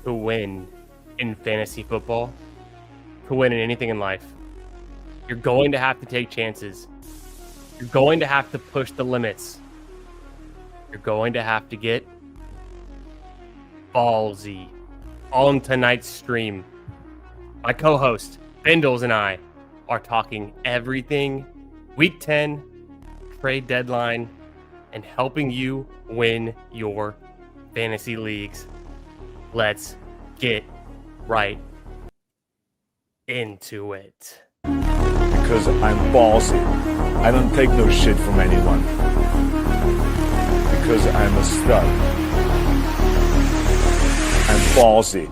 to win in fantasy football, to win in anything in life, you're going to have to take chances. You're going to have to push the limits. You're going to have to get ballsy. On tonight's stream, my co-host, Bindles, and I are talking everything Week 10, trade deadline, and helping you win your fantasy leagues. Let's get right into it. Because I'm ballsy. I don't take no shit from anyone. Because I'm a stud. I'm ballsy.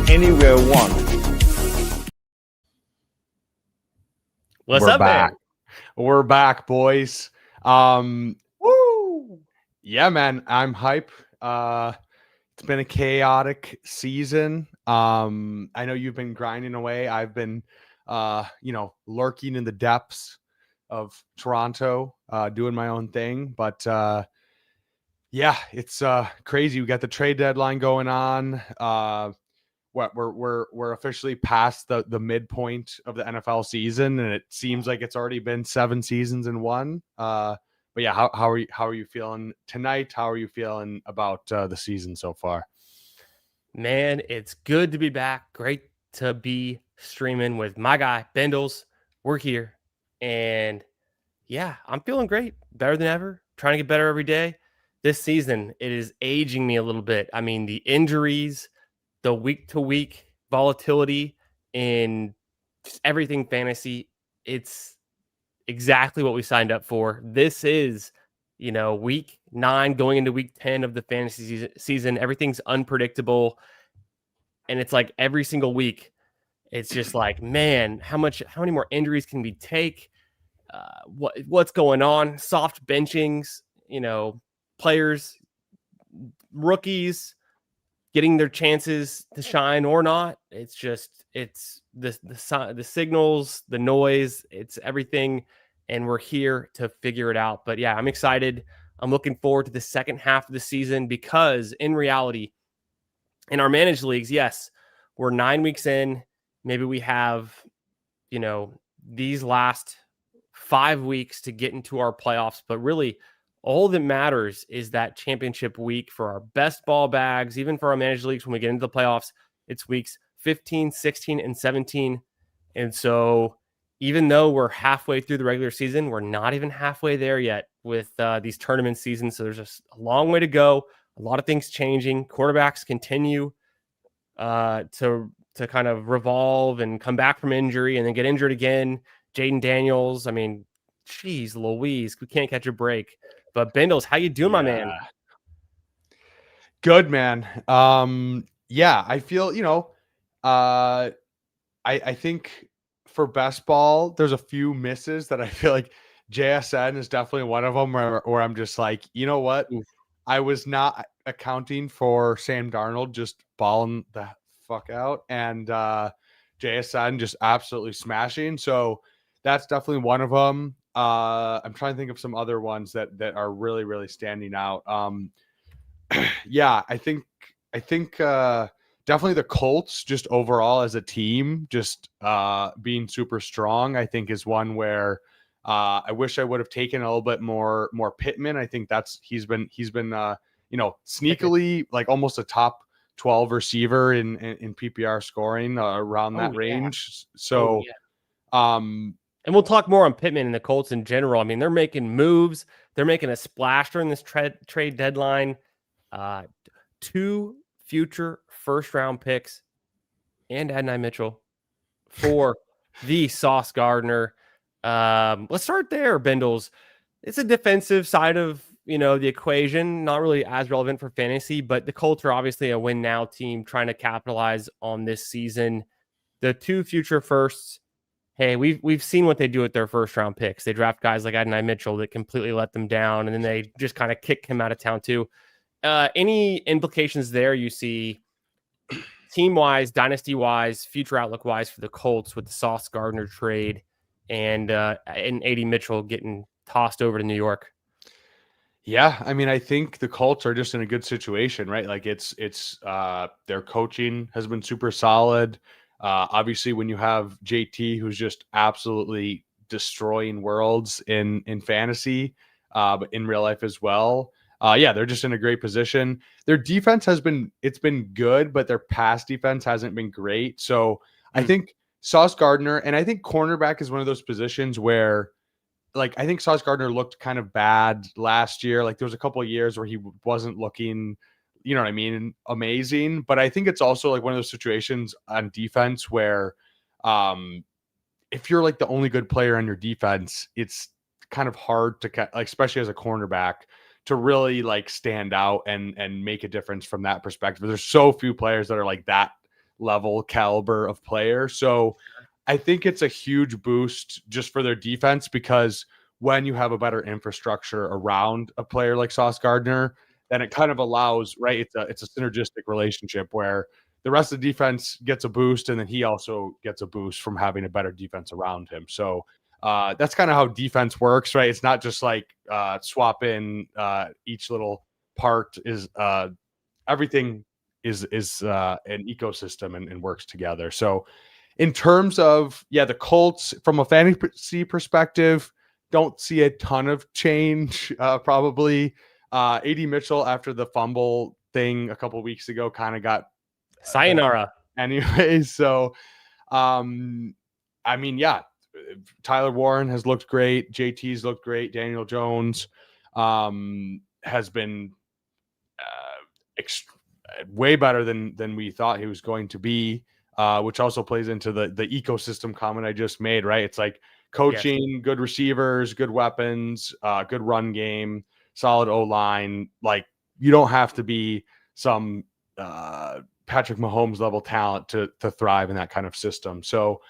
Anywhere I want. What's We're up, back. man? We're back, boys. Woo! Yeah, man, I'm hype. It's been a chaotic season. I know you've been grinding away. I've been, lurking in the depths of Toronto, doing my own thing. But yeah, it's crazy. We got the trade deadline going on. We're officially past the midpoint of the NFL season, and it seems like it's already been 7 seasons in one. But yeah, how are you feeling tonight? How are you feeling about the season so far? Man, it's good to be back. Great to be streaming with my guy, Bindles. We're here. And yeah, I'm feeling great. Better than ever. Trying to get better every day. This season, it is aging me a little bit. I mean, the injuries, the week-to-week volatility in just everything fantasy, it's exactly what we signed up for. This is, week 9 going into week 10 of the fantasy season. Everything's unpredictable. And it's like every single week, it's just like, man, how many more injuries can we take? What's going on? Soft benchings, players, rookies getting their chances to shine or not. It's the signals, the noise, it's everything, and we're here to figure it out. But yeah, I'm excited. I'm looking forward to the second half of the season because in reality, in our managed leagues, yes, we're 9 weeks in. Maybe we have, these last 5 weeks to get into our playoffs, but really all that matters is that championship week for our best ball bags, even for our managed leagues when we get into the playoffs. It's weeks 15, 16, and 17. And so even though we're halfway through the regular season, we're not even halfway there yet with these tournament seasons. So there's just a long way to go. A lot of things changing. Quarterbacks continue to kind of revolve and come back from injury and then get injured again. Jaden Daniels, I mean, geez Louise, we can't catch a break. But Bindles, how you doing, my man? Good, man. Yeah, I feel, I think for best ball, there's a few misses that I feel like JSN is definitely one of them where I'm just like, you know what? Oof. I was not accounting for Sam Darnold just balling the fuck out and JSN just absolutely smashing. So that's definitely one of them. I'm trying to think of some other ones that are really, really standing out. Yeah, I think definitely the Colts just overall as a team, just being super strong, I think is one where I wish I would have taken a little bit more Pittman. I think he's been sneakily like almost a top 12 receiver in PPR scoring around that range. So, and we'll talk more on Pittman and the Colts in general. I mean, they're making moves. They're making a splash during this trade deadline. 2 future first-round picks and Adonai Mitchell for the Sauce Gardner. Let's start there, Bindles. It's a defensive side of, the equation, not really as relevant for fantasy, but the Colts are obviously a win now team trying to capitalize on this season. The 2 future firsts, hey, we've seen what they do with their first round picks. They draft guys like Adonai Mitchell that completely let them down, and then they just kind of kick him out of town too. Any implications there you see team wise, dynasty wise, future outlook wise for the Colts with the Sauce Gardner trade and AD Mitchell getting tossed over to New York? Yeah, I mean, I think the Colts are just in a good situation, right? Like it's their coaching has been super solid. Obviously, when you have JT, who's just absolutely destroying worlds in fantasy, but in real life as well. Yeah, they're just in a great position. Their defense it's been good, but their pass defense hasn't been great. So I think Sauce Gardner, and I think cornerback is one of those positions where, like, I think Sauce Gardner looked kind of bad last year. Like there was a couple of years where he wasn't looking, you know what I mean, amazing. But I think it's also like one of those situations on defense where if you're like the only good player on your defense, it's kind of hard to like, especially as a cornerback, to really like stand out and make a difference from that perspective. There's so few players that are like that level caliber of player. So I think it's a huge boost just for their defense, because when you have a better infrastructure around a player like Sauce Gardner, then it kind of allows, right? It's a synergistic relationship where the rest of the defense gets a boost, and then he also gets a boost from having a better defense around him. So that's kind of how defense works, right? It's not just like swap in each little part. Is everything is an ecosystem and works together. So in terms of, yeah, the Colts from a fantasy perspective, don't see a ton of change. Probably AD Mitchell, after the fumble thing a couple weeks ago, kind of got sayonara anyway. So I mean, yeah, Tyler Warren has looked great. JT's looked great. Daniel Jones has been way better than we thought he was going to be, which also plays into the ecosystem comment I just made, right? It's like coaching, good receivers, good weapons, good run game, solid O-line. Like you don't have to be some Patrick Mahomes level talent to thrive in that kind of system. So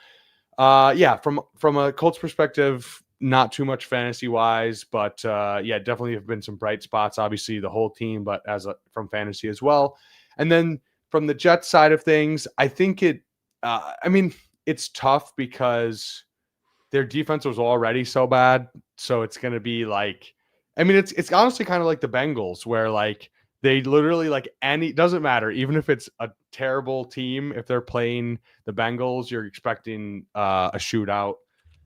yeah, from a Colts perspective, not too much fantasy wise, but yeah, definitely have been some bright spots. Obviously, the whole team, but from fantasy as well. And then from the Jets side of things, I think I mean, it's tough because their defense was already so bad. So it's going to be like, I mean, it's honestly kind of like the Bengals, where like they literally, like, doesn't matter, even if it's a terrible team, if they're playing the Bengals, you're expecting a shootout.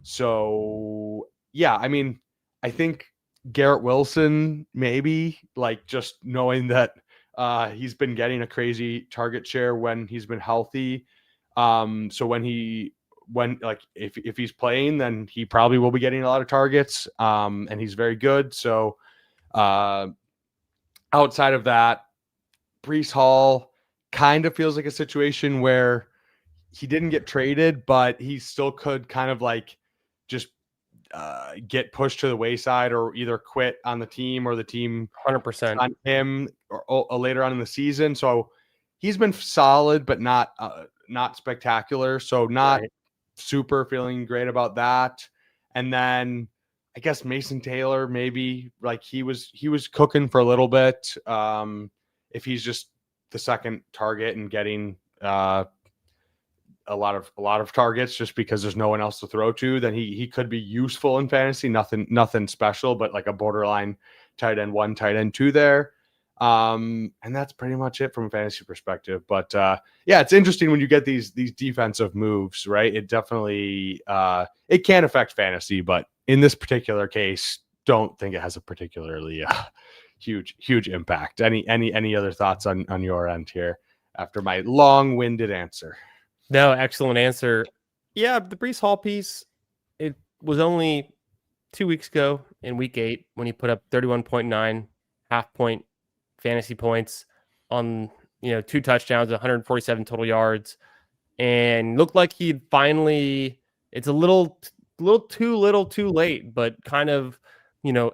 So yeah, I mean, I think Garrett Wilson, maybe, like, just knowing that he's been getting a crazy target share when he's been healthy. So when like if he's playing, then he probably will be getting a lot of targets. And he's very good. So outside of that, Breece Hall kind of feels like a situation where he didn't get traded, but he still could kind of like just get pushed to the wayside, or either quit on the team, or the team 100% on him or later on in the season. So he's been solid, but not spectacular. So not super feeling great about that. And then I guess Mason Taylor, maybe, like he was cooking for a little bit. If he's just the second target and getting a lot of targets just because there's no one else to throw to, then he could be useful in fantasy. Nothing special, but like a borderline tight end 1, tight end 2 there. And that's pretty much it from a fantasy perspective. But yeah, it's interesting when you get these defensive moves, right? It definitely it can affect fantasy, but in this particular case, don't think it has a particularly huge impact. Any other thoughts on your end here after my long-winded answer? No, excellent answer. Yeah, the Breece Hall piece, it was only 2 weeks ago in week 8 when he put up 31.9 half-point fantasy points on 2 touchdowns, 147 total yards, and looked like he'd finally, it's a little too late, but kind of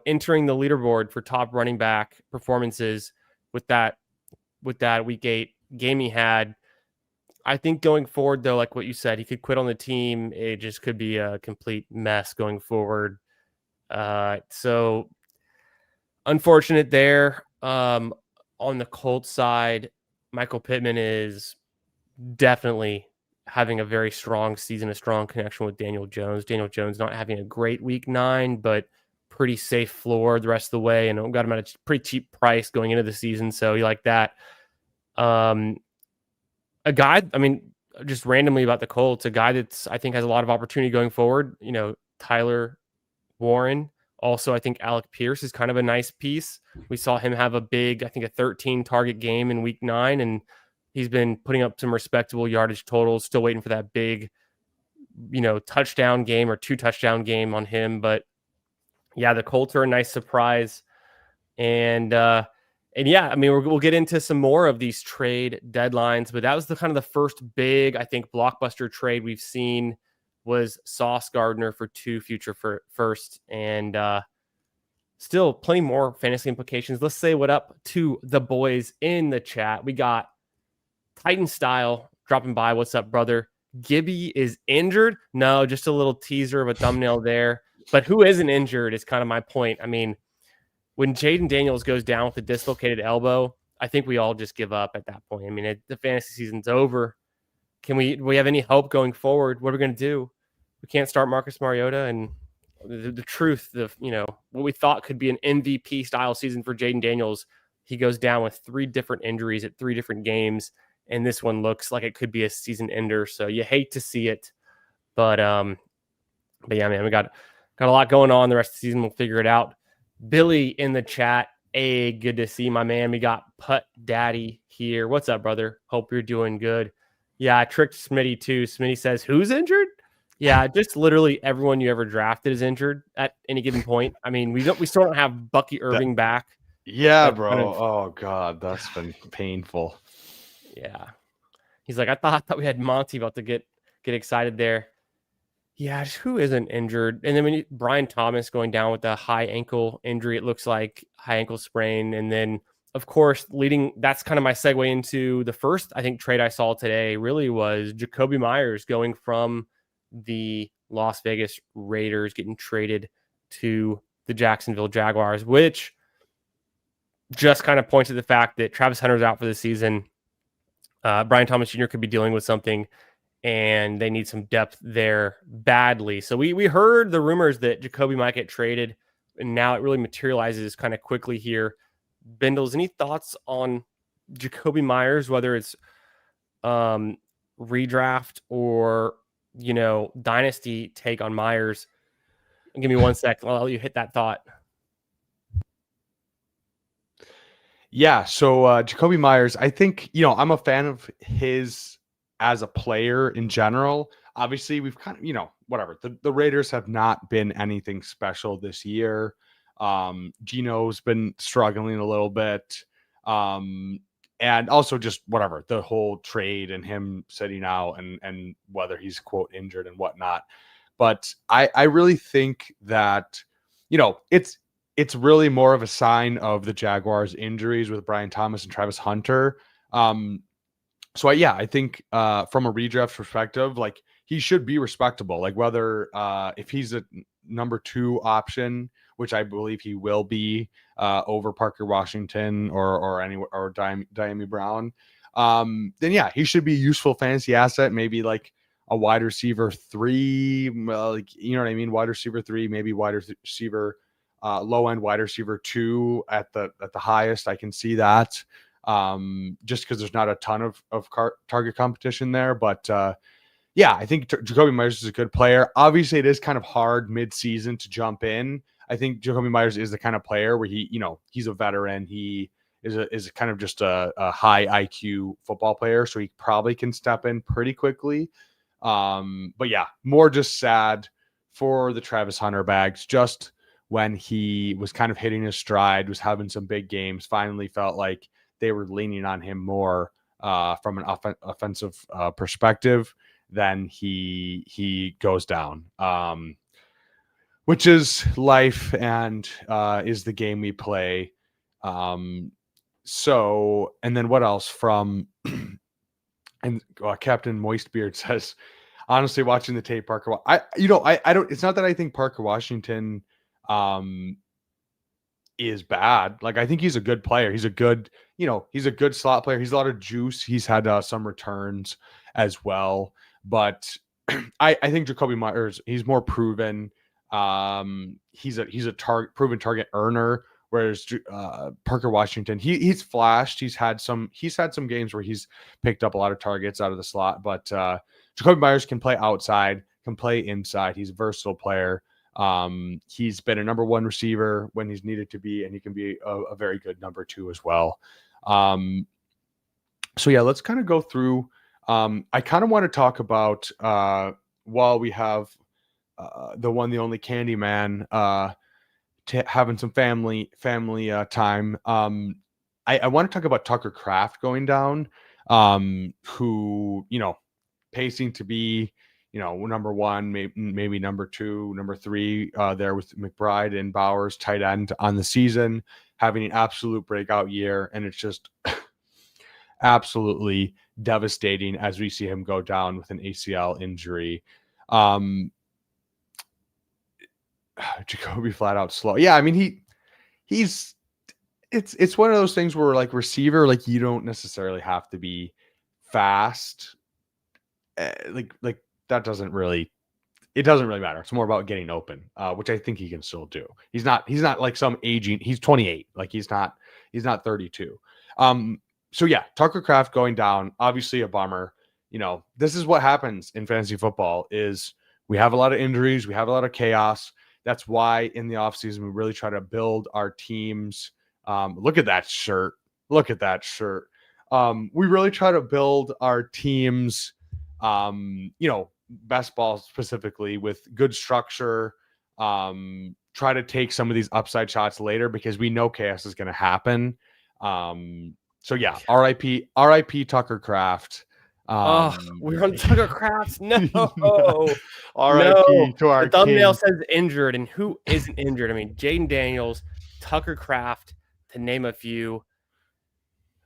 entering the leaderboard for top running back performances with that week 8 game he had. I think going forward, though, like what you said, he could quit on the team. It just could be a complete mess going forward. So unfortunate there. On the Colts side, Michael Pittman is definitely having a very strong season, a strong connection with Daniel Jones. Daniel Jones not having a great week 9, but pretty safe floor the rest of the way, and got him at a pretty cheap price going into the season. So you like that. A guy, I mean, just randomly about the Colts, a guy that's I think has a lot of opportunity going forward. Tyler Warren. Also, I think Alec Pierce is kind of a nice piece. We saw him have a big, I think a 13 target game in week 9, and he's been putting up some respectable yardage totals. Still waiting for that big, touchdown game or 2 touchdown game on him. But yeah, the Colts are a nice surprise. And yeah, I mean, we'll get into some more of these trade deadlines, but that was the kind of the first big, I think, blockbuster trade we've seen was Sauce Gardner for 2 future first, and still plenty more fantasy implications. Let's say what up to the boys in the chat. We got Titan Style dropping by. What's up, brother? Gibby is injured? No, just a little teaser of a thumbnail there. But who isn't injured is kind of my point. I mean, when Jaden Daniels goes down with a dislocated elbow, I think we all just give up at that point. I mean, the fantasy season's over. Do we have any hope going forward? What are we going to do? We can't start Marcus Mariota, and the truth, what we thought could be an MVP style season for Jaden Daniels, he goes down with 3 different injuries at 3 different games, and this one looks like it could be a season ender. So you hate to see it, but yeah, man, we got a lot going on the rest of the season. We'll figure it out. Billy in the chat. Hey, good to see my man. We got Putt Daddy here. What's up, brother? Hope you're doing good. Yeah, I tricked Smitty too. Smitty says, who's injured? Yeah, just literally everyone you ever drafted is injured at any given point. I mean, we still don't have Bucky Irving back. Yeah, bro. Oh God, that's been painful. Yeah. He's like, I thought we had Monty about to get excited there. Yeah, who isn't injured? And then Brian Thomas going down with a high ankle injury, it looks like high ankle sprain. And then, of course, that's kind of my segue into the first, I think, trade I saw today really was Jacoby Myers going from the Las Vegas Raiders getting traded to the Jacksonville Jaguars, which just kind of points to the fact that Travis Hunter's out for the season. Brian Thomas Jr. could be dealing with something, and they need some depth there badly. So we heard the rumors that Jacoby might get traded, and now it really materializes kind of quickly here. Bindles, any thoughts on Jacoby Myers, whether it's redraft or, dynasty take on Myers? Give me 1 sec. I'll let you hit that thought. Yeah, so Jacoby Myers, I think, I'm a fan of his as a player in general. Obviously, we've kind of, whatever. The Raiders have not been anything special this year. Gino's been struggling a little bit. And also just whatever, the whole trade and him sitting out and whether he's, quote, injured and whatnot. But I really think that, it's really more of a sign of the Jaguars' injuries with Brian Thomas and Travis Hunter. So I think from a redraft perspective, like he should be respectable. Like whether if he's a number 2 option, which I believe he will be over Parker Washington or Diami Brown, then yeah, he should be a useful fantasy asset. Maybe like a wide receiver 3, like what I mean, wide receiver 3, maybe wide receiver. Low end wide receiver 2 at the highest. I can see that just because there's not a ton of target competition there. But I think Jacoby Myers is a good player. Obviously, it is kind of hard mid-season to jump in. I think Jacoby Myers is the kind of player where he's a veteran. He is kind of just a high IQ football player, so he probably can step in pretty quickly. But yeah, more just sad for the Travis Hunter bags. Just when he was kind of hitting his stride, was having some big games, finally felt like they were leaning on him more from an offensive perspective, then he goes down, which is life and is the game we play. So, and then what else from And Captain Moistbeard says, honestly, watching the tape, I don't. It's not that I think Parker Washington is bad. Like, I think he's a good player. He's a good slot player. He's a lot of juice. He's had some returns as well. But I think Jacoby Myers, he's more proven. He's a proven target earner. Whereas Parker Washington, he's flashed. He's had some games where he's picked up a lot of targets out of the slot. But Jacoby Myers can play outside, can play inside. He's a versatile player. He's been a number one receiver when he's needed to be, and he can be a very good number two as well. So yeah, let's kind of go through. I kind of want to talk about while we have the one, the only Candyman having some family time. I want to talk about Tucker Kraft going down, who, pacing to be, number one, maybe number two, number three, there with McBride and Bowers, tight end on the season, having an absolute breakout year. And it's just absolutely devastating as we see him go down with an ACL injury. Jacoby flat out slow. Yeah, I mean, it's one of those things where, like, receiver, like, you don't necessarily have to be fast. Like that doesn't really matter. It's more about getting open, which I think he can still do. He's not like some aging. He's 28. Like, he's not 32. So yeah, Tucker Kraft going down, obviously a bummer. This is what happens in fantasy football is we have a lot of injuries. We have a lot of chaos. That's why in the offseason, we really try to build our teams. Look at that shirt. We really try to build our teams, best ball specifically with good structure, try to take some of these upside shots later because we know chaos is going to happen. So yeah, RIP Tucker Kraft. We're on Tucker Kraft. No. RIP to our the thumbnail king. says injured, and who isn't injured? I mean, Jaden Daniels, Tucker Kraft, to name a few.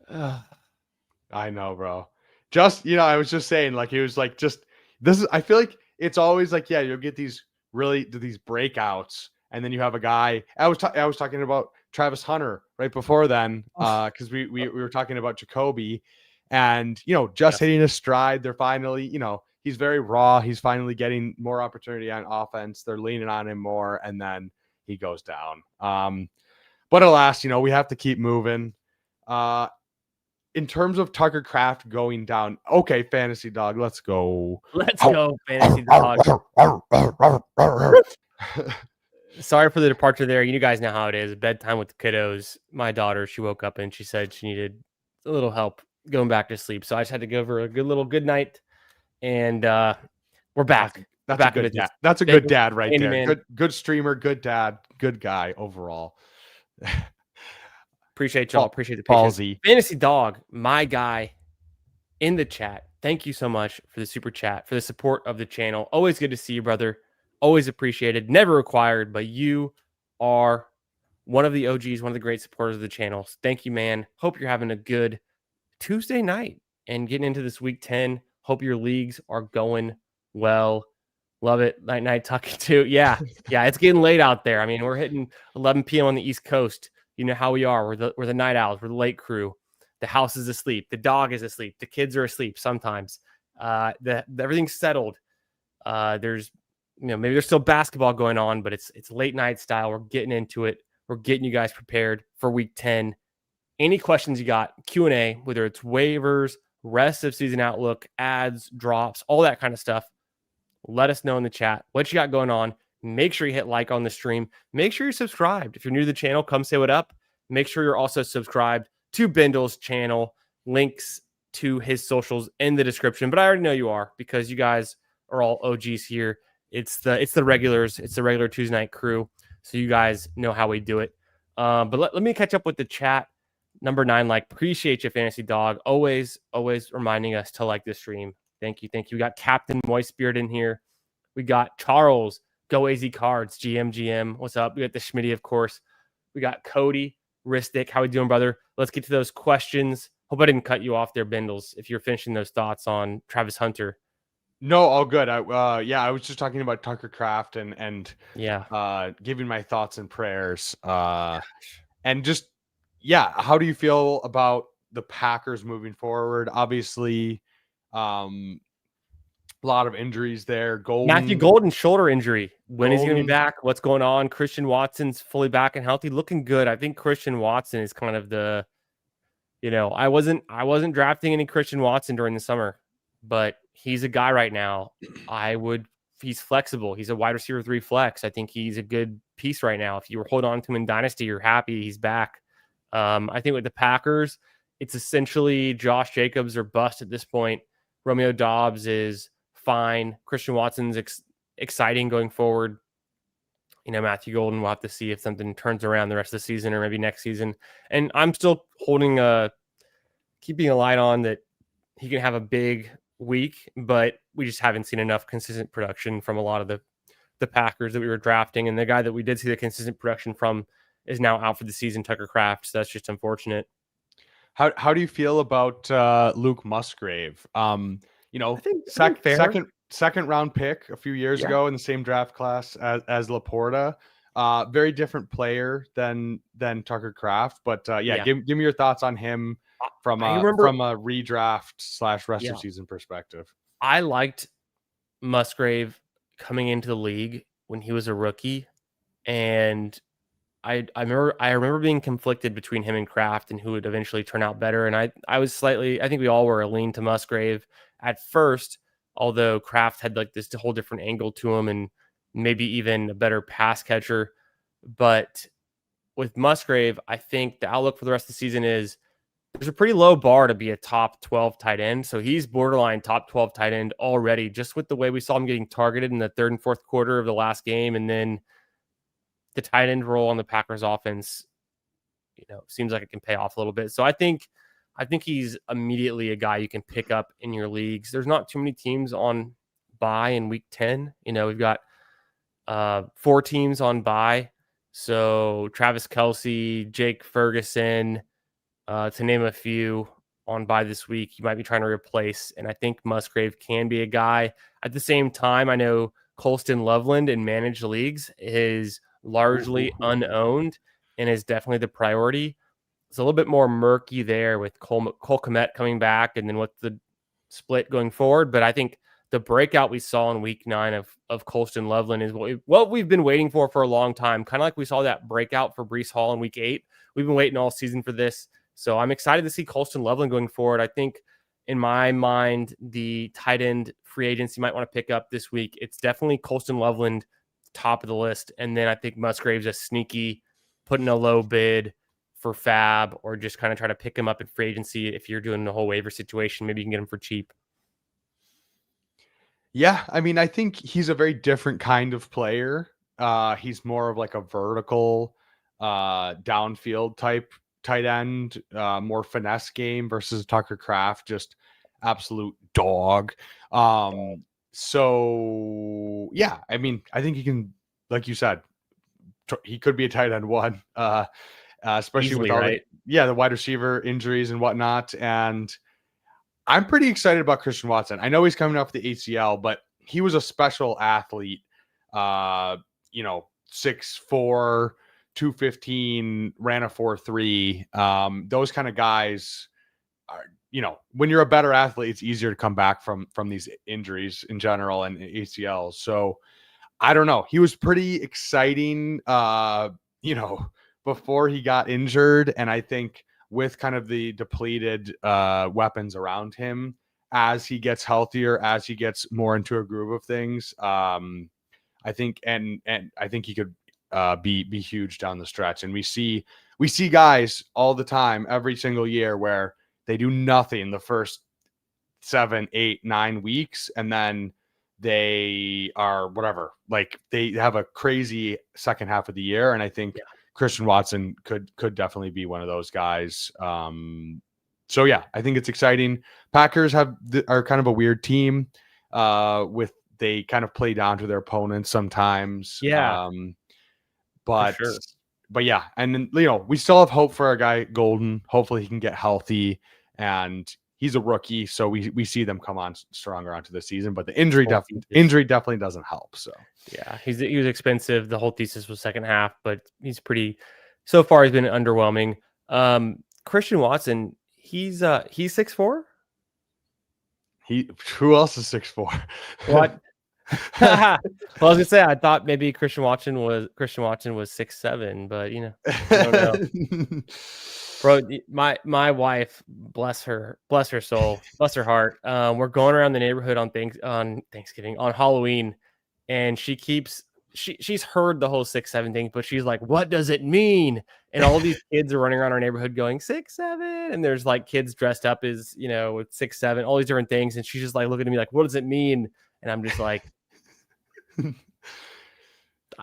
I know, bro. I was just saying, like, it was like, just this is, I feel like it's always like, yeah, you'll get these breakouts, and then you have a guy. I was talking about Travis Hunter right before then, because we were talking about Jacoby, and hitting a stride. They're finally, he's very raw. He's finally getting more opportunity on offense. They're leaning on him more, and then he goes down. But alas, we have to keep moving. In terms of Tucker Kraft going down, okay, Fantasy Dog, let's go. Let's go, Fantasy Dog. Sorry for the departure there. You guys know how it is. Bedtime with the kiddos. My daughter, she woke up and she said she needed a little help going back to sleep. So I just had to give her a good night. And we're back. That's a good dad. That's a good dad right there. Good streamer, good dad, good guy overall. Appreciate y'all. Appreciate the patience. Ballsy. Fantasy Dog, my guy in the chat. Thank you so much for the super chat, for the support of the channel. Always good to see you, brother. Always appreciated. Never required, but you are one of the OGs, one of the great supporters of the channel. Thank you, man. Hope you're having a good Tuesday night and getting into this week 10. Hope your leagues are going well. Love it. Night talking too. Yeah. It's getting late out there. I mean, we're hitting 11 p.m. on the East Coast. You know how we are. We're the night owls. We're the late crew. The house is asleep. The dog is asleep. The kids are asleep sometimes. Everything's settled. There's, maybe there's still basketball going on, but it's late night style. We're getting into it. We're getting you guys prepared for week 10. Any questions you got, Q&A, whether it's waivers, rest of season outlook, ads, drops, all that kind of stuff, let us know in the chat what you got going on. Make sure you hit like on the stream. Make sure you're subscribed. If you're new to the channel, come say what up. Make sure you're also subscribed to Bindles' channel. Links to his socials in the description. But I already know you are because you guys are all OGs here. It's the regulars. It's the regular Tuesday night crew. So you guys know how we do it. But let me catch up with the chat. Number 9, appreciate you, Fantasy Dog. Always reminding us to like the stream. Thank you. We got Captain Moistbeard in here. We got Charles, Go AZ Cards, GM. What's up? We got the Schmitty, of course. We got Cody, Ristic. How we doing, brother? Let's get to those questions Hope I didn't cut you off there, Bindles, if you're finishing those thoughts on Travis Hunter. No, all good. I was just talking about Tucker Kraft and Yeah. giving my thoughts and prayers. And just how do you feel about the Packers moving forward? Obviously, a lot of injuries there. Matthew Golden's shoulder injury. When is he going to be Golden, back? What's going on? Christian Watson's fully back and healthy, looking good. I think Christian Watson is kind of the, I wasn't drafting any Christian Watson during the summer, but he's a guy right now. He's flexible. He's a wide receiver 3 flex. I think he's a good piece right now. If you were holding on to him in Dynasty, you're happy he's back. I think with the Packers, it's essentially Josh Jacobs or bust at this point. Romeo Doubs is fine. Christian Watson's exciting going forward. Matthew Golden, we'll have to see if something turns around the rest of the season or maybe next season. And I'm still keeping a light on that he can have a big week, but we just haven't seen enough consistent production from a lot of the Packers that we were drafting. And the guy that we did see the consistent production from is now out for the season, Tucker Kraft. So that's just unfortunate. How do you feel about Luke Musgrave? I think second round pick a few years ago in the same draft class as Laporta. Very different player than Tucker Kraft, but give me your thoughts on him from a redraft / rest of season perspective. I liked Musgrave coming into the league when he was a rookie, and I remember being conflicted between him and Kraft and who would eventually turn out better. And I think we all were a lean to Musgrave at first, although Kraft had like this whole different angle to him and maybe even a better pass catcher. But with Musgrave, I think the outlook for the rest of the season is there's a pretty low bar to be a top 12 tight end. So he's borderline top 12 tight end already, just with the way we saw him getting targeted in the third and fourth quarter of the last game. And then the tight end role on the Packers offense, seems like it can pay off a little bit. So I think he's immediately a guy you can pick up in your leagues. There's not too many teams on bye in week 10. We've got 4 teams on bye. So Travis Kelce, Jake Ferguson, to name a few on bye this week, you might be trying to replace. And I think Musgrave can be a guy. At the same time, I know Colston Loveland in managed leagues is largely unowned and is definitely the priority. It's a little bit more murky there with Cole Kmet coming back and then what's the split going forward. But I think the breakout we saw in week 9 of Colston Loveland is what we've been waiting for a long time. Kind of like we saw that breakout for Breece Hall in week 8. We've been waiting all season for this. So I'm excited to see Colston Loveland going forward. I think in my mind, the tight end free agents you might want to pick up this week, it's definitely Colston Loveland, top of the list. And then I think Musgrave's a sneaky, put in a low bid for Fab or just kind of try to pick him up in free agency. If you're doing the whole waiver situation, maybe you can get him for cheap. Yeah. I mean, I think he's a very different kind of player. He's more of like a vertical, downfield type tight end, more finesse game versus Tucker Kraft, just absolute dog. So yeah, I mean, I think he can, like you said, he could be a tight end 1, especially easily, with all right? the wide receiver injuries and whatnot. And I'm pretty excited about Christian Watson. I know he's coming off the ACL, but he was a special athlete. 6'4", 215, ran a 4.3. Those kind of guys are, when you're a better athlete, it's easier to come back from these injuries in general and ACLs. So I don't know. He was pretty exciting, before he got injured. And I think with kind of the depleted weapons around him, as he gets healthier, as he gets more into a groove of things, I think, and I think he could be huge down the stretch. And we see guys all the time, every single year, where they do nothing the first 7, 8, 9 weeks, and then they are whatever, like they have a crazy second half of the year. And I think Christian Watson could definitely be one of those guys. So yeah, I think it's exciting. Packers are kind of a weird team with they kind of play down to their opponents sometimes. Yeah. But sure. yeah, and then we still have hope for our guy Golden. Hopefully he can get healthy and he's a rookie, so we see them come on stronger onto the season. But the injury definitely doesn't help. So yeah, he was expensive. The whole thesis was second half, but he's so far he's been underwhelming. Christian Watson, he's 6'4". Who else is 6'4"? What? Well, I was gonna say I thought maybe Christian Watson was 6'7", but I don't know. Bro, my wife, bless her soul, bless her heart. We're going around the neighborhood on Thanksgiving, on Halloween, and she's heard the whole 6'7" thing, but she's like, "What does it mean?" And all these kids are running around our neighborhood going 6'7", and there's like kids dressed up as with 6'7", all these different things, and she's just like looking at me like, "What does it mean?" And I'm just like,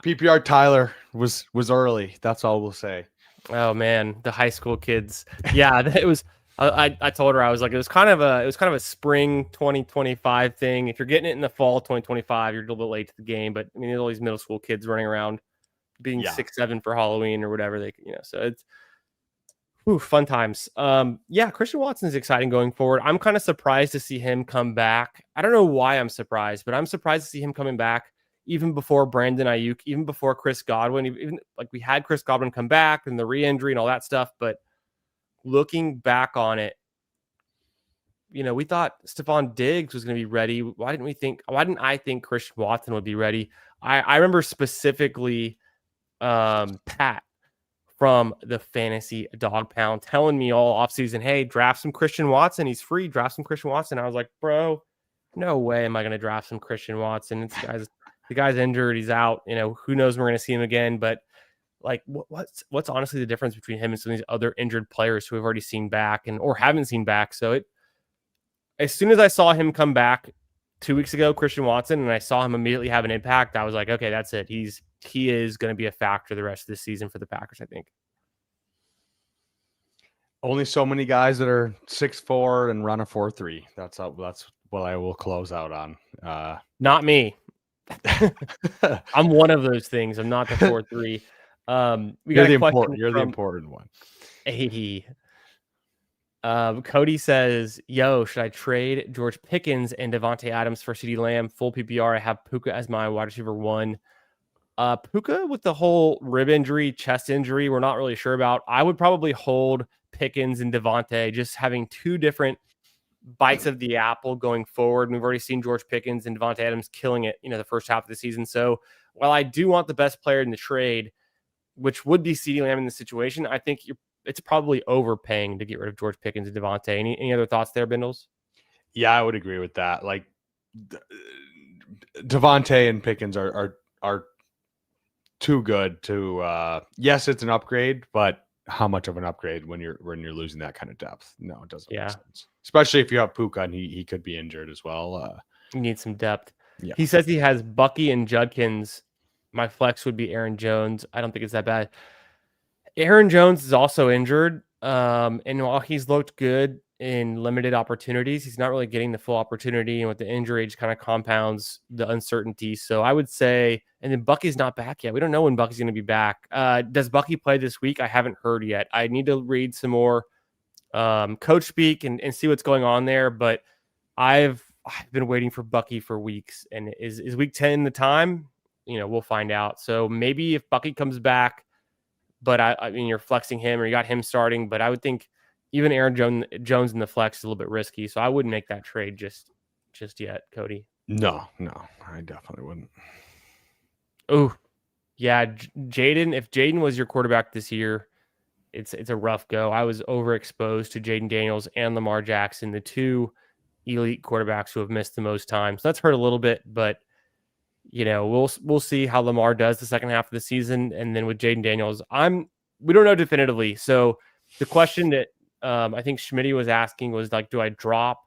PPR Tyler was early. That's all we'll say. Oh man, the high school kids. Yeah, it was. I told her, I was like, it was kind of a spring 2025 thing. If you're getting it in the fall 2025, you're a little bit late to the game. But I mean, there's all these middle school kids running around being 6'7" for Halloween or whatever so it's fun times. Yeah, Christian Watson is exciting going forward. I'm kind of surprised to see him come back. I don't know why I'm surprised, but I'm surprised to see him coming back even before Brandon Ayuk, even before Chris Godwin, even like we had Chris Godwin come back and the re-injury and all that stuff. But looking back on it, we thought Stephon Diggs was going to be ready. Why didn't I think Christian Watson would be ready? I remember specifically Pat from the Fantasy Dog Pound telling me all offseason, hey, draft some Christian Watson. He's free. Draft some Christian Watson. I was like, bro, no way am I going to draft some Christian Watson. The guy's injured. He's out. Who knows when we're going to see him again. But like, what's honestly the difference between him and some of these other injured players who have already seen back or haven't seen back? So as soon as I saw him come back 2 weeks ago, Christian Watson, and I saw him immediately have an impact, I was like, okay, that's it. He is going to be a factor the rest of the season for the Packers, I think. Only so many guys that are 6'4" and run a 4.3. That's what I will close out on. Not me. I'm one of those things. I'm not the 4.3. You're the important one. Hey. Cody says, yo, should I trade George Pickens and Devontae Adams for CeeDee Lamb? Full PPR. I have Puka as my wide receiver 1. Puka with the whole rib injury, chest injury, we're not really sure about. I would probably hold Pickens and Devontae, just having two different bites of the apple going forward. And we've already seen George Pickens and Devontae Adams killing it, the first half of the season. So while I do want the best player in the trade, which would be CeeDee Lamb in this situation, I think it's probably overpaying to get rid of George Pickens and Devontae. Any other thoughts there, Bindles? Yeah, I would agree with that. Like Devontae and Pickens are too good to yes, it's an upgrade, but how much of an upgrade when you're losing that kind of depth? No, it doesn't make sense. Especially if you have Puka and he could be injured as well. You need some depth. Yeah. He says he has Bucky and Judkins. My flex would be Aaron Jones. I don't think it's that bad. Aaron Jones is also injured. And while he's looked good in limited opportunities, he's not really getting the full opportunity. And with the injury, it just kind of compounds the uncertainty. So I would say, and then Bucky's not back yet. We don't know when Bucky's going to be back. Does Bucky play this week? I haven't heard yet. I need to read some more coach speak and see what's going on there. But I've been waiting for Bucky for weeks. And is week 10 the time? We'll find out. So maybe if Bucky comes back, but I mean, you're flexing him or you got him starting, but I would think even Aaron Jones in the flex is a little bit risky. So I wouldn't make that trade just yet, Cody. No, I definitely wouldn't. Oh, yeah. Jaden, if Jaden was your quarterback this year, it's a rough go. I was overexposed to Jaden Daniels and Lamar Jackson, the two elite quarterbacks who have missed the most time. So that's hurt a little bit, but we'll see how Lamar does the second half of the season. And then with Jaden Daniels, we don't know definitively. So the question that I think Schmitty was asking was like, do I drop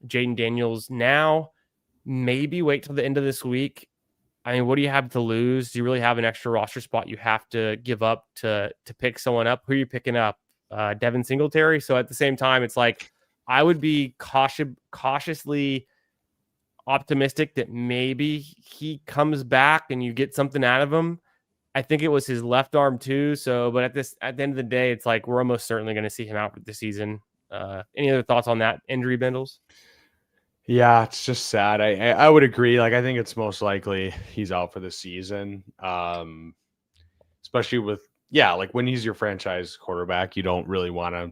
Jaden Daniels now? Maybe wait till the end of this week. I mean, what do you have to lose? Do you really have an extra roster spot you have to give up to pick someone up? Who are you picking up? Devin Singletary? So at the same time, it's like I would be cautiously optimistic that maybe he comes back and you get something out of him. I think it was his left arm too. So, but at the end of the day, it's like we're almost certainly going to see him out for the season. Any other thoughts on that injury, Bindles? Yeah, it's just sad. I would agree. Like, I think it's most likely he's out for the season. Especially with, yeah, like when he's your franchise quarterback, you don't really want to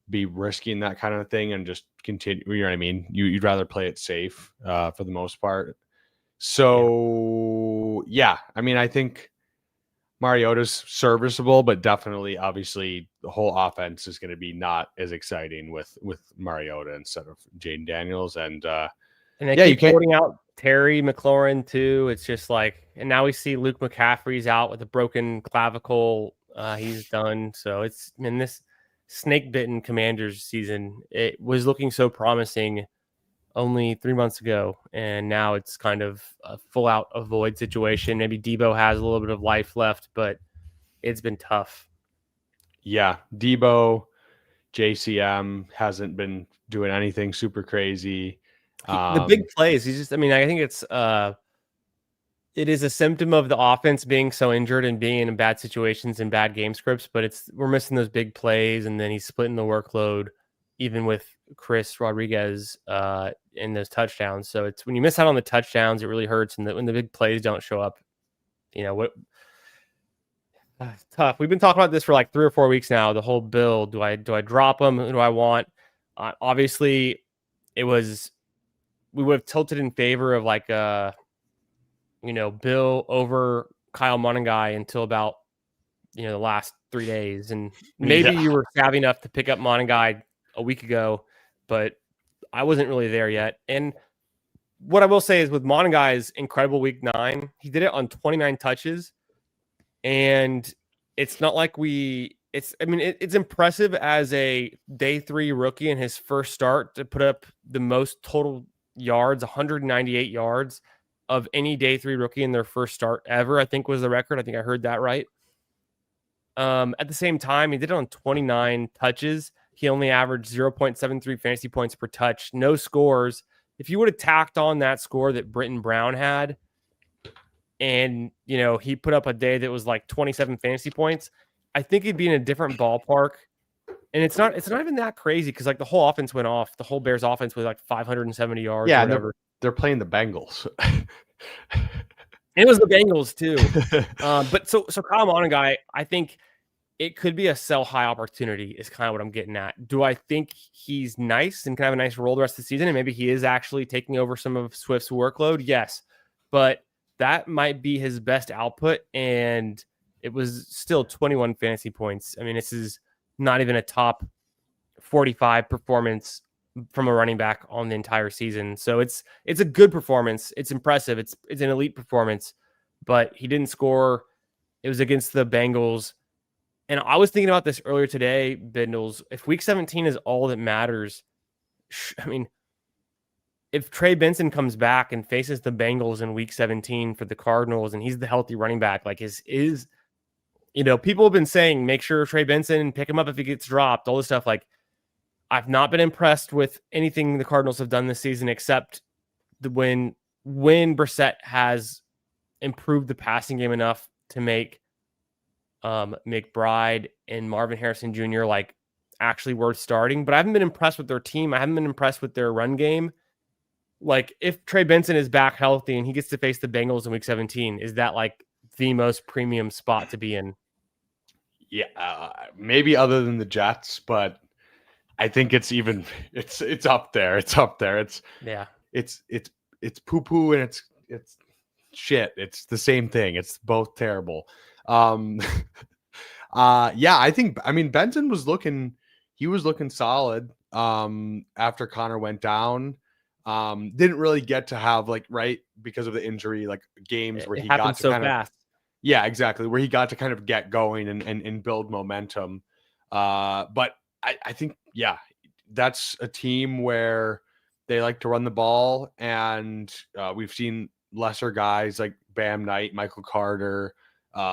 be risking that kind of thing and just continue. You know what I mean? You'd rather play it safe for the most part. Yeah. So yeah, I mean, I think Mariota's serviceable, but definitely, obviously, the whole offense is going to be not as exciting with Mariota instead of Jaden Daniels. And And they yeah, you keep can't. holding out Terry McLaurin too. It's just like, and now we see Luke McCaffrey's out with a broken clavicle. He's done. So it's in this snake bitten Commanders season. It was looking so promising only 3 months ago, and now it's kind of a full out avoid situation. Maybe Debo has a little bit of life left, but it's been tough. Yeah, Debo, JCM hasn't been doing anything super crazy. The big plays, he's just, I mean, I think it is a symptom of the offense being so injured and being in bad situations and bad game scripts, but we're missing those big plays, and then he's splitting the workload even with Chris Rodriguez in those touchdowns. So it's when you miss out on the touchdowns, it really hurts, and when the big plays don't show up, what tough. We've been talking about this for like 3 or 4 weeks now. The whole bill. Do I drop him? Who do I want? Obviously, we would have tilted in favor of like Bill over Kyle Monangai until about the last 3 days, and maybe Yeah. you were savvy enough to pick up Monangai a week ago, but I wasn't really there yet. And what I will say is with Monangai's incredible week 9, he did it on 29 touches. And it's not like it's impressive as a day 3 rookie in his first start to put up the most total yards, 198 yards of any day 3 rookie in their first start ever, I think was the record. I think I heard that right. At the same time, he did it on 29 touches. He only averaged 0.73 fantasy points per touch, no scores. If you would have tacked on that score that Britton Brown had, and he put up a day that was like 27 fantasy points, I think he'd be in a different ballpark. And it's not even that crazy because like the whole offense went off. The whole Bears offense was like 570 yards Yeah, or whatever. they're playing the Bengals. It was the Bengals too. But so Kyle Monangai, I think it could be a sell high opportunity is kind of what I'm getting at. Do I think he's nice and can have a nice role the rest of the season? And maybe he is actually taking over some of Swift's workload? Yes. But that might be his best output. And it was still 21 fantasy points. I mean, this is not even a top 45 performance from a running back on the entire season. So it's a good performance. It's impressive. It's an elite performance, but he didn't score. It was against the Bengals. And I was thinking about this earlier today, Bindles. If week 17 is all that matters, I mean, if Trey Benson comes back and faces the Bengals in week 17 for the Cardinals and he's the healthy running back, like people have been saying, make sure Trey Benson, pick him up if he gets dropped, all this stuff. Like, I've not been impressed with anything the Cardinals have done this season, except when Brissett has improved the passing game enough to make McBride and Marvin Harrison Jr. like actually worth starting. But I haven't been impressed with their team. I haven't been impressed with their run game. Like, if Trey Benson is back healthy and he gets to face the Bengals in week 17, is that like the most premium spot to be in? Yeah, maybe other than the Jets, but I think it's up there. It's up there. It's poo poo and it's shit. It's the same thing. It's both terrible. Yeah, I mean Benson was looking solid after Connor went down. Didn't really get to have because of the injury, like games where he got to so kind fast. of, yeah, exactly, where he got to kind of get going and build momentum. But I think, yeah, that's a team where they like to run the ball, and we've seen lesser guys like Bam Knight, Michael Carter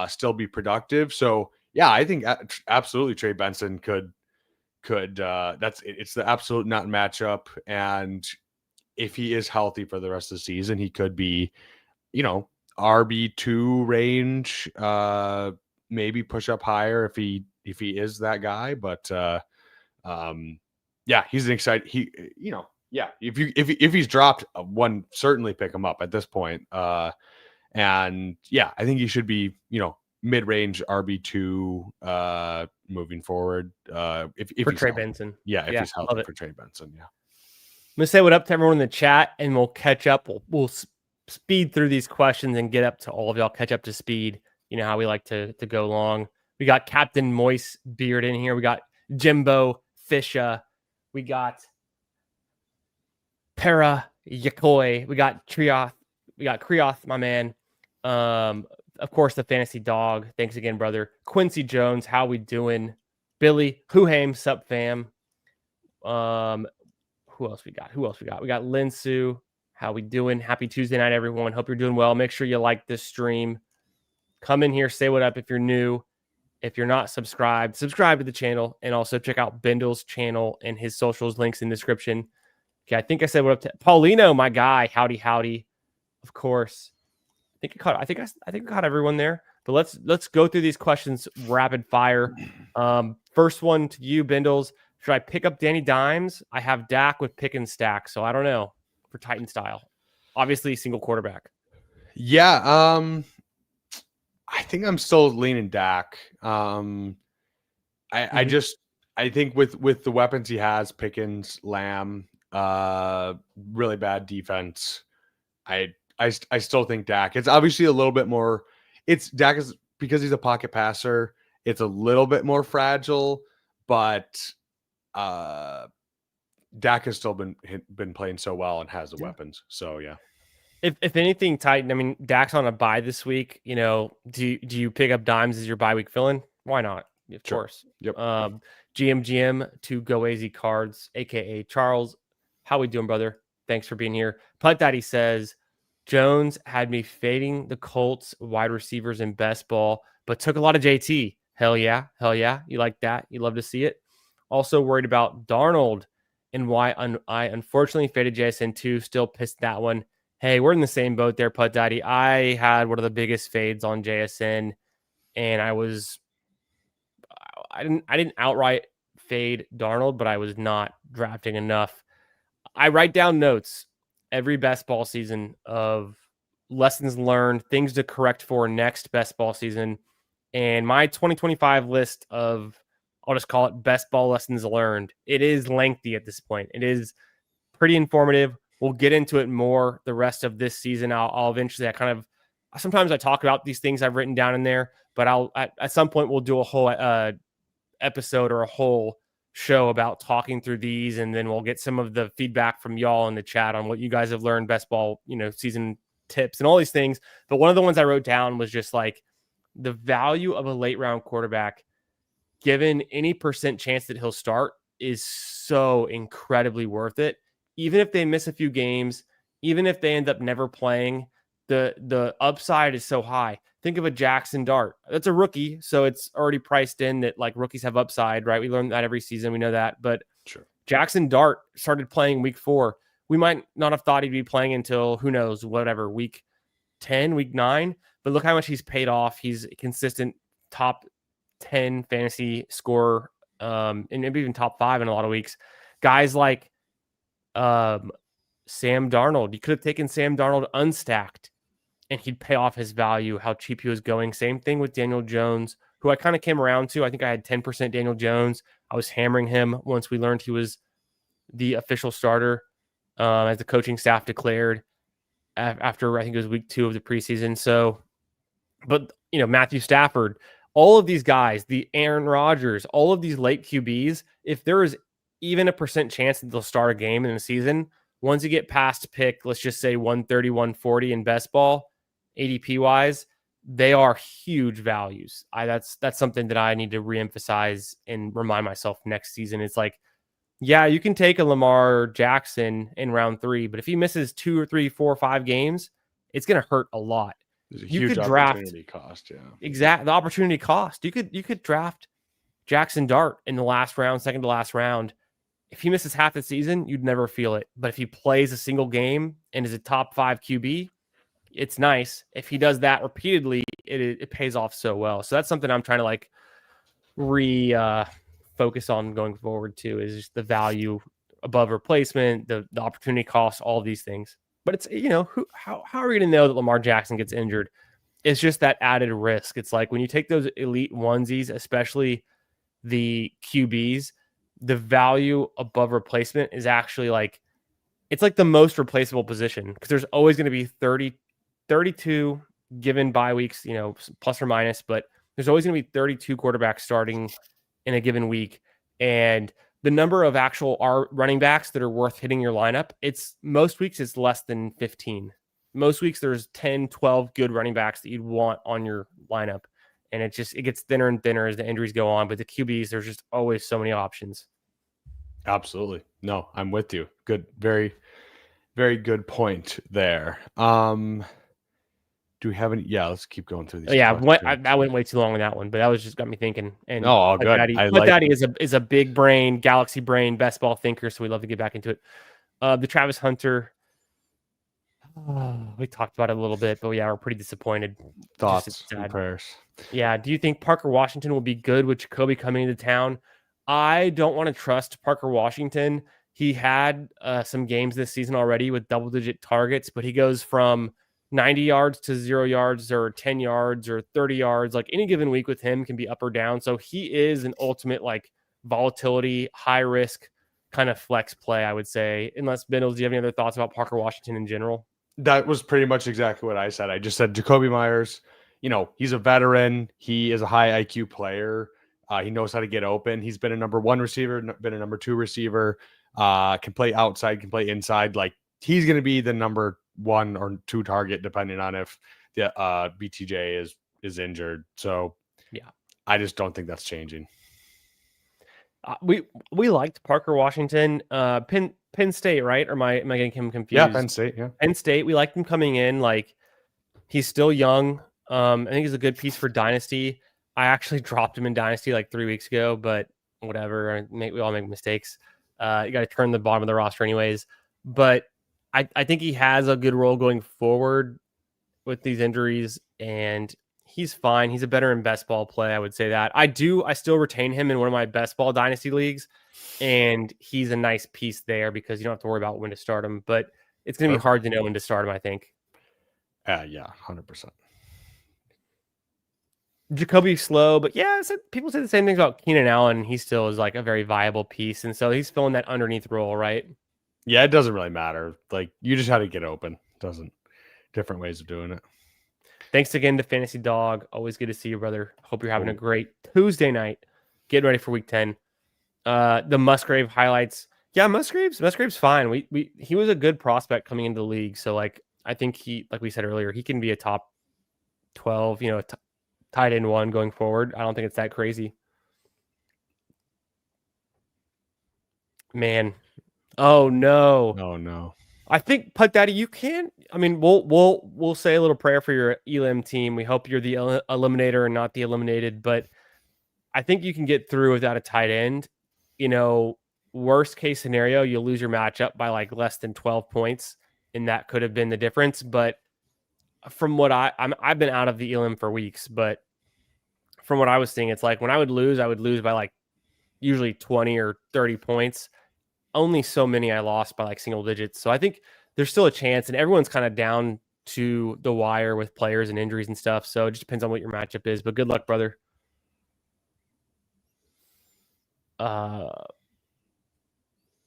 still be productive. So yeah, I think absolutely Trey Benson could it's the absolute nut matchup. And if he is healthy for the rest of the season, he could be, RB2 range, maybe push up higher if he is that guy. But Yeah, he's an exciting. If he's dropped one, certainly pick him up at this point. And yeah, I think he should be mid-range RB2 moving forward. If for he's Trey healthy. Benson. Yeah, if he's healthy love it. for Trey Benson. Yeah. I'm gonna say what up to everyone in the chat, and we'll catch up. We'll speed through these questions and get up to all of y'all. Catch up to speed. You know how we like to go long. We got Captain Moist Beard in here. We got Jimbo Fisha. We got Para Yakoi. We got Trioth. We got Creoth, my man. Of course, the fantasy dog. Thanks again, brother. Quincy Jones, how we doing? Billy Huham, sup fam. Who else we got? We got Linsu. How we doing? Happy Tuesday night, everyone. Hope you're doing well. Make sure you like this stream. Come in here, say what up if you're new. If you're not subscribed, subscribe to the channel, and also check out Bindles' channel and his socials, links in the description. Okay, I think I said what up to Paulino, my guy. Howdy. Of course. I think I caught everyone there. But let's go through these questions rapid fire. First one to you, Bindles. Should I pick up Danny Dimes? I have Dak with pick and stack, so I don't know for Titan style. Obviously, single quarterback. Yeah, I think I'm still leaning Dak. I think with the weapons he has, Pickens, Lamb, really bad defense. I still think Dak. It's obviously a little bit more. Dak is because he's a pocket passer. It's a little bit more fragile, but Dak has still been playing so well and has the weapons. So yeah. If anything, Titan. I mean, Dak's on a bye this week. Do you pick up Dimes as your bye week fill-in? Why not? Of course. Yep. GM to Go AZ Cards, aka Charles. How we doing, brother? Thanks for being here. Putt Daddy says Jones had me fading the Colts wide receivers in best ball, but took a lot of JT. Hell yeah. You like that? You love to see it. Also worried about Darnold and why I unfortunately faded JSN 2. Still pissed that one. Hey, we're in the same boat there, Putt Daddy. I had one of the biggest fades on JSN, and I didn't outright fade Darnold, but I was not drafting enough. I write down notes every best ball season of lessons learned, things to correct for next best ball season. And my 2025 list of, I'll just call it best ball lessons learned. It is lengthy at this point. It is pretty informative. We'll get into it more the rest of this season. I'll eventually, sometimes I talk about these things I've written down in there, but at some point we'll do a whole episode or a whole show about talking through these, and then we'll get some of the feedback from y'all in the chat on what you guys have learned, best ball, season tips and all these things. But one of the ones I wrote down was just like the value of a late round quarterback, given any percent chance that he'll start, is so incredibly worth it. Even if they miss a few games, even if they end up never playing, the upside is so high. Think of a Jackson Dart. That's a rookie, so it's already priced in that like rookies have upside, right? We learn that every season. We know that. But sure. Jackson Dart started playing week 4. We might not have thought he'd be playing until, who knows, whatever, week 10, week 9. But look how much he's paid off. He's a consistent top 10 fantasy scorer, and maybe even top 5 in a lot of weeks. Guys like Sam Darnold. You could have taken Sam Darnold unstacked, and he'd pay off his value, how cheap he was going. Same thing with Daniel Jones, who I kind of came around to. I think I had 10% Daniel Jones. I was hammering him once we learned he was the official starter, as the coaching staff declared after, I think it was week 2 of the preseason. So, but, Matthew Stafford, all of these guys, the Aaron Rodgers, all of these late QBs, if there is even a percent chance that they'll start a game in the season, once you get past pick, let's just say 130, 140 in best ball, ADP wise, they are huge values. That's something that I need to reemphasize and remind myself next season. It's like, yeah, you can take a Lamar Jackson in round 3, but if he misses 2 or 3, 4 or 5 games, it's going to hurt a lot. There's a huge opportunity cost. Yeah, exactly. The opportunity cost. You could draft Jackson Dart in the last round, second to last round. If he misses half the season, you'd never feel it. But if he plays a single game and is a top 5 QB, it's nice. If he does that repeatedly, it pays off so well. So that's something I'm trying to focus on going forward too, is just the value above replacement, the opportunity cost, all of these things. But it's, how are we going to know that Lamar Jackson gets injured? It's just that added risk. It's like when you take those elite onesies, especially the QBs, the value above replacement is actually like, it's like the most replaceable position because there's always going to be 32 given bye weeks, plus or minus, but there's always going to be 32 quarterbacks starting in a given week. And the number of actual running backs that are worth hitting your lineup, it's most weeks it's less than 15. Most weeks there's 10, 12 good running backs that you'd want on your lineup. And it gets thinner and thinner as the injuries go on. But the QBs, there's just always so many options. Absolutely. No, I'm with you. Good. Very, very good point there. Do we have any? Yeah, let's keep going through these. Yeah, I went way too long on that one, but that was just got me thinking. And all good. Daddy is a big brain, galaxy brain, best ball thinker, so we love to get back into it. The Travis Hunter, we talked about it a little bit, but yeah, we're pretty disappointed. Thoughts and prayers. Yeah, do you think Parker Washington will be good with Jacoby coming into town? I don't want to trust Parker Washington. He had some games this season already with double-digit targets, but he goes from 90 yards to 0 yards or 10 yards or 30 yards. Like any given week with him can be up or down. So he is an ultimate like volatility, high risk kind of flex play, I would say. Unless Bindles, do you have any other thoughts about Parker Washington in general? That was pretty much exactly what I said. I just said Jacoby Myers, he's a veteran. He is a high IQ player. He knows how to get open. He's been a number 1 receiver, been a number 2 receiver, can play outside, can play inside. Like he's going to be the number 1 or 2 target, depending on if the BTJ is injured. So yeah, I just don't think that's changing. We liked Parker Washington, Penn State, right? Or am I getting him confused? Yeah, Penn State. Yeah, Penn State. We liked him coming in. Like he's still young. I think he's a good piece for Dynasty. I actually dropped him in Dynasty like 3 weeks ago, but whatever. We all make mistakes. You got to turn the bottom of the roster anyways. But I think he has a good role going forward with these injuries, and he's fine. He's a better in best ball play, I would say that. I still retain him in one of my best ball Dynasty leagues, and he's a nice piece there because you don't have to worry about when to start him. But it's going to be hard to know when to start him, I think. Yeah, 100%. Jacoby's slow, but yeah, people say the same things about Keenan Allen. He still is like a very viable piece, and so he's filling that underneath role, right? Yeah, it doesn't really matter. Like you just had to get open. Different ways of doing it. Thanks again to Fantasy Dog. Always good to see you, brother. Hope you're having a great Tuesday night. Getting ready for week 10. The Musgrave highlights. Yeah, Musgrave's fine. He was a good prospect coming into the league, so like I think he, like we said earlier, he can be a top 12, tight end 1 going forward. I don't think it's that crazy. Man. Oh no. Oh no. I think Putt Daddy, you can. I mean, we'll say a little prayer for your Elim team. We hope you're the eliminator and not the eliminated, but I think you can get through without a tight end. Worst case scenario, you'll lose your matchup by like less than 12 points, and that could have been the difference. But from what I've been out of the Elim for weeks, but from what I was seeing, it's like when I would lose by like usually 20 or 30 points. Only so many I lost by like single digits. So I think there's still a chance, and everyone's kind of down to the wire with players and injuries and stuff. So it just depends on what your matchup is, but good luck, brother.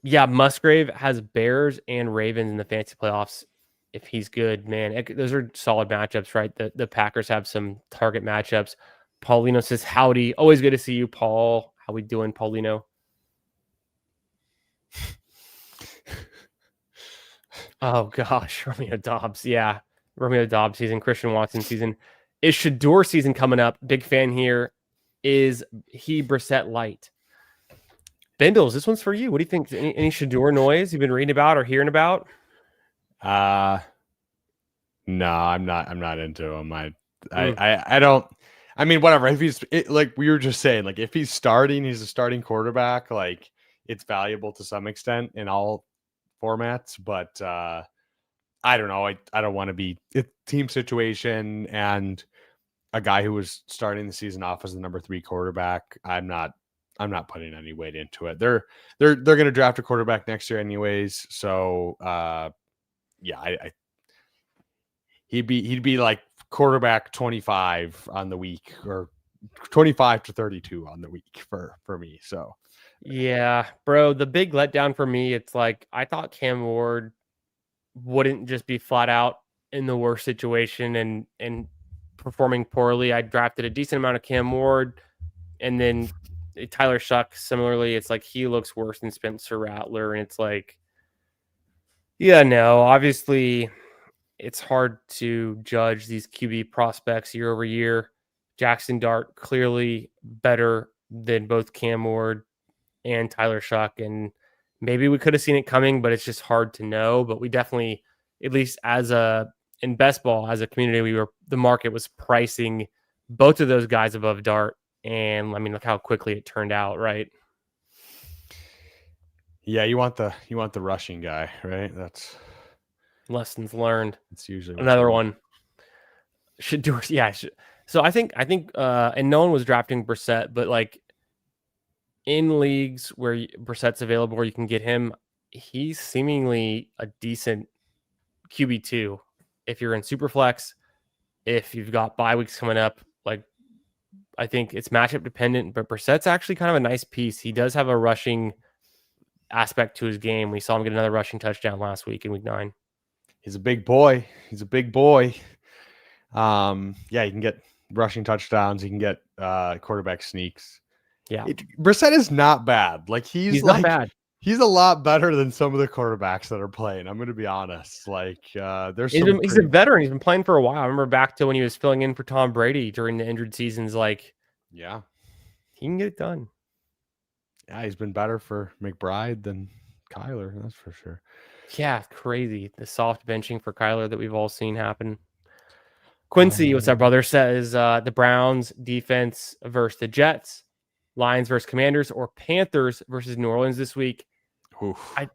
Yeah, Musgrave has Bears and Ravens in the fantasy playoffs. If he's good, man, those are solid matchups, right? The Packers have some target matchups. Paulino says, howdy. Always good to see you, Paul. How we doing, Paulino? Oh gosh, Romeo Dobbs. Yeah, Romeo Dobbs season, Christian Watson season. Is Shador season coming up? Big fan here. Is he Brissett light? Bindles, this one's for you. What do you think? Any Shador noise you've been reading about or hearing about? No, I'm not into him. I don't. I mean, whatever. If he's like we were just saying, like if he's starting, he's a starting quarterback. Like it's valuable to some extent in all formats, but I don't know. I don't want to be a team situation and a guy who was starting the season off as the number 3 quarterback. I'm not I'm not putting any weight into it. They're going to draft a quarterback next year anyways. So yeah, he'd be like quarterback 25 on the week, or 25 to 32 on the week for me. So Yeah, bro, the big letdown for me, it's like I thought Cam Ward wouldn't just be flat out in the worst situation and performing poorly. I drafted a decent amount of Cam Ward, and then Tyler Shuck similarly. It's like he looks worse than Spencer Rattler, and it's like, yeah, no, obviously it's hard to judge these QB prospects year over year. Jackson Dart clearly better than both Cam Ward and Tyler Shuck, and maybe we could have seen it coming, but it's just hard to know. But we definitely, at least in best ball as a community, the market was pricing both of those guys above Dart, and I mean, look how quickly it turned out, right? yeah, you want the rushing guy, right? That's Lessons learned. it's usually Another one should do it. Yeah. So I think, and no one was drafting Brissett, but like in leagues where Brissett's available, where you can get him, he's seemingly a decent QB2 if you're in Superflex. If you've got bye weeks coming up, like I think it's matchup dependent, but Brissett's actually kind of a nice piece. He does have a rushing aspect to his game. We saw him get another rushing touchdown last week in week 9. He's a big boy. Yeah, you can get rushing touchdowns. You can get quarterback sneaks. Yeah, Brissett is not bad. Like he's not bad. He's a lot better than some of the quarterbacks that are playing. I'm going to be honest. Like he's a veteran. He's been playing for a while. I remember back to when he was filling in for Tom Brady during the injured seasons. Like, yeah, he can get it done. Yeah, he's been better for McBride than Kyler. That's for sure. Yeah, crazy. The soft benching for Kyler that we've all seen happen. Quincy, what's up, brother, says the Browns defense versus the Jets, Lions versus Commanders, or Panthers versus New Orleans this week. Oof. I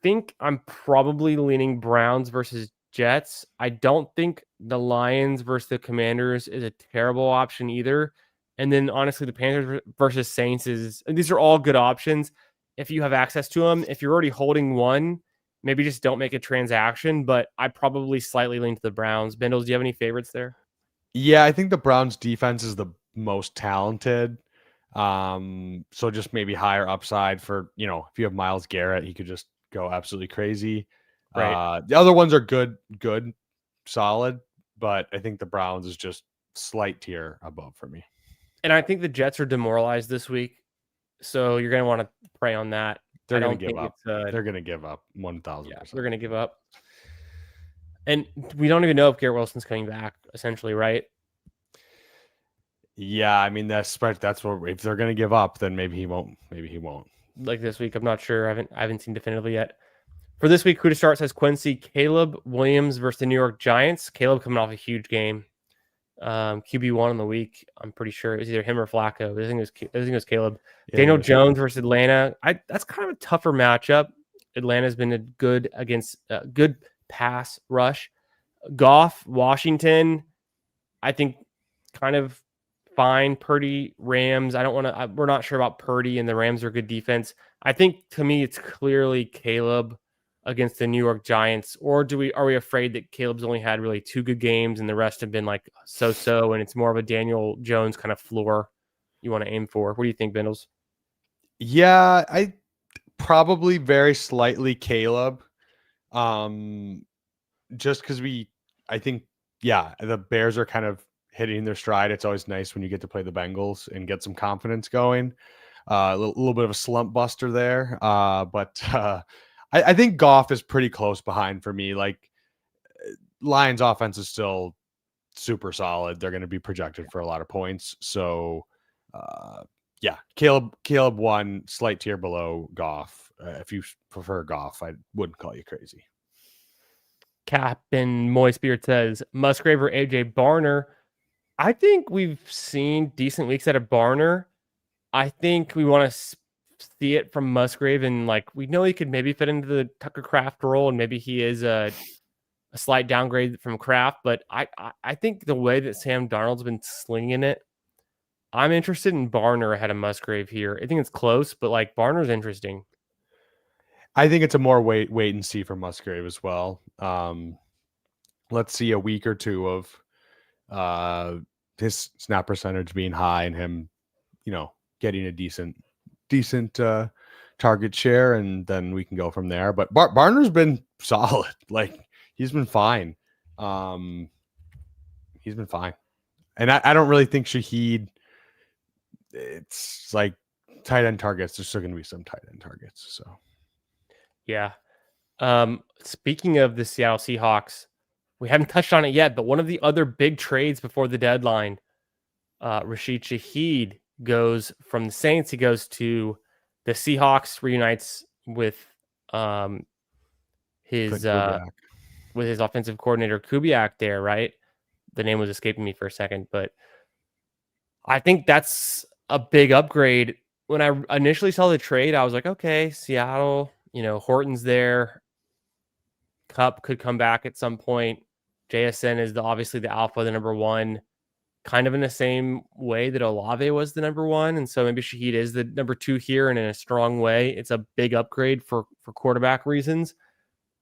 think I'm probably leaning Browns versus Jets. I don't think the Lions versus the Commanders is a terrible option either. And then honestly, the Panthers versus Saints these are all good options if you have access to them. If you're already holding one, maybe just don't make a transaction, but I probably slightly lean to the Browns. Bindles, do you have any favorites there? Yeah, I think the Browns defense is the most talented. So just maybe higher upside for, if you have Myles Garrett, he could just go absolutely crazy. Right. The other ones are good, solid, but I think the Browns is just slight tier above for me. And I think the Jets are demoralized this week, so you're going to want to prey on that. They're going to give up. They're going to give up 1,000%. Yeah, they're going to give up. And we don't even know if Garrett Wilson's coming back, essentially, right? Yeah, I mean that's what if they're going to give up, then maybe he won't. Maybe he won't. Like this week, I'm not sure. I haven't seen definitively yet. For this week, who to start says Quincy. Caleb Williams versus the New York Giants. Caleb coming off a huge game. QB1 on the week. I'm pretty sure it was either him or Flacco. I think it was Caleb. Yeah, Daniel Jones versus Atlanta. That's kind of a tougher matchup. Atlanta's been a good pass rush. Goff, Washington. I think kind of fine. Purdy, Rams. We're not sure about Purdy, and the Rams are good defense. I think to me it's clearly Caleb against the New York Giants. Or are we afraid that Caleb's only had really 2 good games and the rest have been like so, and it's more of a Daniel Jones kind of floor you want to aim for? What do you think, Bindles? Yeah, I probably very slightly Caleb. Just because I think the Bears are kind of hitting their stride. It's always nice when you get to play the Bengals and get some confidence going. A little bit of a slump buster there. But I think Goff is pretty close behind for me. Like Lions offense is still super solid. They're going to be projected for a lot of points. So Caleb 1, slight tier below Goff. If you prefer Goff, I wouldn't call you crazy. Captain Moist Beard says Musgrave or AJ Barner. I think we've seen decent weeks out of Barner. I think we want to see it from Musgrave, and like we know he could maybe fit into the Tucker Kraft role, and maybe he is a slight downgrade from Kraft. But I think the way that Sam Darnold's been slinging it, I'm interested in Barner ahead of Musgrave here. I think it's close, but like Barner's interesting. I think it's a more wait and see for Musgrave as well. Let's see a week or two of his snap percentage being high and him, getting a decent target share, and then we can go from there. But Barner's been solid. Like, he's been fine. He's been fine. And I don't really think Shaheed, it's like tight end targets. There's still going to be some tight end targets. So, Yeah. Speaking of the Seattle Seahawks, we haven't touched on it yet, but one of the other big trades before the deadline, Rashid Shaheed goes from the Saints. He goes to the Seahawks, reunites with his offensive coordinator Kubiak there, right? The name was escaping me for a second, but I think that's a big upgrade. When I initially saw the trade, I was like, okay, Seattle, Horton's there. Cup could come back at some point. JSN is obviously the alpha, the number one, kind of in the same way that Olave was the number one. And so maybe Shaheed is the number two here, and in a strong way. It's a big upgrade for quarterback reasons.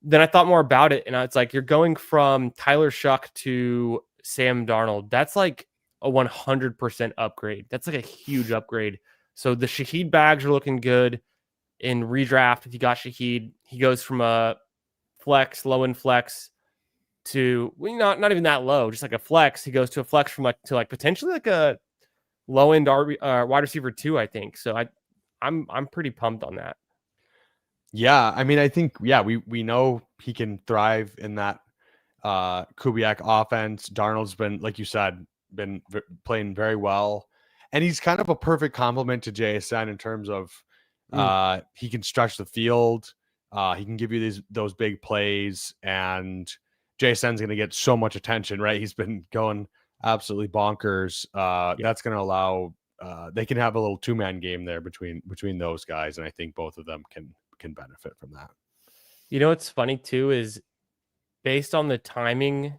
Then I thought more about it, and it's like you're going from Tyler Shuck to Sam Darnold. That's like a 100% upgrade. That's like a huge upgrade. So the Shaheed bags are looking good. In redraft, if you got Shaheed, he goes from a flex, low end flex, to not even that low, just like a flex. He goes to a flex from to potentially like a low end wide receiver 2, I think. So I'm pretty pumped on that. Yeah, I mean, I think we know he can thrive in that Kubiak offense. Darnold's been, like you said, playing very well, and he's kind of a perfect complement to JSN in terms of he can stretch the field. He can give you those big plays, and JSN's going to get so much attention, right? He's been going absolutely bonkers. That's going to allow they can have a little two-man game there between those guys, and I think both of them can benefit from that. What's funny too is based on the timing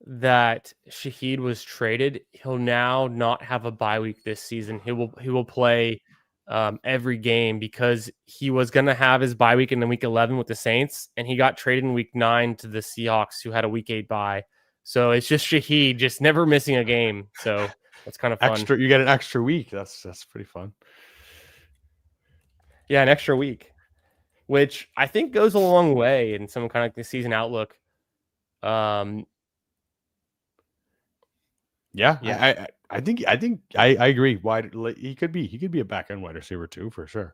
that Shaheed was traded, he'll now not have a bye week this season. He will play every game because he was going to have his bye week in the week 11 with the Saints, and he got traded in week 9 to the Seahawks, who had a week 8 bye. So it's just Shaheed just never missing a game. So that's kind of fun. You get an extra week. That's pretty fun. Yeah, an extra week, which I think goes a long way in some kind of like the season outlook. Yeah. I think I agree. He could be a back end wide receiver too, for sure.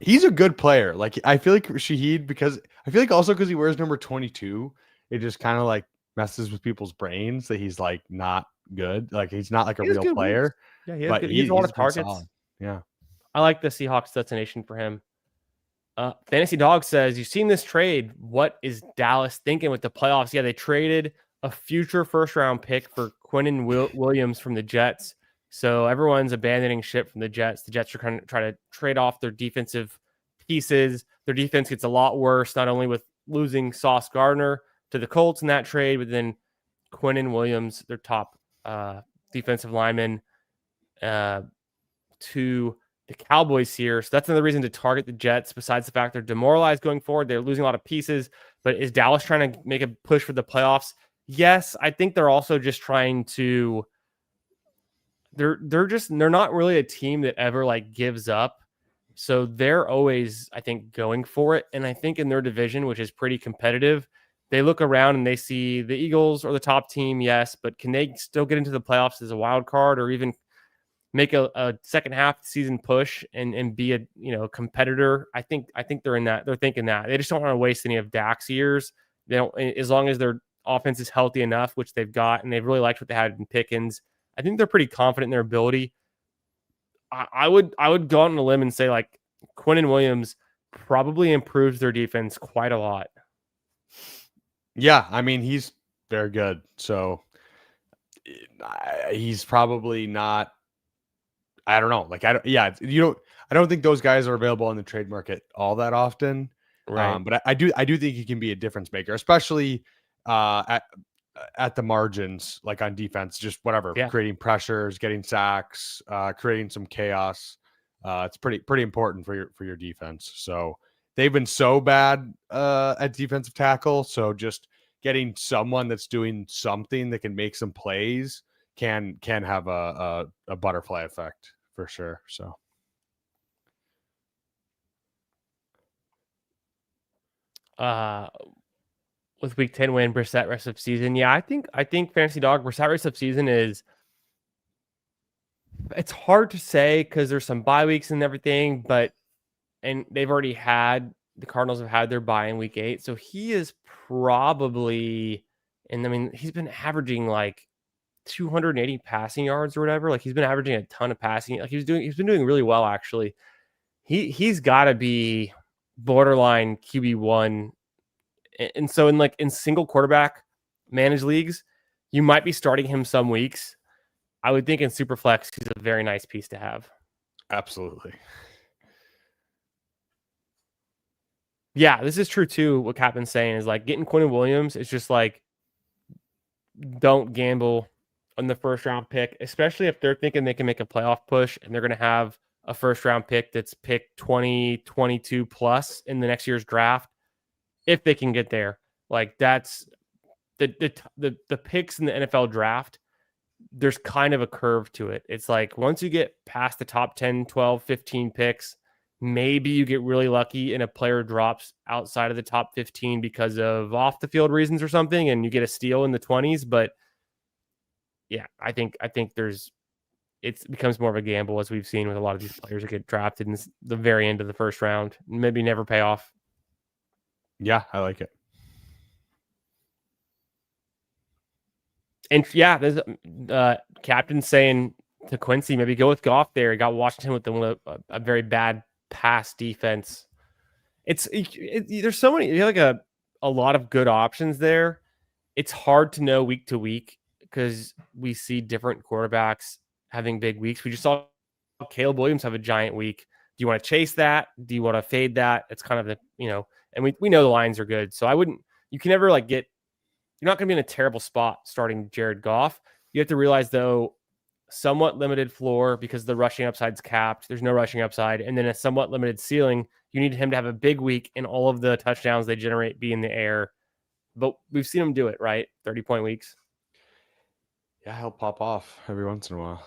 He's a good player. Like, I feel like Shaheed, because he wears number 22, it just kind of like messes with people's brains that he's like not good. Like, he's not like a real player. Yeah, he has a lot of targets. Solid. Yeah. I like the Seahawks destination for him. Fantasy Dog says, you've seen this trade. What is Dallas thinking with the playoffs? Yeah, they traded a future first-round pick for Quinnen Williams from the Jets. So everyone's abandoning ship from the Jets. The Jets are kind of trying to trade off their defensive pieces. Their defense gets a lot worse, not only with losing Sauce Gardner to the Colts in that trade, but then Quinnen Williams, their top defensive lineman, to the Cowboys here. So that's another reason to target the Jets, besides the fact they're demoralized going forward. They're losing a lot of pieces. But is Dallas trying to make a push for the playoffs? Yes, I think they're also just trying to. They're not really a team that ever like gives up. So they're always, I think, going for it. And I think in their division, which is pretty competitive, they look around and they see the Eagles are the top team, yes, but can they still get into the playoffs as a wild card, or even make a second half season push and be a competitor? I think they're in that. They're thinking that they just don't want to waste any of Dak's years. They don't, as long as their offense is healthy enough, which they've got, and they've really liked what they had in Pickens. I think they're pretty confident in their ability. I would go out on a limb and say like Quinnen Williams probably improves their defense quite a lot. Yeah, I mean, he's very good. So he's probably not. I don't know. Like, I don't think those guys are available on the trade market all that often. Right. But I do think he can be a difference maker, especially at at the margins, like on defense, just whatever, Yeah. creating pressures, getting sacks, creating some chaos. It's pretty important for your defense. So they've been so bad at defensive tackle. So just getting someone that's doing something that can make some plays can have a butterfly effect for sure. So with week 10 win, Brissett rest of season. Yeah, I think Fantasy Dog Brissett rest of season is, it's hard to say because there's some bye weeks and everything, but and they've already had, the Cardinals have had their bye in week 8, so he is probably, and I mean he's been averaging like 280 passing yards or whatever. Like he's been averaging a ton of passing. Like he's been doing really well actually. He's got to be borderline QB1. And so in single quarterback managed leagues, you might be starting him some weeks. I would think in Superflex, he's a very nice piece to have. absolutely. Yeah, this is true too. What Captain's saying is like getting Quinn Williams is just like, don't gamble on the first round pick, especially if they're thinking they can make a playoff push and they're going to have a first round pick that's picked 2022 plus in the next year's draft. If they can get there, like that's the picks in the NFL draft, there's kind of a curve to it. It's like once you get past the top 10, 12, 15 picks, maybe you get really lucky and a player drops outside of the top 15 because of off the field reasons or something, and you get a steal in the 20s. But yeah, I think it becomes more of a gamble, as we've seen with a lot of these players that get drafted in the very end of the first round, maybe never pay off. Yeah, I like it. And yeah, there's Captain saying to Quincy, maybe go with Goff there. He got Washington with a very bad pass defense. There's so many, you have like a lot of good options there. It's hard to know week to week because we see different quarterbacks having big weeks. We just saw Caleb Williams have a giant week. Do you want to chase that? Do you want to fade that? It's kind of the, and we know the lines are good. So you can never like you're not going to be in a terrible spot starting Jared Goff. You have to realize, though, somewhat limited floor because the rushing upside's capped. There's no rushing upside. And then a somewhat limited ceiling. You need him to have a big week and all of the touchdowns they generate be in the air. But we've seen him do it, right? 30-point weeks. Yeah, he'll pop off every once in a while.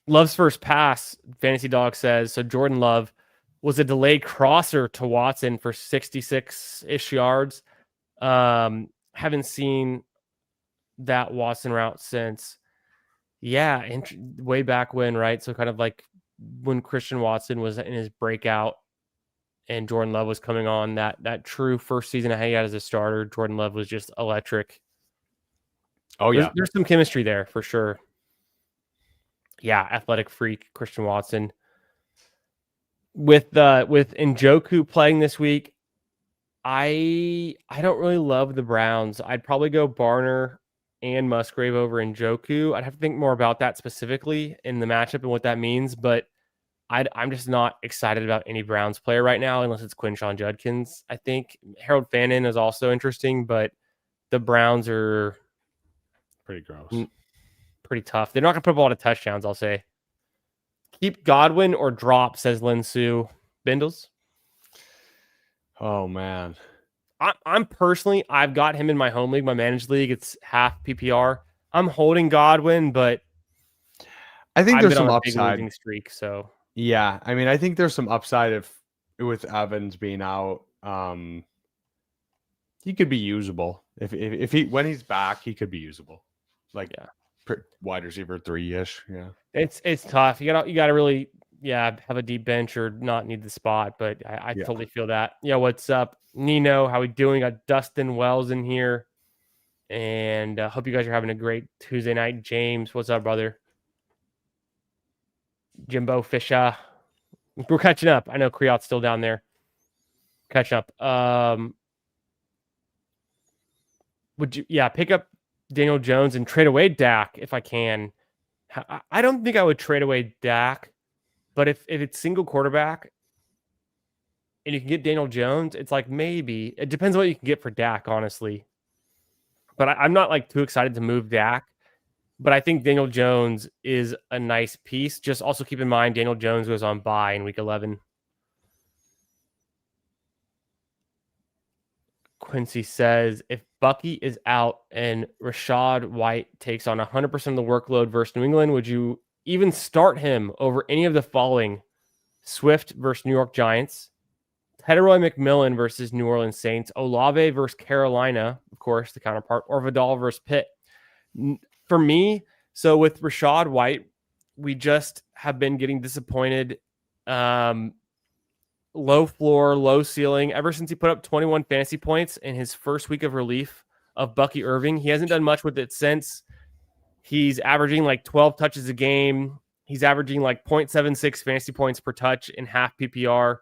Love's first pass, Fantasy Dog says. So Jordan Love was a delayed crosser to Watson for 66-ish yards. Haven't seen that Watson route since. Yeah, way back when, right? So kind of like when Christian Watson was in his breakout and Jordan Love was coming on, that true first season I had as a starter, Jordan Love was just electric. Oh, yeah. There's some chemistry there for sure. Yeah, athletic freak, Christian Watson. With Njoku playing this week, I don't really love the Browns. I'd probably go Barner and Musgrave over Njoku. I'd have to think more about that specifically in the matchup and what that means, but I'm just not excited about any Browns player right now unless it's Quinshon Judkins. I think Harold Fannin is also interesting, but the Browns are pretty gross. Pretty tough. They're not going to put up a lot of touchdowns, I'll say. Keep Godwin or drop, says Lin Sue. Bindles? Oh, man. I'm personally, I've got him in my home league, my managed league. It's half PPR. I'm holding Godwin, but I think there's some on a upside. big losing streak, so yeah, I mean, I think there's some upside with Evans being out. He could be usable if he when he's back, he could be usable. Like wide receiver 3-ish. Yeah, it's tough. You gotta really have a deep bench or not need the spot. But I totally feel that. Yeah, what's up, Nino? How we doing? Got Dustin Wells in here, and hope you guys are having a great Tuesday night. James, what's up, brother? Jimbo Fisher, we're catching up. I know Creot's still down there. Catching up. Would you pick up Daniel Jones and trade away Dak if I can? I don't think I would trade away Dak, but if it's single quarterback and you can get Daniel Jones, it's like maybe it depends on what you can get for Dak, honestly. But I'm not like too excited to move Dak. But I think Daniel Jones is a nice piece. Just also keep in mind Daniel Jones goes on bye in week 11. Quincy says, if Bucky is out and Rashad White takes on 100% of the workload versus New England, would you even start him over any of the following? Swift versus New York Giants, Tedroy McMillan versus New Orleans Saints, Olave versus Carolina, of course, the counterpart, or Vidal versus Pitt. For me, so with Rashad White, we just have been getting disappointed. Low floor, low ceiling. Ever since he put up 21 fantasy points in his first week of relief of Bucky Irving, he hasn't done much with it since. He's averaging like 12 touches a game. He's averaging like 0.76 fantasy points per touch in half PPR.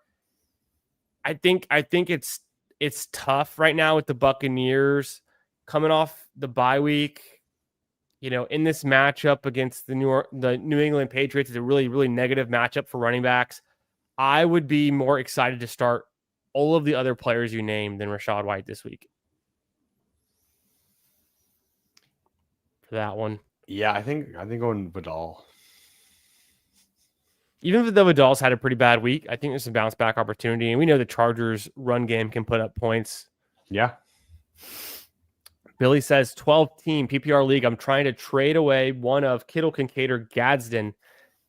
I think it's tough right now with the Buccaneers coming off the bye week. You know, in this matchup against the New England Patriots, is a really, really negative matchup for running backs. I would be more excited to start all of the other players you named than Rashad White this week. For that one. Yeah, I think going Vidal. Even if the Vidal's had a pretty bad week, I think there's some bounce back opportunity. And we know the Chargers run game can put up points. Yeah. Billy says 12-team PPR league. I'm trying to trade away one of Kittle, Kincaid, or Gadsden,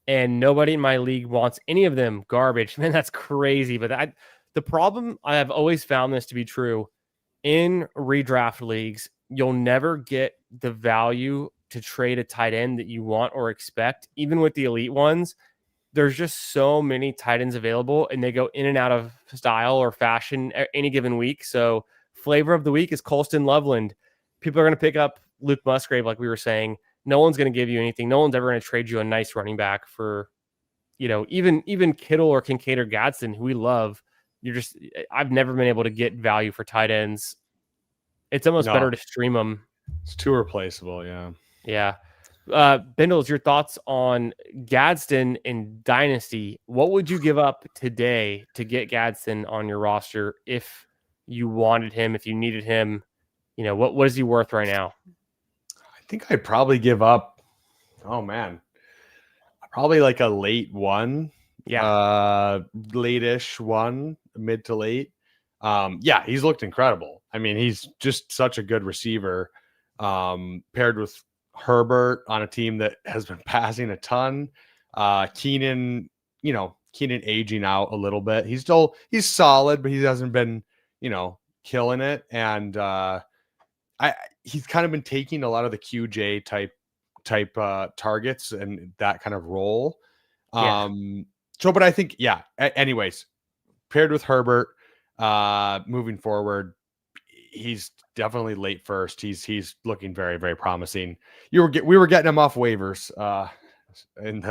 and nobody in my league wants any of them. Garbage. Man, that's crazy. But the problem, I have always found this to be true, in redraft leagues, you'll never get the value to trade a tight end that you want or expect. Even with the elite ones, there's just so many tight ends available, and they go in and out of style or fashion any given week. So flavor of the week is Colston Loveland. People are going to pick up Luke Musgrave, like we were saying. No one's going to give you anything. No one's ever going to trade you a nice running back for, you know, even Kittle or Kincaid or Gadsden, who we love. I've never been able to get value for tight ends. It's almost better to stream them. It's too replaceable. Yeah. Yeah. Bindles, your thoughts on Gadsden in Dynasty? What would you give up today to get Gadsden on your roster if you wanted him, if you needed him? You know, what is he worth right now? I think I'd probably give up. Oh man, probably like a late one. Yeah. Late-ish one, mid to late. Yeah, he's looked incredible. I mean, he's just such a good receiver. Paired with Herbert on a team that has been passing a ton. Keenan aging out a little bit. He's solid, but he hasn't been, killing it. And he's kind of been taking a lot of the QJ type targets and that kind of role. Yeah. But I think, yeah, anyways, paired with Herbert, moving forward, he's definitely late first. He's looking very, very promising. We were getting him off waivers in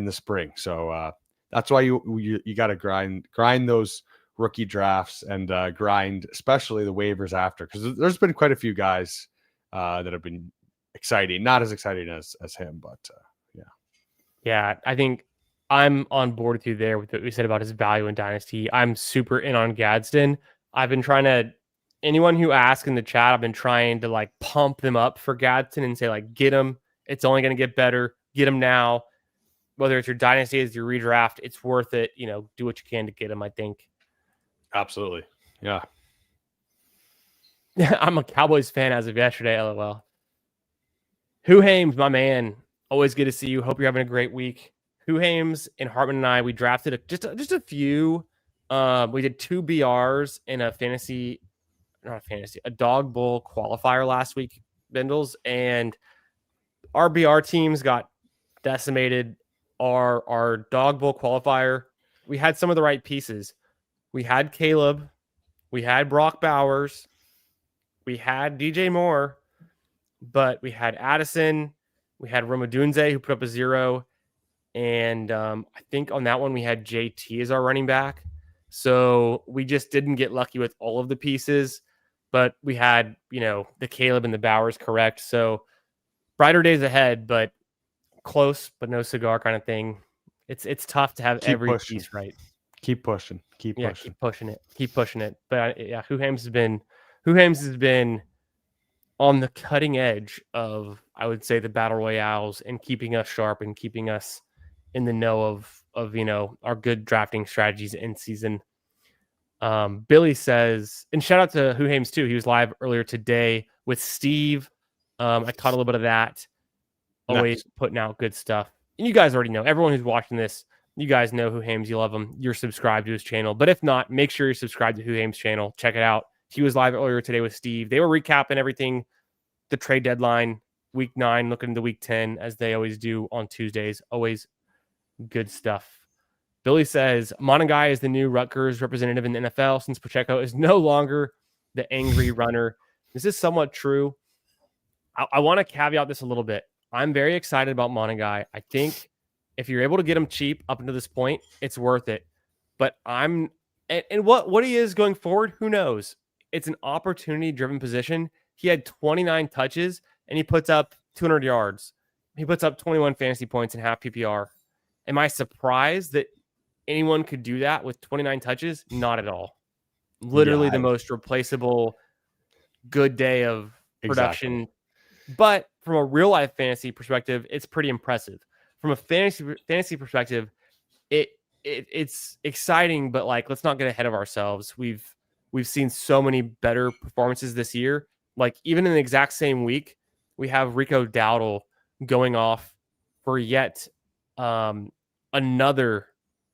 the spring. So that's why you got to grind those rookie drafts and grind, especially the waivers after, because there's been quite a few guys that have been exciting, not as exciting as him, but yeah. Yeah, I think I'm on board with you there with what we said about his value in Dynasty. I'm super in on Gadsden. I've been trying to, anyone who asks in the chat, I've been trying to like pump them up for Gadsden and say like, get him. It's only going to get better. Get him now. Whether it's your Dynasty, it's your redraft, it's worth it. Do what you can to get him, I think. Absolutely. Yeah. I'm a Cowboys fan as of yesterday, LOL. Who Hames, my man. Always good to see you. Hope you're having a great week. Who Hames and Hartman and I, we drafted just a few. We did 2 BRs in a dog bowl qualifier last week, Bindles, and our BR teams got decimated. Our dog bowl qualifier, we had some of the right pieces. We had Caleb, we had Brock Bowers, we had DJ Moore, but we had Addison, we had Romadunze who put up a 0, and I think on that one we had JT as our running back. So we just didn't get lucky with all of the pieces, but we had, the Caleb and the Bowers correct. So brighter days ahead, but close, but no cigar kind of thing. It's tough to have every piece right. Keep pushing. Keep pushing it. But Huhames has been on the cutting edge of, I would say, the battle royales and keeping us sharp and keeping us in the know of our good drafting strategies in season. Billy says, and shout out to Huhames too. He was live earlier today with Steve. I caught a little bit of that. Always putting out good stuff. And you guys already know. Everyone who's watching this, you guys know Huhames. You love him. You're subscribed to his channel. But if not, make sure you're subscribed to Huhames' channel. Check it out. He was live earlier today with Steve. They were recapping everything, the trade deadline, week 9, looking into week 10, as they always do on Tuesdays. Always good stuff. Billy says, Monangai is the new Rutgers representative in the NFL since Pacheco is no longer the angry runner. This is somewhat true. I want to caveat this a little bit. I'm very excited about Monangai. I think if you're able to get him cheap up until this point, it's worth it. But what he is going forward, who knows? It's an opportunity-driven position. He had 29 touches, and he puts up 200 yards. He puts up 21 fantasy points in half PPR. Am I surprised that anyone could do that with 29 touches? Not at all. Literally the most replaceable good day of production. Exactly. But from a real life fantasy perspective, it's pretty impressive. From a fantasy perspective, it's exciting, but like, let's not get ahead of ourselves. We've seen so many better performances this year. Like, even in the exact same week, we have Rico Dowdle going off for yet another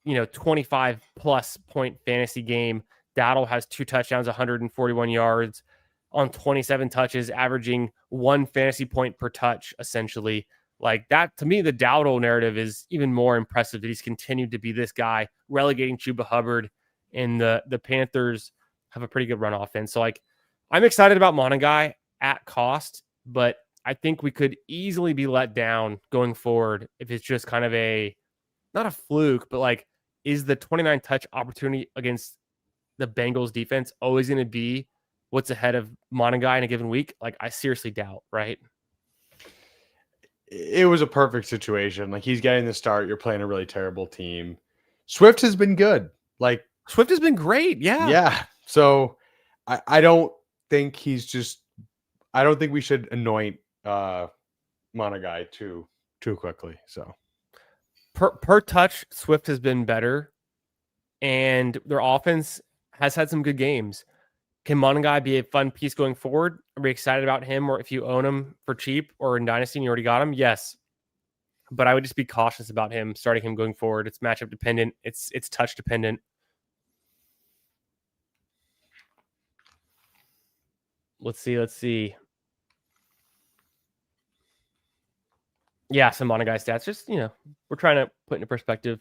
25 plus point fantasy game. Dowdle has 2 touchdowns, 141 yards on 27 touches, averaging 1 fantasy point per touch, essentially. Like that, to me, the Dowdle narrative is even more impressive, that he's continued to be this guy, relegating Chuba Hubbard, and the Panthers have a pretty good run offense. So, like, I'm excited about Monangai at cost, but I think we could easily be let down going forward if it's just kind of not a fluke, but like, is the 29 touch opportunity against the Bengals defense always going to be what's ahead of Monangai in a given week? Like, I seriously doubt, right? It was a perfect situation. Like, he's getting the start. You're playing a really terrible team. Swift has been good. Like, Swift has been great. Yeah. Yeah. So I don't think I don't think we should anoint Monangai too quickly. So per touch, Swift has been better, and their offense has had some good games. Can Monangai be a fun piece going forward? Are we excited about him? Or if you own him for cheap or in Dynasty and you already got him? Yes. But I would just be cautious about him, starting him going forward. It's matchup dependent. It's touch dependent. Let's see. Yeah, some Monangai stats. Just, we're trying to put into perspective.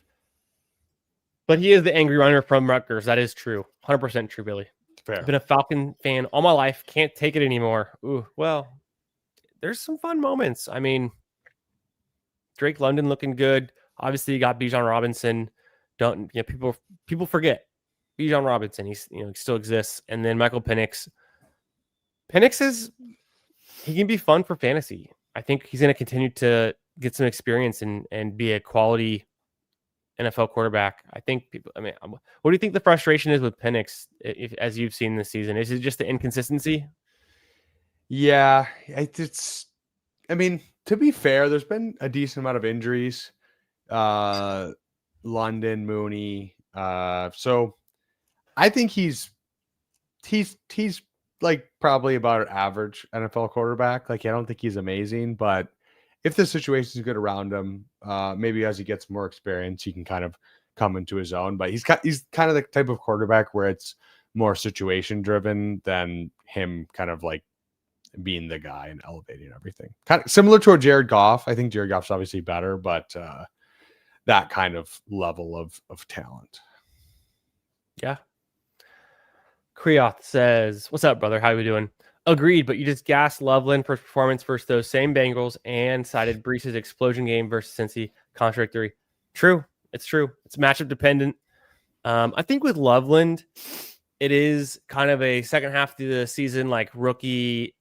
But he is the angry runner from Rutgers. That is true. 100% true, Billy. Fair. Been a Falcon fan all my life. Can't take it anymore. Ooh, well, there's some fun moments. I mean, Drake London looking good. Obviously, you got Bijan Robinson. People forget Bijan Robinson. He still exists. And then Michael Penix. He can be fun for fantasy. I think he's going to continue to get some experience and be a quality NFL quarterback. I think what do you think the frustration is with Penix, as you've seen this season? Is it just the inconsistency? Yeah, to be fair, there's been a decent amount of injuries. London, Mooney. So I think he's like probably about an average NFL quarterback. Like, I don't think he's amazing, but if the situation is good around him, maybe as he gets more experience, he can kind of come into his own. But he's kind of the type of quarterback where it's more situation driven than him kind of like being the guy and elevating everything. Kind of similar to a Jared Goff. I think Jared Goff's obviously better, but that kind of level of talent. Yeah. Kriyoth says, "What's up, brother? How you doing?" Agreed, but you just gassed Loveland for his performance versus those same Bengals and cited Breece's explosion game versus Cincy contradictory. True. It's true. It's matchup dependent. I think with Loveland, it is kind of a second half of the season, like rookie,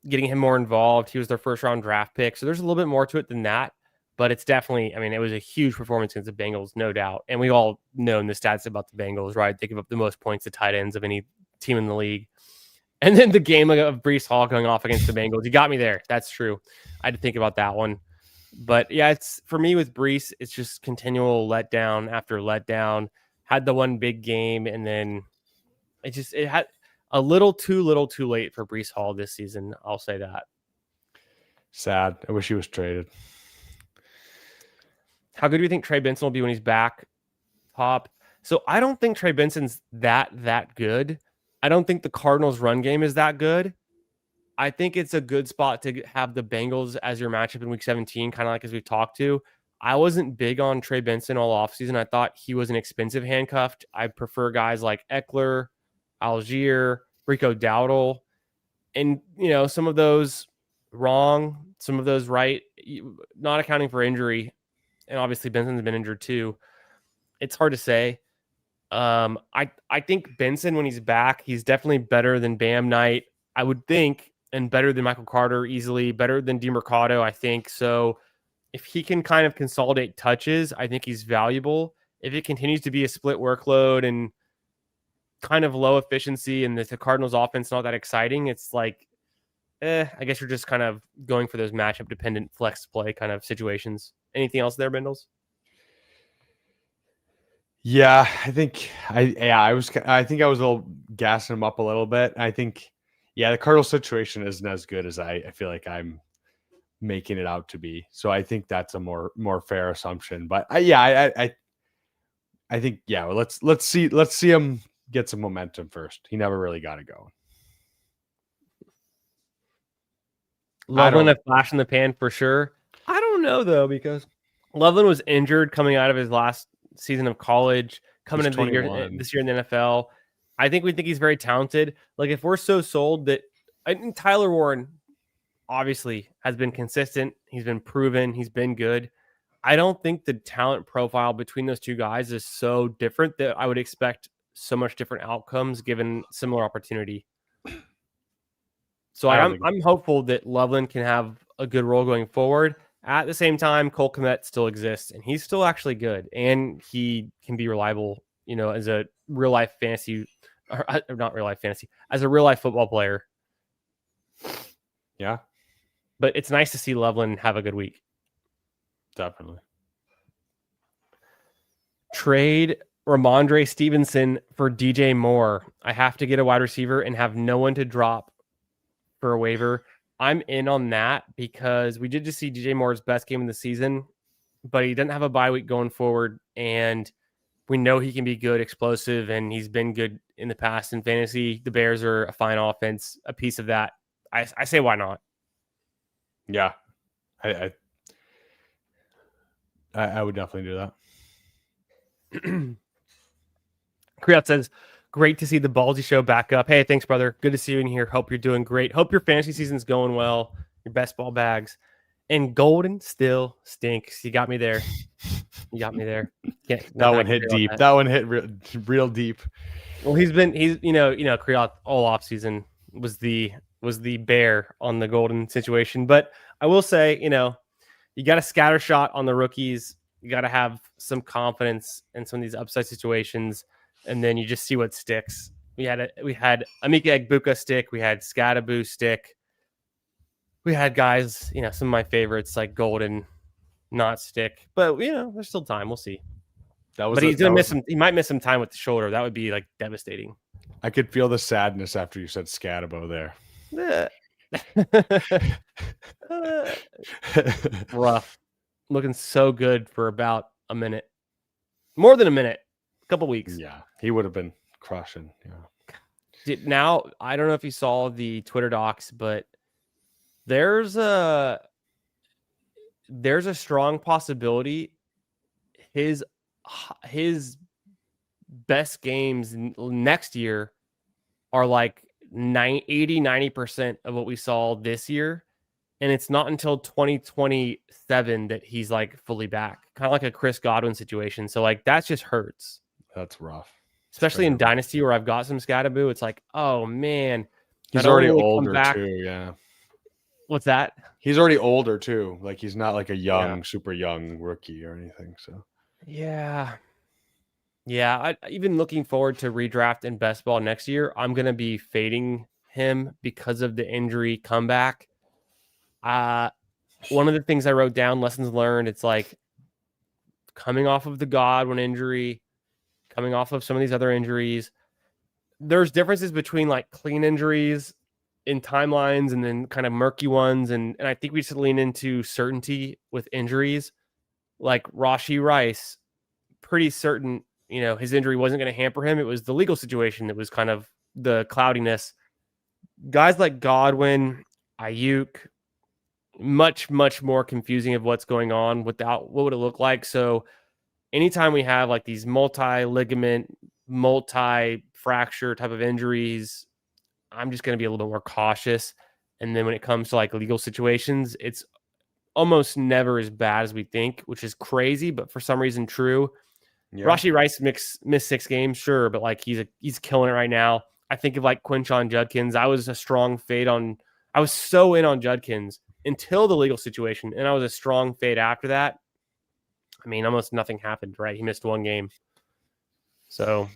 getting him more involved. He was their first round draft pick. So there's a little bit more to it than that. But it's definitely, I mean, it was a huge performance against the Bengals, no doubt. And we all known the stats about the Bengals, right? They give up the most points to tight ends of any team in the league. And then the game of Breece Hall going off against the Bengals, you got me there. That's true. I had to think about that one. But yeah, it's for me with Breece, it's just continual letdown after letdown. Had the one big game, and then it had a little too late for Breece Hall this season. I'll say that. Sad. I wish he was traded. How good do you think Trey Benson will be when he's back? Top. So I don't think Trey Benson's that good. I don't think the Cardinals' run game is that good. I think it's a good spot to have the Bengals as your matchup in Week 17, kind of like as we've talked to. I wasn't big on Trey Benson all offseason. I thought he was an expensive handcuffed. I prefer guys like Eckler, Algier, Rico Dowdle, and some of those wrong, some of those right, not accounting for injury. And obviously Benson's been injured too. It's hard to say. I think Benson, when he's back, he's definitely better than Bam Knight, I would think, and better than Michael Carter, easily better than DeMercado, I think. So if he can kind of consolidate touches, I think he's valuable. If it continues to be a split workload and kind of low efficiency and the Cardinals offense not that exciting, it's like, I guess you're just kind of going for those matchup dependent flex play kind of situations. Anything else there, Bindles? Yeah, I think I was a little gassing him up a little bit. I think, the Cardinals situation isn't as good as I feel like I'm making it out to be. So I think that's a more fair assumption. But I think let's see him get some momentum first. He never really got it going. Loveland a flash in the pan for sure. I don't know though, because Loveland was injured coming out of his last season of college, coming into this year in the NFL. I think he's very talented. Like, if we're so sold that, I think Tyler Warren obviously has been consistent. He's been proven. He's been good. I don't think the talent profile between those two guys is so different that I would expect so much different outcomes given similar opportunity. So I'm hopeful that Loveland can have a good role going forward. At the same time, Cole Kmet still exists, and he's still actually good, and he can be reliable, as a real life fantasy, or not real life fantasy, as a real life football player. Yeah. But it's nice to see Loveland have a good week. Definitely. Trade Ramondre Stevenson for DJ Moore. I have to get a wide receiver and have no one to drop for a waiver. I'm in on that because we did just see DJ Moore's best game of the season, but he doesn't have a bye week going forward, and we know he can be good, explosive, and he's been good in the past in fantasy. The Bears are a fine offense, a piece of that. I say why not? Yeah, I would definitely do that. Kriot says, great to see the Ballsy show back up. Hey, thanks, brother. Good to see you in here. Hope you're doing great. Hope your fantasy season's going well. Your best ball bags. And Golden still stinks. You got me there. That one hit deep. That one hit real deep. Well, he's Kriot all off season was the bear on the Golden situation. But I will say, you got a scatter shot on the rookies. You got to have some confidence in some of these upside situations. And then you just see what sticks. We had Amika Egbuka stick. We had Scadaboo stick. We had guys, some of my favorites like Golden not stick. But there's still time. We'll see. He's gonna miss some. He might miss some time with the shoulder. That would be like devastating. I could feel the sadness after you said Scadaboo there. Rough. Looking so good for about a minute, more than a minute. Couple weeks. Yeah, he would have been crushing. Yeah. Now, I don't know if you saw the Twitter docs, but there's a strong possibility his best games next year are like 80-90% of what we saw this year. And it's not until 2027 that he's like fully back, kind of like a Chris Godwin situation. So like that just hurts. That's rough. Especially in Dynasty where I've got some Scadaboo. It's like, oh man. He's already older too, yeah. What's that? He's already older too. Like he's not like a Yeah. super young rookie or anything. So Yeah. Yeah. Even looking forward to redraft and best ball next year, I'm going to be fading him because of the injury comeback. One of the things I wrote down, lessons learned, it's like coming off of the Godwin injury, coming off of some of these other injuries. There's differences between like clean injuries in timelines and then kind of murky ones. And I think we should lean into certainty with injuries. Like Rashee Rice, pretty certain, his injury wasn't going to hamper him. It was the legal situation that was kind of the cloudiness. Guys like Godwin, Ayuk, much, much more confusing of what's going on without what would it look like. So anytime we have like these multi-ligament, multi-fracture type of injuries, I'm just going to be a little bit more cautious. And then when it comes to like legal situations, it's almost never as bad as we think, which is crazy, but for some reason true. Yeah. Rashee Rice missed 6 games, sure, but like he's killing it right now. I think of like Quinshon Judkins. I was so in on Judkins until the legal situation, and I was a strong fade after that. I mean, almost nothing happened, right? He missed 1 game. So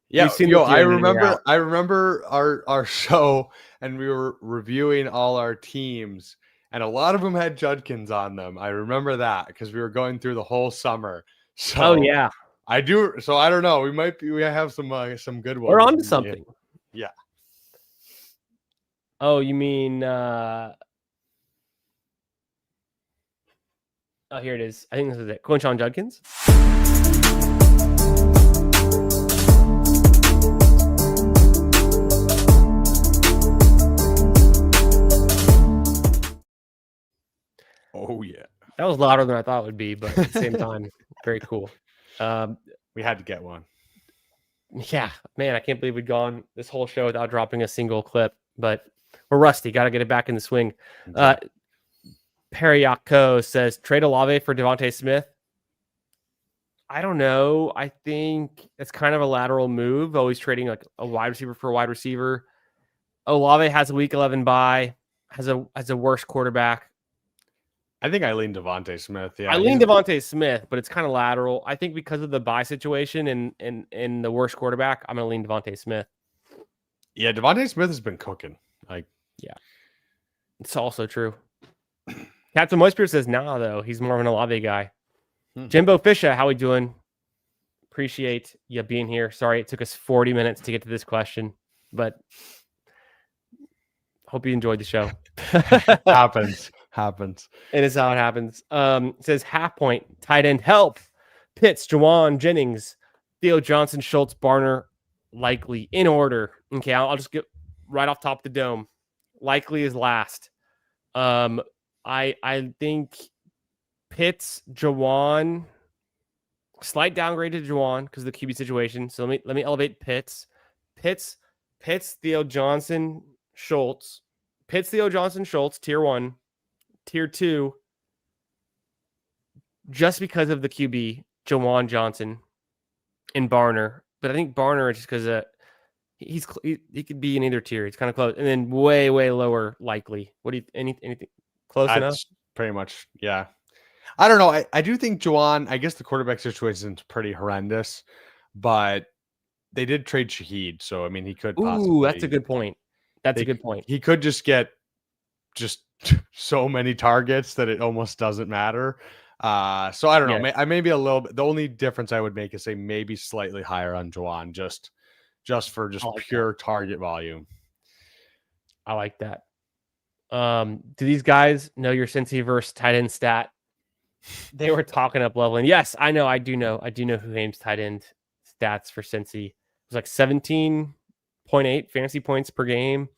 yeah, I remember our show, and we were reviewing all our teams, and a lot of them had Judkins on them. I remember that because we were going through the whole summer. So yeah, I do. So I don't know. We have some good ones. We're on to something. Yeah. Oh, you mean? Oh, here it is. I think this is it. Quinshon Judkins. Oh yeah, that was louder than I thought it would be, but at the same time, very cool. We had to get one. Yeah, man, I can't believe we'd gone this whole show without dropping a single clip, but we're rusty. Got to get it back in the swing. Periaco says, trade Olave for Devontae Smith. I don't know. I think it's kind of a lateral move, always trading like a wide receiver for a wide receiver. Olave has a week 11 bye, has a worse quarterback. I think I lean Devontae Smith. Yeah, I lean Devontae Smith, but it's kind of lateral. I think because of the bye situation and the worst quarterback, I'm going to lean Devontae Smith. Yeah, Devontae Smith has been cooking. Yeah, it's also true. Captain Moisture says, nah, though. He's more of an Olave guy. Jimbo Fisher, how we doing? Appreciate you being here. Sorry it took us 40 minutes to get to this question, but hope you enjoyed the show. Happens. It is how it happens. It says half point, tight end help. Pitts, Jawan, Jennings, Theo Johnson, Schultz, Barner, likely in order. Okay, I'll just get right off top of the dome. Likely is last. I think Pitts, Jawan, slight downgrade to Jawan because of the QB situation. So let me elevate Pitts, Theo Johnson, Schultz. Pitts, Theo Johnson, Schultz, tier 1. Tier 2, just because of the QB, Jawan Johnson and Barner. But I think Barner is just because he could be in either tier. It's kind of close. And then way, way lower likely. What do you anything close enough? Pretty much, yeah. I don't know. I do think Jawan, I guess the quarterback situation is pretty horrendous, but they did trade Shaheed. So I mean he could possibly. That's a good point. A good point. He could just get so many targets that it almost doesn't matter. So I don't know. I maybe a little bit. The only difference I would make is say maybe slightly higher on Jawan, just for pure target volume. I like that. Do these guys know your Cincy versus tight end stat? They were talking up leveling. Yes, I know. I do know who Hames tight end stats for Cincy. It was like 17.8 fantasy points per game.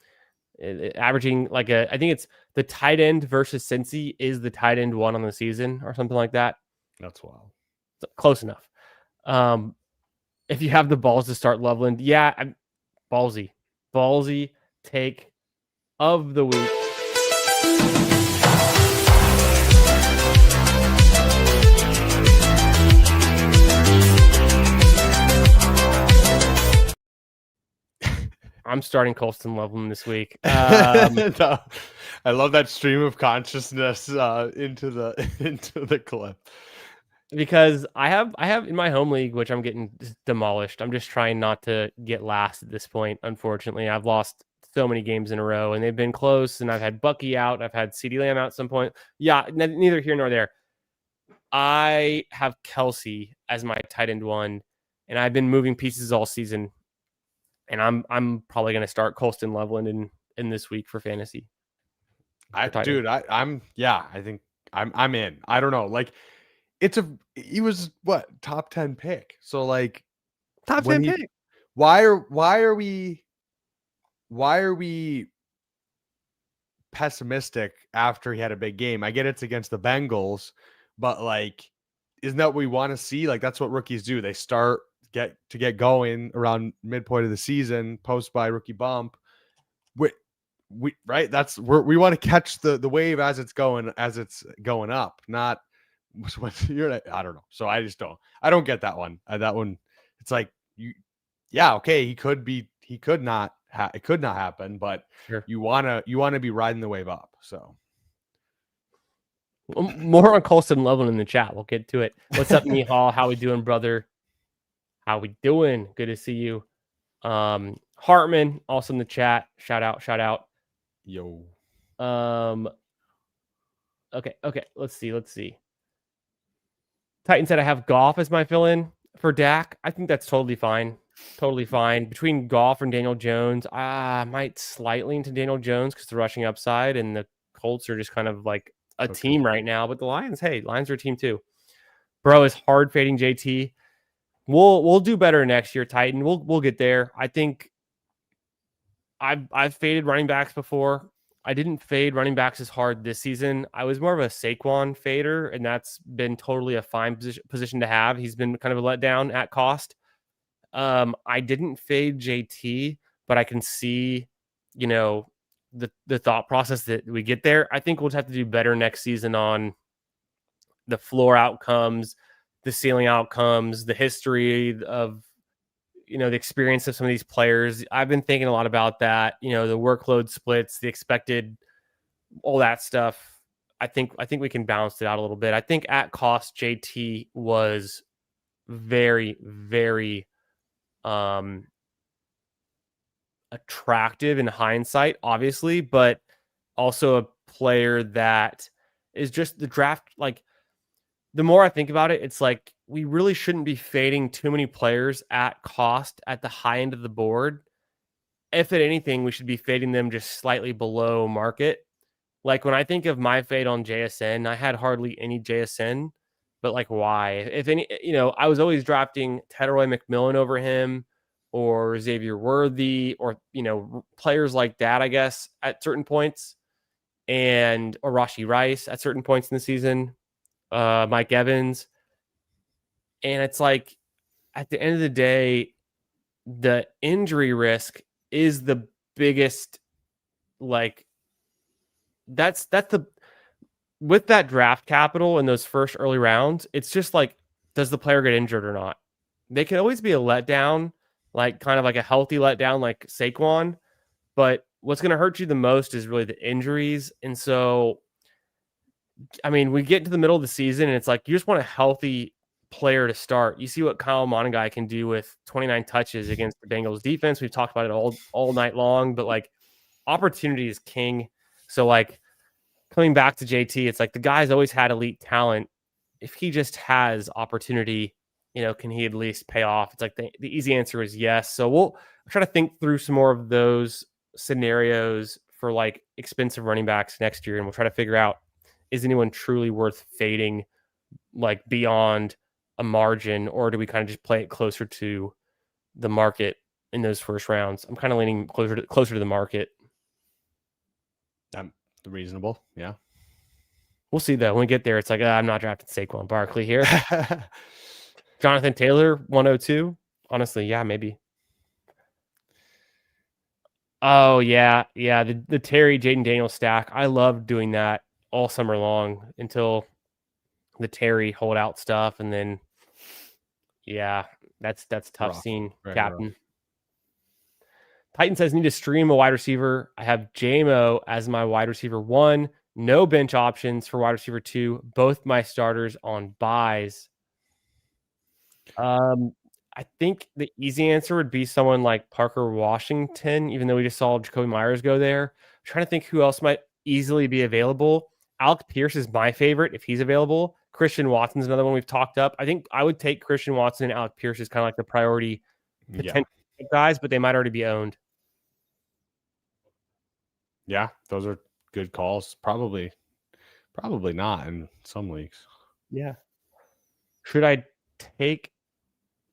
Averaging I think it's the tight end versus Cincy is the tight end 1 on the season or something like that. That's wild. Close enough. If you have the balls to start leveling, ballsy take of the week. I'm starting Colston Loveland this week. No, I love that stream of consciousness into the clip. Because I have in my home league, which I'm getting demolished. I'm just trying not to get last at this point. Unfortunately, I've lost so many games in a row, and they've been close. And I've had Bucky out. I've had CeeDee Lamb out at some point. Yeah, neither here nor there. I have Kelsey as my tight end one, and I've been moving pieces all season. And I'm probably going to start Colston Loveland in this week for fantasy. I think I'm in. I don't know. Like he was what, top 10 pick. So like Top 10 pick. Why are we pessimistic after he had a big game? I get it's against the Bengals, but like, isn't that what we want to see? Like, that's what rookies do. They start get going around midpoint of the season, post by rookie bump. We right. We want to catch the wave as it's going up, not when you're. I don't know. So I don't get that one. That one. It's like okay. It could not happen, but sure. you wanna be riding the wave up. So more on Colston Loveland in the chat. We'll get to it. What's up, Nihal? How we doing, brother? How we doing? Good to see you. Hartman also in the chat. Shout out. Yo. Okay. Let's see. Titan said I have Goff as my fill-in for Dak. I think that's totally fine. Between Goff and Daniel Jones, I might slightly into Daniel Jones because the rushing upside, and the Colts are just kind of like a team right now. But the Lions are a team too. Bro is hard fading JT. We'll do better next year, Titan. We'll get there. I think I've faded running backs before. I didn't fade running backs as hard this season. I was more of a Saquon fader, and that's been totally a fine position to have. He's been kind of a letdown at cost. I didn't fade JT, but I can see, the thought process that we get there. I think we'll have to do better next season on the floor outcomes, the ceiling outcomes, the history of, the experience of some of these players. I've been thinking a lot about that, the workload splits, the expected, all that stuff. I think we can balance it out a little bit. I think at cost, JT was very, very attractive in hindsight, obviously, but also a player that is just the draft. Like, the more I think about it, it's like we really shouldn't be fading too many players at cost at the high end of the board. If at anything, we should be fading them just slightly below market. Like, when I think of my fade on JSN, I had hardly any JSN, but like, why? If any, I was always drafting Teteroy McMillan over him, or Xavier Worthy, or, players like that, I guess, at certain points, or Rashee Rice at certain points in the season, Mike Evans. And it's like, at the end of the day, the injury risk is the biggest, like, that's with that draft capital in those first early rounds, it's just like, does the player get injured or not? They can always be a letdown, like kind of like a healthy letdown, like Saquon. But what's going to hurt you the most is really the injuries. And so, I mean, we get to the middle of the season and it's like, you just want a healthy player to start. You see what Kyle Monaghan can do with 29 touches against the Bengals defense. We've talked about it all night long, but like, opportunity is king. So like, coming back to JT, it's like the guy's always had elite talent. If he just has opportunity, can he at least pay off? It's like the easy answer is yes. So we'll try to think through some more of those scenarios for like expensive running backs next year. And we'll try to figure out, is anyone truly worth fading like beyond a margin, or do we kind of just play it closer to the market in those first rounds? I'm kind of leaning closer to the market. Reasonable. Yeah. We'll see though. When we get there, it's like, I'm not drafting Saquon Barkley here. Jonathan Taylor, 102. Honestly, yeah, maybe. Oh, yeah. The Terry Jaden Daniels stack. I loved doing that all summer long until the Terry holdout stuff. And then, yeah, that's tough scene, Captain. Rough. Titan says, need to stream a wide receiver. I have JMO as my wide receiver 1. No bench options for wide receiver 2. Both my starters on buys. I think the easy answer would be someone like Parker Washington, even though we just saw Jacoby Myers go there. I'm trying to think who else might easily be available. Alec Pierce is my favorite if he's available. Christian Watson's another one we've talked up. I think I would take Christian Watson and Alec Pierce as kind of like the priority potential guys, but they might already be owned. Yeah, those are good calls. Probably not in some leagues. Yeah. Should I take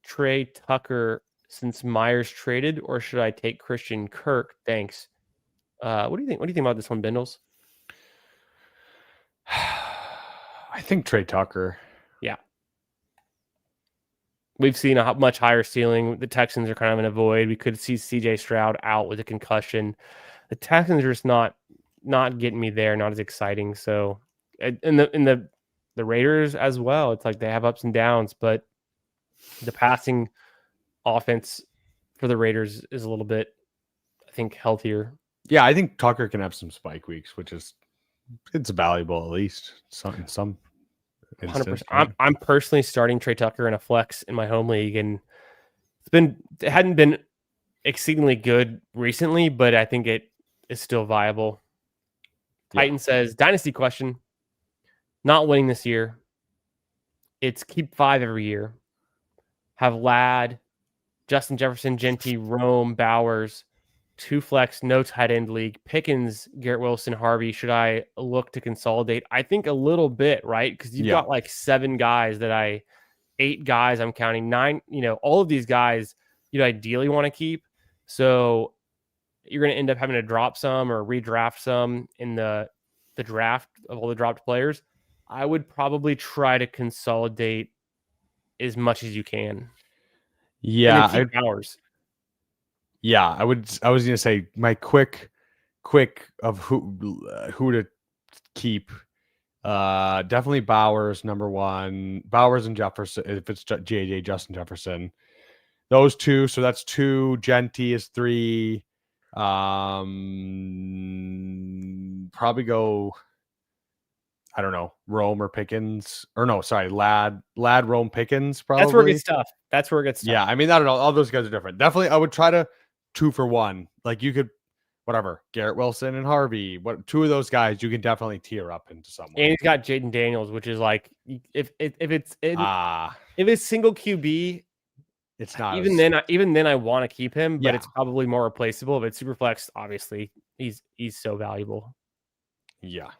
Trey Tucker since Myers traded, or should I take Christian Kirk? Thanks. What do you think? What do you think about this one, Bindles? I think Trey Tucker. Yeah. We've seen a much higher ceiling. The Texans are kind of in a void. We could see CJ Stroud out with a concussion. The Texans are just not getting me there, not as exciting. So, in the Raiders as well, it's like they have ups and downs, but the passing offense for the Raiders is a little bit, I think, healthier. Yeah, I think Tucker can have some spike weeks, which is it's valuable at least in some 100%. I'm personally starting Trey Tucker in a flex in my home league, and it hadn't been exceedingly good recently, but I think it is still viable. Yeah. Titan says, dynasty question. Not winning this year. It's keep 5 every year. Have Ladd, Justin Jefferson, Genty, Rome, Bowers, 2 flex, no tight end league, Pickens, Garrett Wilson, Harvey. Should I look to consolidate? I think a little bit, right? Because you've got like 7 guys 8 guys I'm counting, 9, all of these guys you'd ideally want to keep. So you're going to end up having to drop some or redraft some in the draft of all the dropped players. I would probably try to consolidate as much as you can. Yeah, hours. Yeah, I was gonna say my quick of who to keep. Definitely Bowers, number 1. Bowers and Jefferson. If it's JJ, Justin Jefferson, those 2. So that's 2. Genty is 3. Probably go. I don't know, Rome or Pickens, or no, sorry, Ladd, Rome, Pickens. Probably that's where it gets tough. Yeah, I mean, I don't know. All those guys are different. Definitely, I would try to 2 for 1. Like you could, whatever, Garrett Wilson and Harvey. 2 of those guys you can definitely tier up into someone. And he's got Jaden Daniels, which is like if it's single QB, it's not even then I want to keep him, but it's probably more replaceable. But super flex, obviously, he's so valuable. Yeah.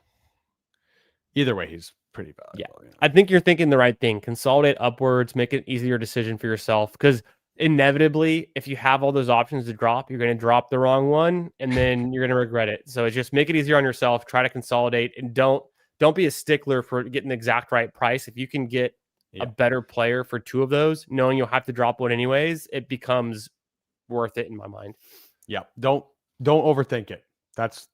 Either way, he's pretty valuable. Yeah. I think you're thinking the right thing. Consolidate upwards, make it easier decision for yourself. Because inevitably, if you have all those options to drop, you're going to drop the wrong one, and then you're going to regret it. So just make it easier on yourself. Try to consolidate, and don't be a stickler for getting the exact right price. If you can get a better player for 2 of those, knowing you'll have to drop one anyways, it becomes worth it in my mind. Yeah. Don't overthink it. That's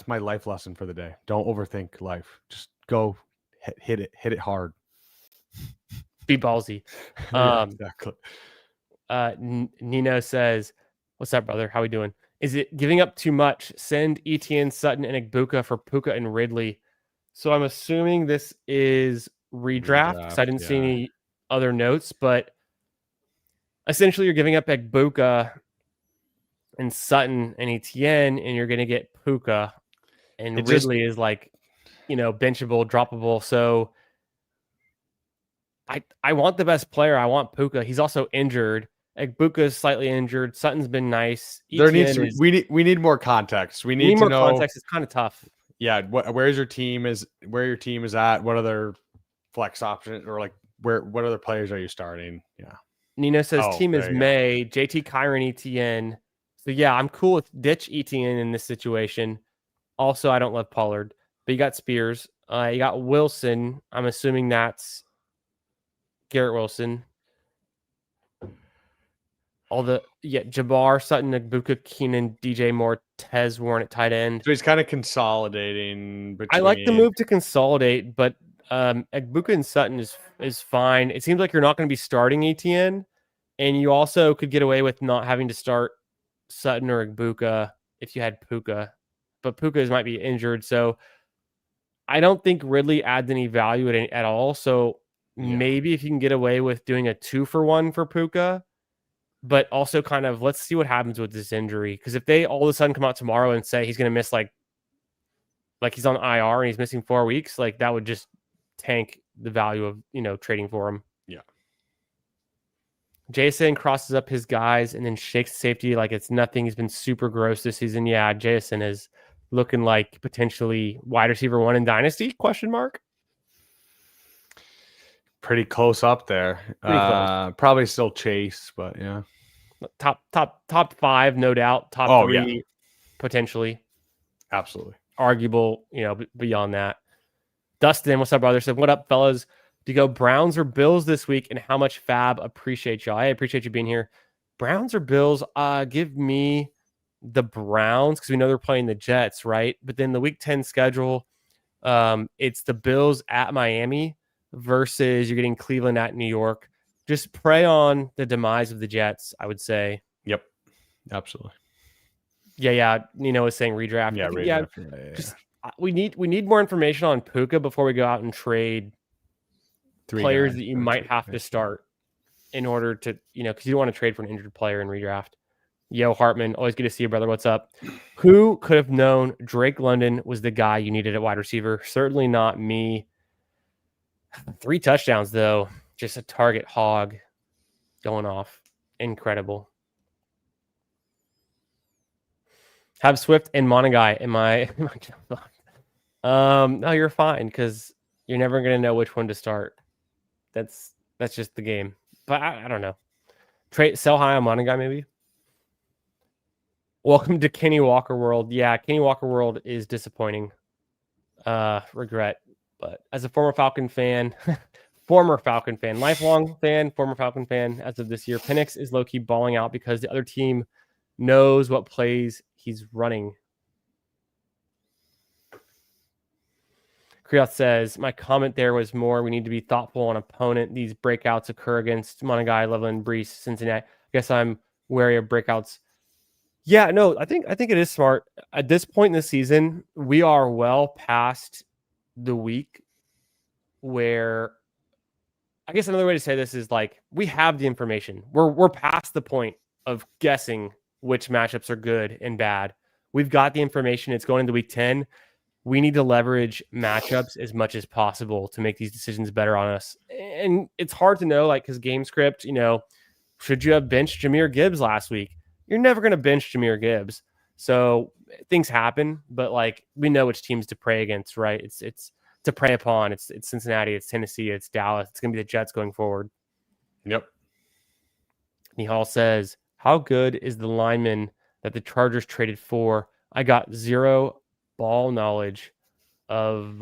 my life lesson for the day. Don't overthink life. Just go hit it hard. Be ballsy. Exactly. Nino says, what's up, brother? How we doing? Is it giving up too much? Send Etienne, Sutton, and Igbuka for Puka and Ridley. So I'm assuming this is redraft because I didn't see any other notes, but essentially you're giving up Igbuka and Sutton and Etienne, and you're going to get Puka, and Ridley is like, benchable, droppable. So I want the best player. I want Puka. He's also injured. Igbuka is slightly injured. Sutton's been nice. We need more context. We need to know context. It's kind of tough. Yeah, where your team is at. What other flex options or like what other players are you starting? Yeah. Nino says team is May, JT, Kyron, Etienne. So yeah, I'm cool with ditch Etienne in this situation. Also, I don't love Pollard, but you got Spears. You got Wilson. I'm assuming that's Garrett Wilson. Jabbar, Sutton, Igbuka, Keenan, DJ Moore, Tez Warren at tight end. So he's kind of consolidating. I like the move to consolidate, but Igbuka and Sutton is fine. It seems like you're not going to be starting Etienne, and you also could get away with not having to start Sutton or Ibuka if you had Puka, but Puka might be injured, so I don't think Ridley adds any value at all. So maybe if you can get away with doing a 2-for-1 for Puka, but also kind of let's see what happens with this injury. Because if they all of a sudden come out tomorrow and say he's going to miss like he's on IR and he's missing 4 weeks, like that would just tank the value of trading for him. Yeah. Jason crosses up his guys and then shakes safety like it's nothing. He's been super gross this season. Yeah, Jason is looking like potentially wide receiver 1 in Dynasty? ? Pretty close up there. Pretty close. Probably still Chase, but yeah. Top 5, no doubt. Top 3, potentially. Absolutely. Arguable, beyond that. Dustin, what's up, brother? Said, what up, fellas? Do you go Browns or Bills this week? And how much Fab? Appreciate y'all. I appreciate you being here. Browns or Bills? Give me the Browns because we know they're playing the Jets, right? But then the Week 10 schedule, it's the Bills at Miami versus you're getting Cleveland at New York. Just prey on the demise of the Jets, I would say. Yep, absolutely. Yeah. Nino is saying redraft. Yeah, redraft. Just we need more information on Puka before we go out and trade players that you might have to start in order to, because you don't want to trade for an injured player in redraft. Yo, Hartman, always good to see you, brother. What's up? Who could have known Drake London was the guy you needed at wide receiver? Certainly not me. 3 touchdowns, though. Just a target hog going off. Incredible. Have Swift and Monagai in my no, you're fine because you're never going to know which one to start. That's just the game. But I don't know. Sell high on Monagai, maybe? Welcome to Kenny Walker World. Yeah, Kenny Walker World is disappointing. Regret. But as a former Falcon fan, lifelong fan, former Falcon fan as of this year, Penix is low-key balling out because the other team knows what plays he's running. Kriot says, my comment there was more, we need to be thoughtful on opponent. These breakouts occur against Monagai, Loveland, Brees, Cincinnati. I guess I'm wary of breakouts. Yeah, no, I think it is smart. At this point in the season, we are well past the week where, I guess another way to say this is like we have the information. We're past the point of guessing which matchups are good and bad. We've got the information. It's going into week 10. We need to leverage matchups as much as possible to make these decisions better on us. And it's hard to know, like, because game script, should you have benched Jahmyr Gibbs last week? You're never going to bench Jahmyr Gibbs. So things happen, but like we know which teams to pray against, right? It's to prey upon. It's Cincinnati, it's Tennessee, it's Dallas. It's going to be the Jets going forward. Yep. Nihal says, how good is the lineman that the Chargers traded for? I got zero ball knowledge of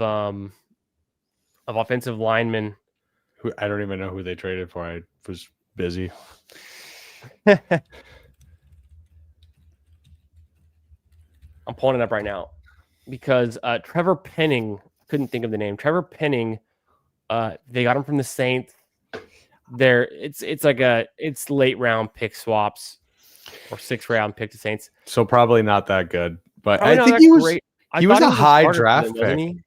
offensive linemen. Who I don't even know who they traded for. I was busy. I'm pulling it up right now because Trevor Penning, couldn't think of the name. Trevor Penning, they got him from the Saints. It's late round pick swaps or 6th round pick to Saints. So probably not that good, but probably I think he was great. He was a high draft pick. Wasn't he?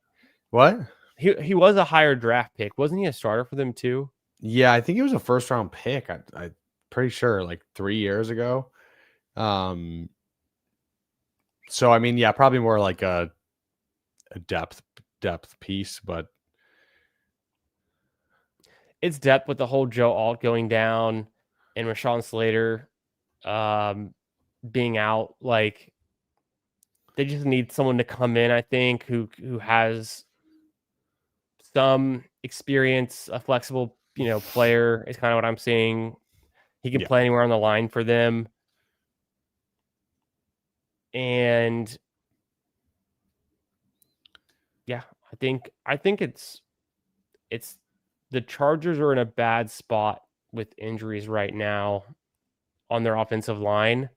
What? He was a higher draft pick. Wasn't he a starter for them too? Yeah, I think he was a 1st round pick. I'm pretty sure like 3 years ago. So I mean, yeah, probably more like a depth piece, but it's depth with the whole Joe Alt going down and Rashawn Slater being out. Like they just need someone to come in, I think, who has some experience, a flexible, player is kind of what I'm seeing. He can play anywhere on the line for them. And yeah, I think it's the Chargers are in a bad spot with injuries right now on their offensive line.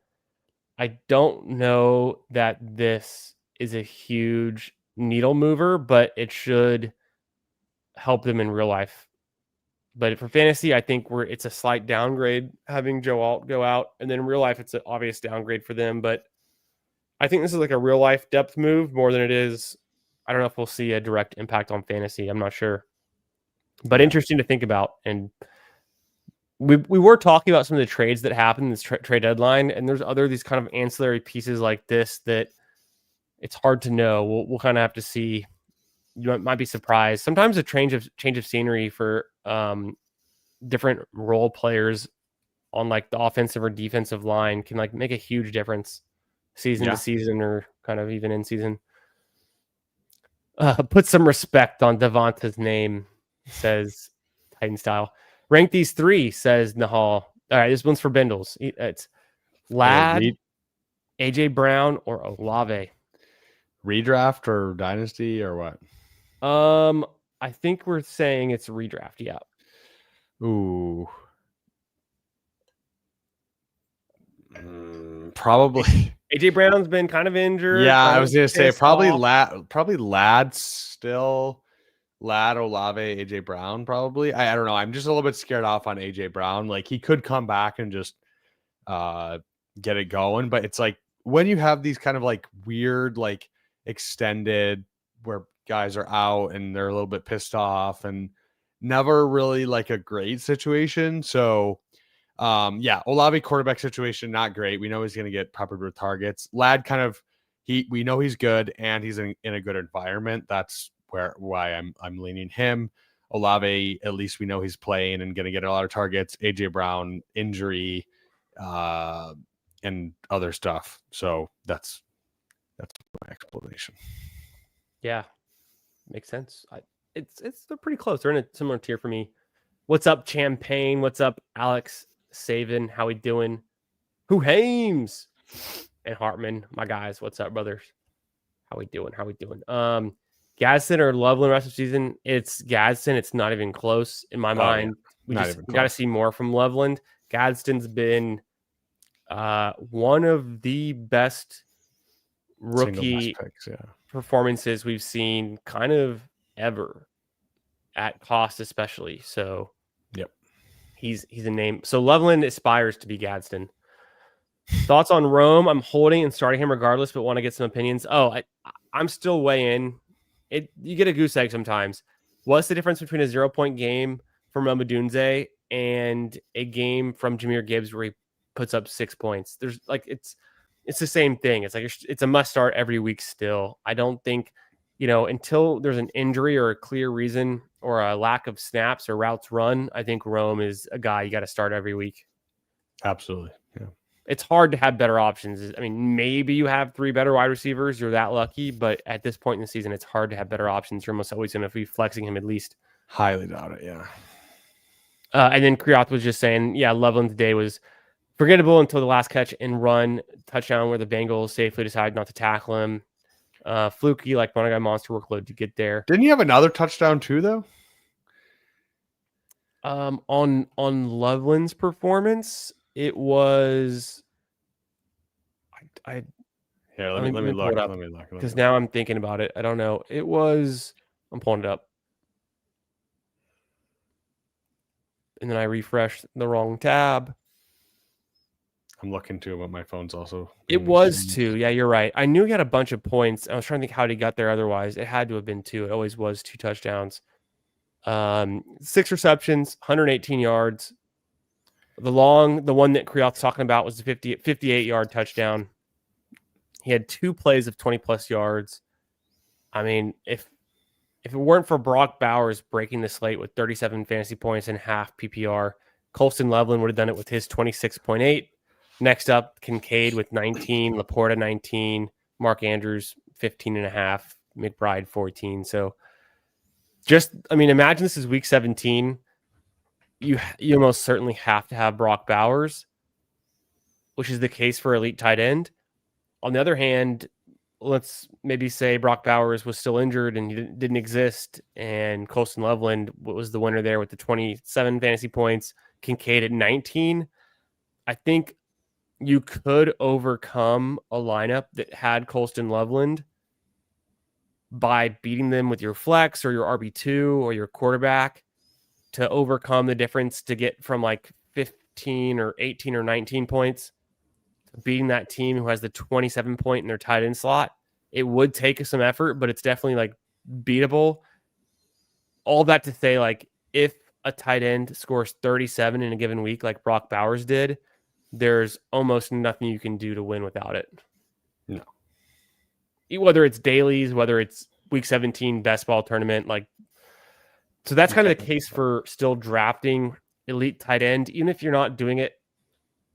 I don't know that this is a huge needle mover, but it should help them in real life. But for fantasy, I think it's a slight downgrade having Joe Alt go out. And then in real life, it's an obvious downgrade for them. But I think this is like a real life depth move more than it is. I don't know if we'll see a direct impact on fantasy. I'm not sure. But interesting to think about. And we were talking about some of the trades that happened in this trade deadline. And there's these kind of ancillary pieces like this that it's hard to know. We'll kind of have to see. You might be surprised. Sometimes a change of scenery for different role players on like the offensive or defensive line can like make a huge difference season to season or kind of even in season. Put some respect on Devonta's name, says Titan Style. Rank these 3, says Nahal. All right, this one's for Bindles. It's Ladd, AJ Brown, or Olave. Redraft or dynasty or what? I think we're saying it's redraft. Yeah. Ooh. Probably. AJ Brown's been kind of injured. Yeah, I was gonna say probably off. Ladd still. Ladd, Olave, AJ Brown, probably. I don't know. I'm just a little bit scared off on AJ Brown. Like he could come back and just get it going, but it's like when you have these kind of like weird, like extended where guys are out and they're a little bit pissed off and never really like a great situation. So Olave quarterback situation, not great. We know he's going to get peppered with targets. Ladd kind of, we know he's good and he's in a good environment. That's why I'm leaning him. Olave, at least we know he's playing and going to get a lot of targets. AJ Brown, injury, and other stuff. So that's my explanation. Yeah, makes sense. They're pretty close. They're in a similar tier for me. What's up, Champagne? What's up, Alex Savan? How we doing? Who Hames and Hartman, my guys. What's up, brothers? How we doing? Gadsden or Loveland rest of the season? It's Gadsden. It's not even close in my mind. Yeah. We got to see more from Loveland. Gadsden's been one of the best rookie picks, performances we've seen kind of ever at cost, especially. So, yep, he's a name. So Loveland aspires to be Gadsden. Thoughts on Rome? I'm holding and starting him regardless, but want to get some opinions. I'm still weighing. You get a goose egg sometimes. What's the difference between a 0-point game from Ramadunze and a game from Jahmyr Gibbs where he puts up 6 points? There's like it's the same thing. It's like it's a must start every week still. I don't think, until there's an injury or a clear reason or a lack of snaps or routes run, I think Rome is a guy you got to start every week. Absolutely. Yeah. It's hard to have better options. I mean, maybe you have 3 better wide receivers. You're that lucky, but at this point in the season, it's hard to have better options. You're almost always going to be flexing him at least. Highly doubt it. Yeah. And then Kriyath was just saying, Loveland's day was forgettable until the last catch and run touchdown where the Bengals safely decided not to tackle him. Fluky, like one guy monster workload to get there. Didn't you have another touchdown too, though? On Loveland's performance, it was. Let me look. Because now I'm thinking about it. I don't know. It was. I'm pulling it up, and then I refreshed the wrong tab. I'm looking too, but my phone's also. It was 2. Yeah, you're right. I knew he had a bunch of points. I was trying to think how he got there. Otherwise, it had to have been 2. It always was 2 touchdowns. 6 receptions, 118 yards. The one that Kriyath's talking about was the 58-yard touchdown. He had 2 plays of 20-plus yards. I mean, if it weren't for Brock Bowers breaking the slate with 37 fantasy points and half PPR, Colston Loveland would have done it with his 26.8. Next up, Kincaid with 19, Laporta 19, Mark Andrews 15.5, McBride 14. So imagine this is week 17. You almost certainly have to have Brock Bowers, which is the case for elite tight end. On the other hand, let's maybe say Brock Bowers was still injured and he didn't exist, and Colston Loveland was the winner there with the 27 fantasy points, Kincaid at 19. I think you could overcome a lineup that had Colston Loveland by beating them with your flex or your RB2 or your quarterback to overcome the difference to get from like 15 or 18 or 19 points to beating that team who has the 27 point in their tight end slot. It would take some effort, but it's definitely like beatable. All that to say, like, if a tight end scores 37 in a given week, like Brock Bowers did, there's almost nothing you can do to win without it. No. Whether it's dailies, whether it's week 17 best ball tournament, like, so that's kind of the case for still drafting elite tight end, even if you're not doing it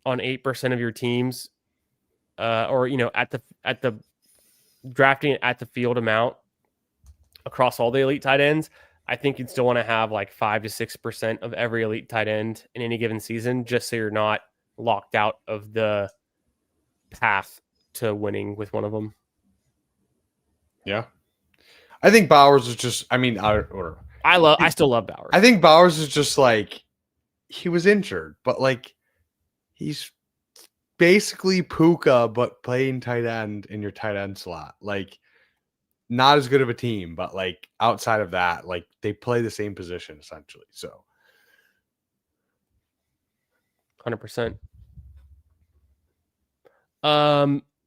on 8% of your teams, or, you know, at the drafting at the field amount across all the elite tight ends. I think you'd still want to have like 5 to 6% of every elite tight end in any given season, just so you're not locked out of the path to winning with one of them. Yeah. I think Bowers is just, I still love Bowers. I think Bowers is just like, he was injured, but like, he's basically Puka, but playing tight end in your tight end slot. Like, not as good of a team, but like outside of that, like they play the same position essentially. So 100%.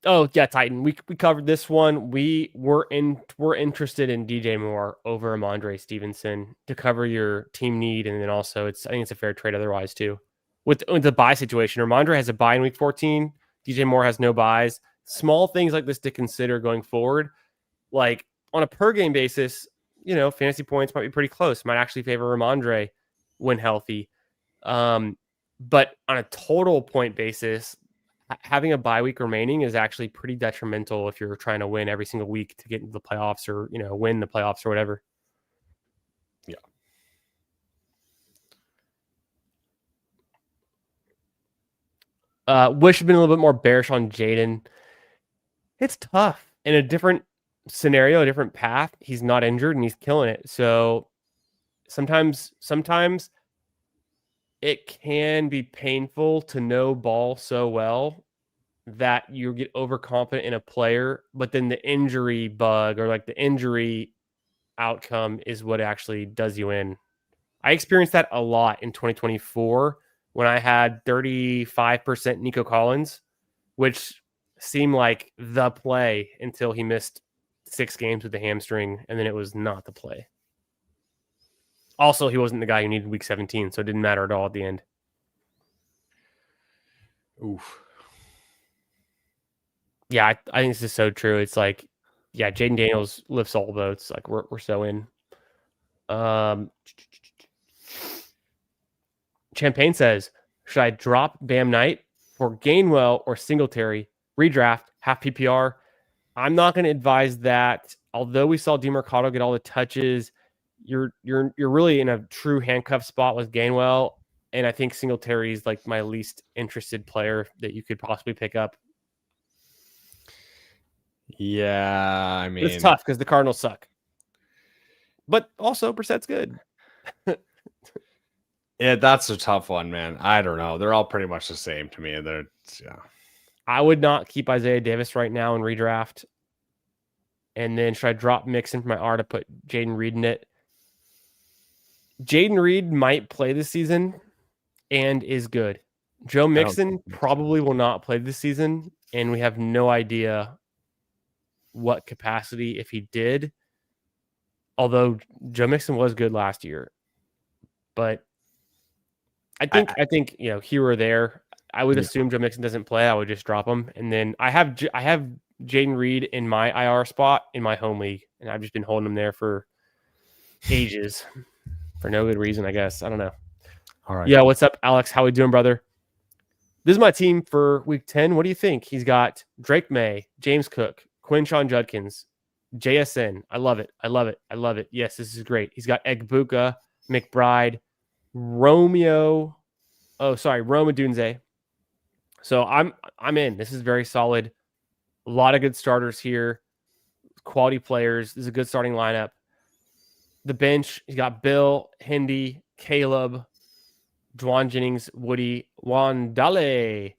Oh yeah, Titan. We covered this one. We're interested in DJ Moore over Ramondre Stevenson to cover your team need, and then also I think it's a fair trade otherwise too. With the bye situation, Ramondre has a bye in week 14. DJ Moore has no buys. Small things like this to consider going forward. Like on a per game basis, you know, fantasy points might be pretty close. Might actually favor Ramondre when healthy. But on a total point basis, having a bye week remaining is actually pretty detrimental if you're trying to win every single week to get into the playoffs or, you know, win the playoffs or whatever. Yeah. Wish had been a little bit more bearish on Jaden. It's tough in a different scenario, a different path. He's not injured and he's killing it. So sometimes it can be painful to know ball so well that you get overconfident in a player, but then the injury bug or like the injury outcome is what actually does you in. I experienced that a lot in 2024 when I had 35% Nico Collins, which seemed like the play until he missed 6 games with the hamstring, and then it was not the play. Also, he wasn't the guy you needed week 17, so it didn't matter at all at the end. Oof. Yeah, I think this is so true. It's like, yeah, Jaden Daniels lifts all boats. Like we're so in. Champagne says, should I drop Bam Knight for Gainwell or Singletary? Redraft, half PPR. I'm not going to advise that. Although we saw DeMarcado get all the touches, you're really in a true handcuff spot with Gainwell, and I think Singletary is like my least interested player that you could possibly pick up. Yeah, I mean, it's tough because the Cardinals suck, but also Brissett's good. Yeah, that's a tough one, man. I don't know. They're all pretty much the same to me. I would not keep Isaiah Davis right now in redraft. And then should I drop Mixon from my R to put Jaden Reed in it? Jaden Reed might play this season and is good. Joe Mixon probably will not play this season, and we have no idea what capacity if he did. Although Joe Mixon was good last year. But I think you know, here or there, I would assume Joe Mixon doesn't play. I would just drop him. And then I have Jaden Reed in my IR spot in my home league, and I've just been holding him there for ages for no good reason, I guess. I don't know. All right. Yeah, what's up, Alex? How we doing, brother? This is my team for week 10. What do you think? He's got Drake May, James Cook, Quinshon Judkins, JSN. I love it. I love it. I love it. Yes, this is great. He's got Egbuka, McBride, Roma Dunze. So I'm in. This is very solid. A lot of good starters here. Quality players. This is a good starting lineup. The bench, he's got Bill, Hindi, Caleb, Dwan Jennings, Woody, Wandale.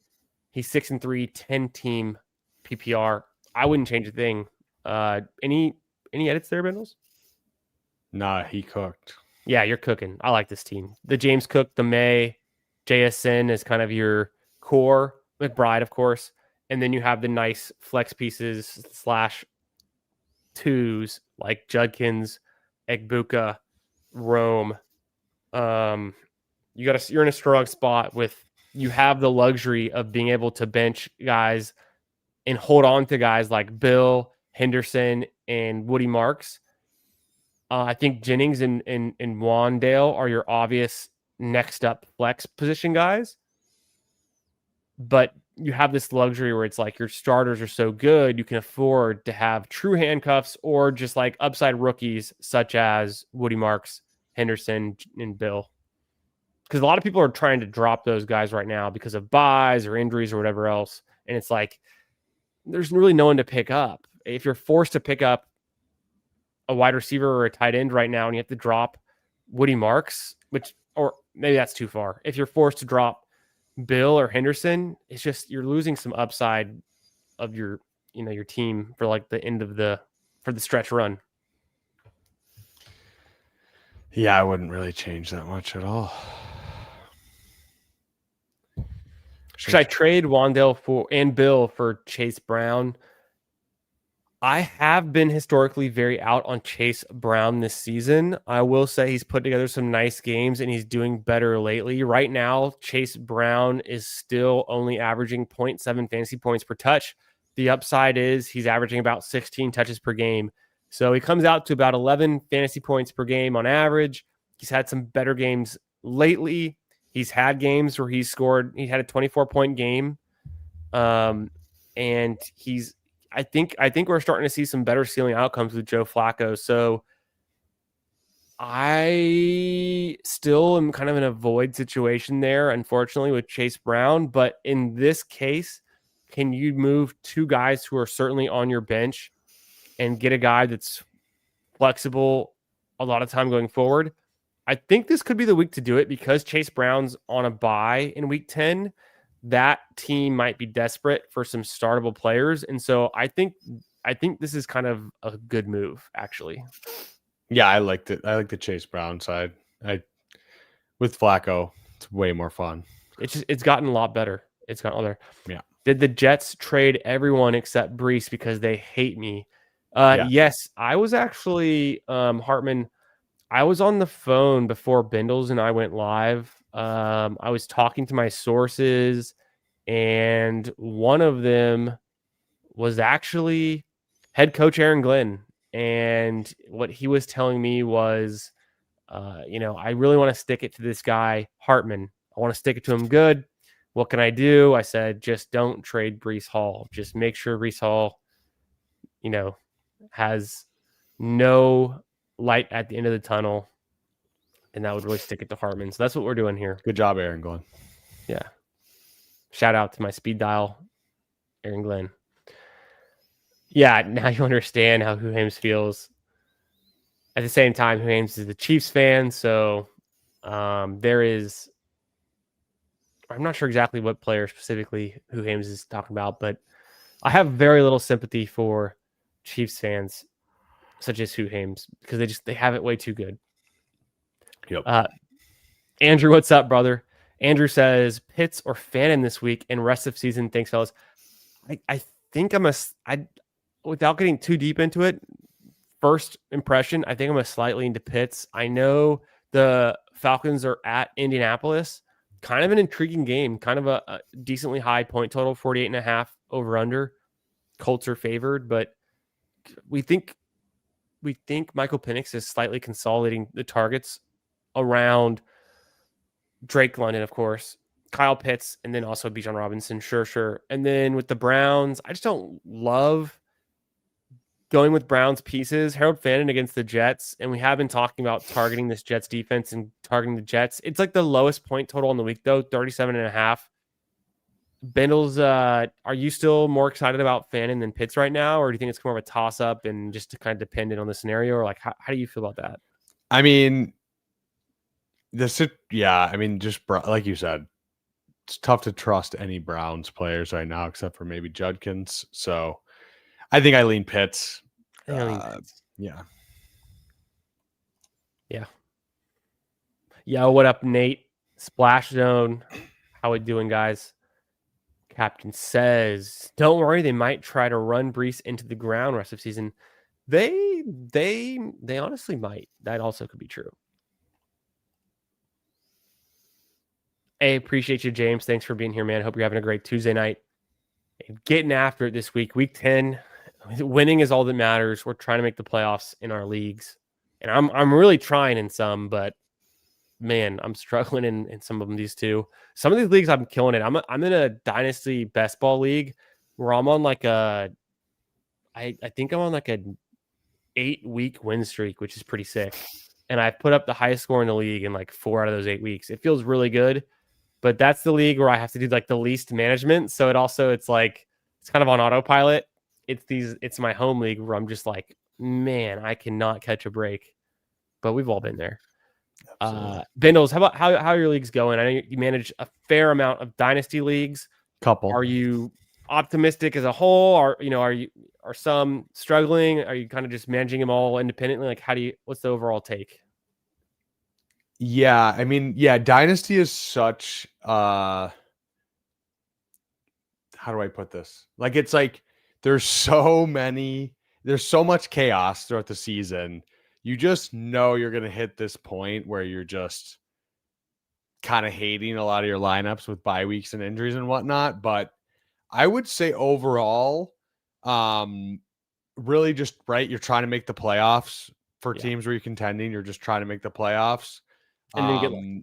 He's 6-3, 10-team PPR. I wouldn't change a thing. Any edits there, Bindles? Nah, he cooked. Yeah, you're cooking. I like this team. The James Cook, the May, JSN is kind of your core. McBride, of course. And then you have the nice flex pieces slash twos like Judkins, Egbuka, Rome. You're in a strong spot with you have the luxury of being able to bench guys and hold on to guys like Bill, Henderson, and Woody Marks. I think Jennings and Wandale are your obvious next up flex position guys. But you have this luxury where it's like your starters are so good, you can afford to have true handcuffs or just like upside rookies such as Woody Marks, Henderson, and Bill. Because a lot of people are trying to drop those guys right now because of buys or injuries or whatever else. And it's like, there's really no one to pick up. If you're forced to pick up a wide receiver or a tight end right now and you have to drop Woody Marks, or maybe that's too far. If you're forced to drop Bill or Henderson, it's just you're losing some upside of your team for like the end of for the stretch run. Yeah, I wouldn't really change that much at all. Should I trade Wandale and Bill for Chase Brown? I have been historically very out on Chase Brown this season. I will say he's put together some nice games and he's doing better lately. Right now, Chase Brown is still only averaging 0.7 fantasy points per touch. The upside is he's averaging about 16 touches per game. So he comes out to about 11 fantasy points per game on average. He's had some better games lately. He's had games where he had a 24-point game. And I think we're starting to see some better ceiling outcomes with Joe Flacco. So I still am kind of in a void situation there, unfortunately, with Chase Brown. But in this case, can you move two guys who are certainly on your bench and get a guy that's flexible a lot of time going forward? I think this could be the week to do it because Chase Brown's on a bye in week 10. That team might be desperate for some startable players. And so I think this is kind of a good move, actually. Yeah, I liked it. I like the Chase Brown side. With Flacco, it's way more fun. It's gotten a lot better. It's gotten better. Yeah. Did the Jets trade everyone except Brees because they hate me? Yes, I was actually Hartman. I was on the phone before Bindles and I went live. I was talking to my sources, and one of them was actually head coach Aaron Glenn. And what he was telling me was, I really want to stick it to this guy, Hartman. I want to stick it to him good. What can I do? I said, just don't trade Brees Hall. Just make sure Brees Hall, has no light at the end of the tunnel. And that would really stick it to Hartman. So that's what we're doing here. Good job, Aaron Glenn. Yeah. Shout out to my speed dial, Aaron Glenn. Yeah, now you understand how Who Hames feels. At the same time, Who Hames is the Chiefs fan, so I'm not sure exactly what player specifically Who Hames is talking about, but I have very little sympathy for Chiefs fans such as Who Hames because they have it way too good. Yep. Andrew, what's up, brother? Andrew says Pitts or Fannin this week and rest of season. Thanks, fellas. I think without getting too deep into it, first impression, I think I'm slightly into Pitts. I know the Falcons are at Indianapolis. Kind of an intriguing game. Kind of a decently high point total, 48.5 over under. Colts are favored, but we think Michael Penix is slightly consolidating the targets around Drake London, of course, Kyle Pitts, and then also Bijan Robinson. Sure. And then with the Browns, I just don't love going with Browns pieces. Harold Fannin against the Jets, and we have been talking about targeting this Jets defense and targeting the Jets. It's like the lowest point total in the week, though, 37.5. Bindles, are you still more excited about Fannin than Pitts right now, or do you think it's more of a toss-up and just kind of dependent on the scenario, or like how do you feel about that? I mean, just like you said, it's tough to trust any Browns players right now except for maybe Judkins. So I think I lean Pitts. Yeah. Yeah. Yo, what up, Nate? Splash Zone. How we doing, guys? Captain says, "Don't worry, they might try to run Brees into the ground rest of season. They honestly might. That also could be true." Hey, appreciate you, James. Thanks for being here, man. Hope you're having a great Tuesday night. Getting after it this week. Week 10. Winning is all that matters. We're trying to make the playoffs in our leagues. And I'm really trying in some, but man, I'm struggling in some of them, these two. Some of these leagues I'm killing it. I'm in a dynasty best ball league where I'm on like I think I'm on like a 8-week win streak, which is pretty sick. And I've put up the highest score in the league in like 4 out of those 8 weeks. It feels really good, but that's the league where I have to do like the least management. So it's like it's kind of on autopilot. It's my home league where I'm just like, man, I cannot catch a break. But we've all been there. Bindles, how are your leagues going? I know you manage a fair amount of dynasty leagues. Couple. Are you optimistic as a whole? Are some struggling? Are you kind of just managing them all independently? Like, what's the overall take? Yeah, I mean, yeah, dynasty is such how do I put this? Like, it's like there's so much chaos throughout the season. You just know you're going to hit this point where you're just kind of hating a lot of your lineups with bye weeks and injuries and whatnot. But I would say overall, really just right. You're trying to make the playoffs for teams where you're contending. You're just trying to make the playoffs, And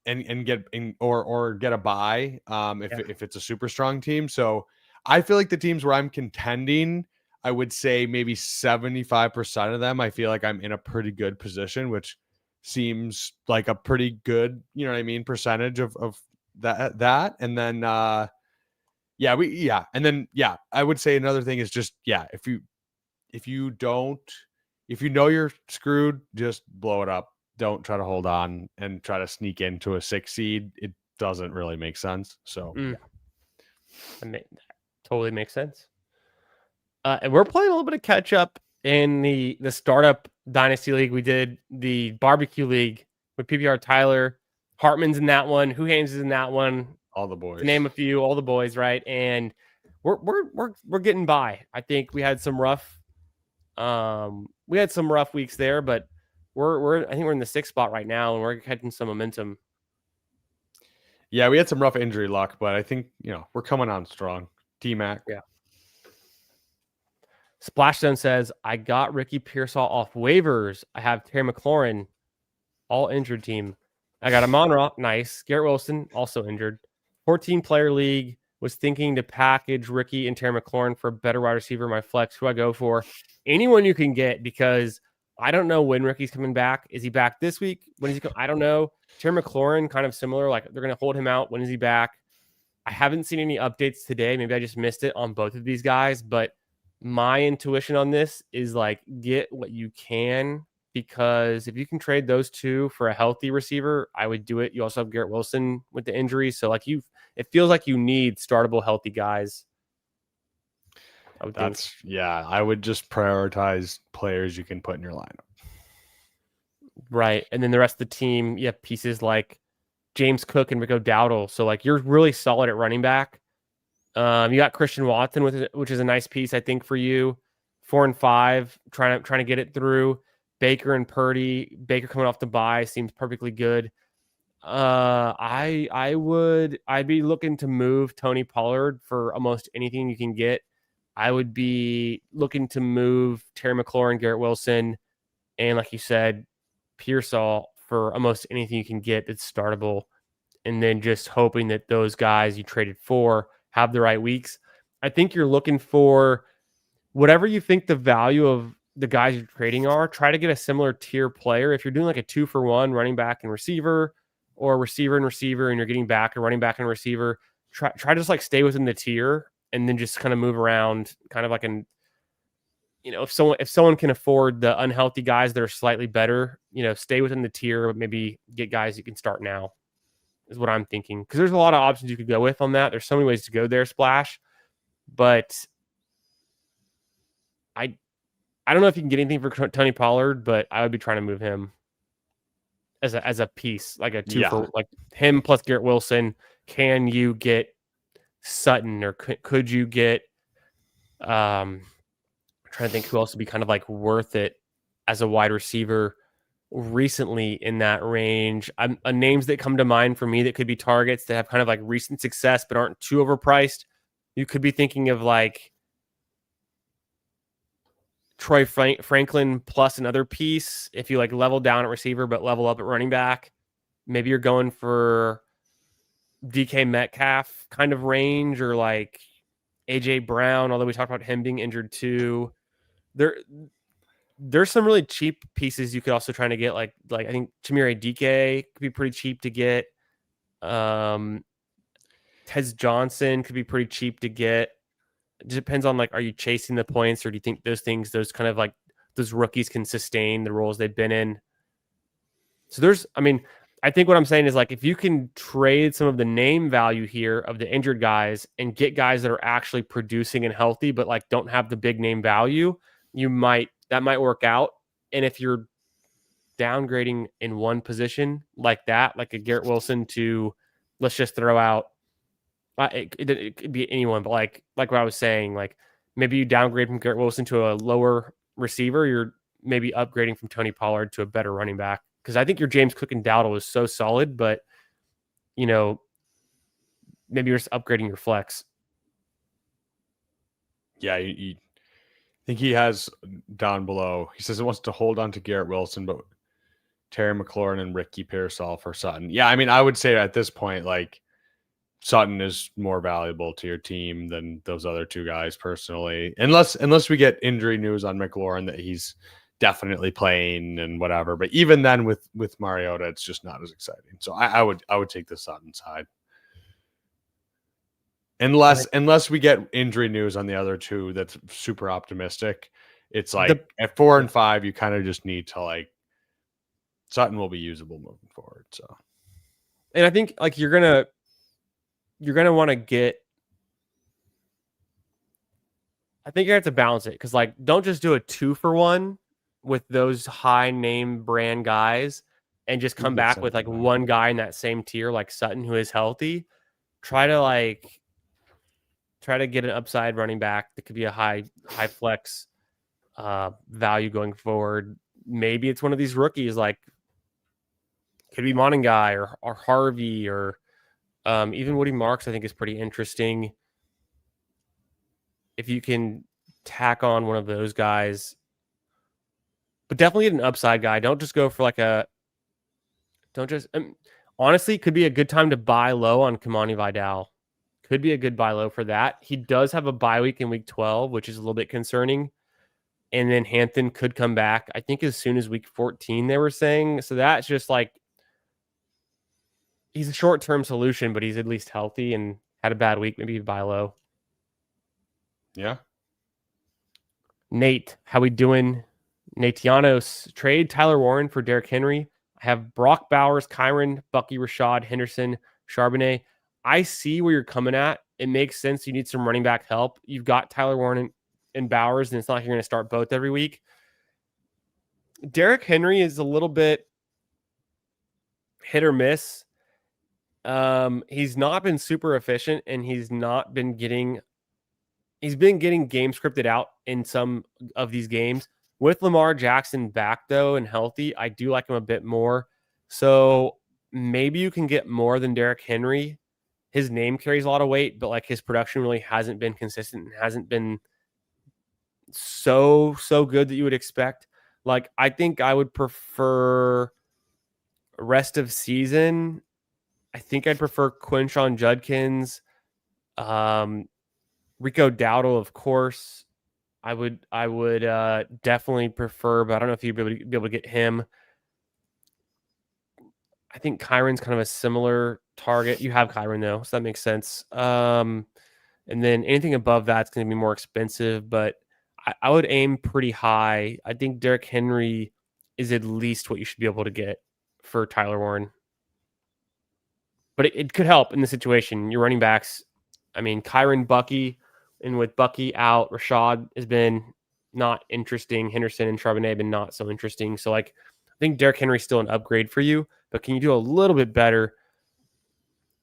then get a bye if it's a super strong team. So I feel like the teams where I'm contending, I would say maybe 75% of them, I feel like I'm in a pretty good position, which seems like a pretty good, you know what I mean, percentage of that. And then I would say another thing is just if you know you're screwed, just blow it up. Don't try to hold on and try to sneak into a 6 seed. It doesn't really make sense. So that totally makes sense. And we're playing a little bit of catch up in the startup dynasty league. We did the barbecue league with PPR. Tyler Hartman's in that one. Who Haynes is in that one. All the boys. To name a few, all the boys, right? And we're getting by. I think we had some rough weeks there, but I think we're in the 6th spot right now, and we're catching some momentum. Yeah, we had some rough injury luck, but I think we're coming on strong. T-Mac. Yeah. Splashdown says, I got Ricky Pearsall off waivers. I have Terry McLaurin, all injured team. I got Amon-Ra, nice. Garrett Wilson, also injured. 14-player league. Was thinking to package Ricky and Terry McLaurin for a better wide receiver. My flex, who I go for? Anyone you can get, because I don't know when Ricky's coming back. Is he back this week? When is he I don't know. Terry McLaurin, kind of similar. Like, they're going to hold him out. When is he back? I haven't seen any updates today. Maybe I just missed it on both of these guys, but my intuition on this is like, get what you can, because if you can trade those two for a healthy receiver, I would do it. You also have Garrett Wilson with the injury. So like it feels like you need startable healthy guys. I would just prioritize players you can put in your lineup. Right. And then the rest of the team, you have pieces like James Cook and Rico Dowdle. So like, you're really solid at running back. You got Christian Watson which is a nice piece, I think, for you. 4 and 5, trying to get it through. Baker and Purdy. Baker coming off the bye seems perfectly good. I'd be looking to move Tony Pollard for almost anything you can get. I would be looking to move Terry McLaurin, Garrett Wilson, and like you said, Pearsall for almost anything you can get that's startable. And then just hoping that those guys you traded for have the right weeks. I think you're looking for whatever you think the value of the guys you're trading are. Try to get a similar tier player. If you're doing like a 2-for-1 running back and receiver, or receiver and receiver, and you're getting back a running back and receiver, try to just like stay within the tier, and then just kind of move around, kind of like if someone can afford the unhealthy guys that are slightly better, stay within the tier, but maybe get guys you can start now, is what I'm thinking. Because there's a lot of options you could go with on that. There's so many ways to go there, Splash. But I don't know if you can get anything for Tony Pollard, but I would be trying to move him. as a piece, like a two Yeah. for like him plus Garrett Wilson. Can you get Sutton, or could you get I'm trying to think who else would be kind of like worth it as a wide receiver recently in that range. Names that come to mind for me that could be targets that have kind of like recent success but aren't too overpriced. You could be thinking of like Troy Franklin plus another piece if you like level down at receiver but level up at running back. Maybe you're going for DK Metcalf kind of range, or like AJ Brown, although we talked about him being injured too. There's some really cheap pieces you could also try to get, like I think Chimere DK could be pretty cheap to get. Tez Johnson could be pretty cheap to get. It depends on like, are you chasing the points, or do you think those kind of like those rookies can sustain the roles they've been in? So I think what I'm saying is like, if you can trade some of the name value here of the injured guys and get guys that are actually producing and healthy, but like don't have the big name value, that might work out. And if you're downgrading in one position like that, like a Garrett Wilson to, let's just throw out, it could be anyone, but like what I was saying, like maybe you downgrade from Garrett Wilson to a lower receiver, you're maybe upgrading from Tony Pollard to a better running back. Because I think your James Cook and Dowdle is so solid, but maybe you're just upgrading your flex. Yeah, I think he has down below. He says he wants to hold on to Garrett Wilson, but Terry McLaurin and Ricky Pearsall for Sutton. Yeah, I mean, I would say at this point, like Sutton is more valuable to your team than those other two guys personally, unless we get injury news on McLaurin that he's definitely playing and whatever. But even then, with Mariota, it's just not as exciting. So I would take the Sutton side, unless we get injury news on the other two that's super optimistic. It's like at 4 and 5, you kind of just need to like Sutton will be usable moving forward. So, and I think like you're gonna want to get. I think you have to balance it, because like don't just do a 2-for-1 with those high name brand guys and just come back with like one guy in that same tier like Sutton who is healthy. Try to get an upside running back that could be a high flex value going forward. Maybe it's one of these rookies, like could be Monangai or Harvey, or even Woody Marks I think is pretty interesting. If you can tack on one of those guys, but definitely get an upside guy. Don't just go for honestly, could be a good time to buy low on Kamani Vidal. Could be a good buy low for that. He does have a bye week in week 12, which is a little bit concerning. And then Hampton could come back, I think, as soon as week 14, they were saying. So that's just like, he's a short-term solution, but he's at least healthy and had a bad week. Maybe you buy low. Yeah. Nate, how we doing? Natianos, trade Tyler Warren for Derrick Henry. I have Brock Bowers, Kyron, Bucky, Rashad, Henderson, Charbonnet. I see where you're coming at. It makes sense. You need some running back help. You've got Tyler Warren and Bowers, and it's not like you're going to start both every week. Derrick Henry is a little bit hit or miss. He's not been super efficient, and he's been getting game scripted out in some of these games. With Lamar Jackson back, though, and healthy, I do like him a bit more. So maybe you can get more than Derrick Henry. His name carries a lot of weight, but like his production really hasn't been consistent and hasn't been so good that you would expect. Like, I think I would prefer rest of season. I think I'd prefer Quinshon Judkins, Rico Dowdle, of course. I would definitely prefer, but I don't know if you'd be able to get him. I think Kyron's kind of a similar target. You have Kyron though, so that makes sense. And then anything above that's going to be more expensive, but I would aim pretty high. I think Derrick Henry is at least what you should be able to get for Tyler Warren. But it could help in the situation. Your running backs, I mean, Kyron, Bucky, and with Bucky out, Rashad has been not interesting. Henderson and Charbonnet have been not so interesting. So, like, I think Derrick Henry's still an upgrade for you, but can you do a little bit better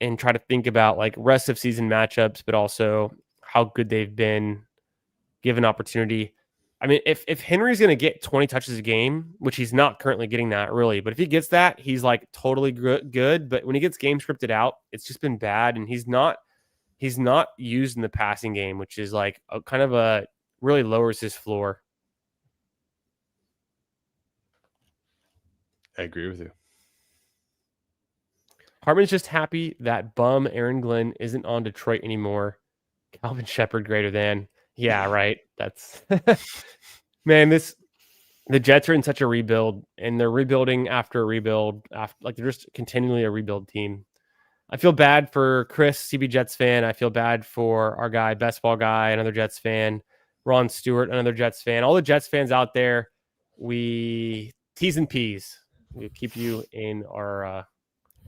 and try to think about like rest of season matchups, but also how good they've been given opportunity. I mean, if Henry's going to get 20 touches a game, which he's not currently getting that really, but if he gets that, he's like totally good. But when he gets game scripted out, it's just been bad, and he's not used in the passing game, which is like kind of a really lowers his floor. I agree with you. Hartman's just happy that bum Aaron Glenn isn't on Detroit anymore. Calvin Shepard greater than. Yeah, right. That's man, the Jets are in such a rebuild, and they're rebuilding after a rebuild. Like they're just continually a rebuild team. I feel bad for Chris, CB Jets fan. I feel bad for our guy, Best Ball Guy, another Jets fan. Ron Stewart, another Jets fan. All the Jets fans out there, we T's and P's. We keep you in our.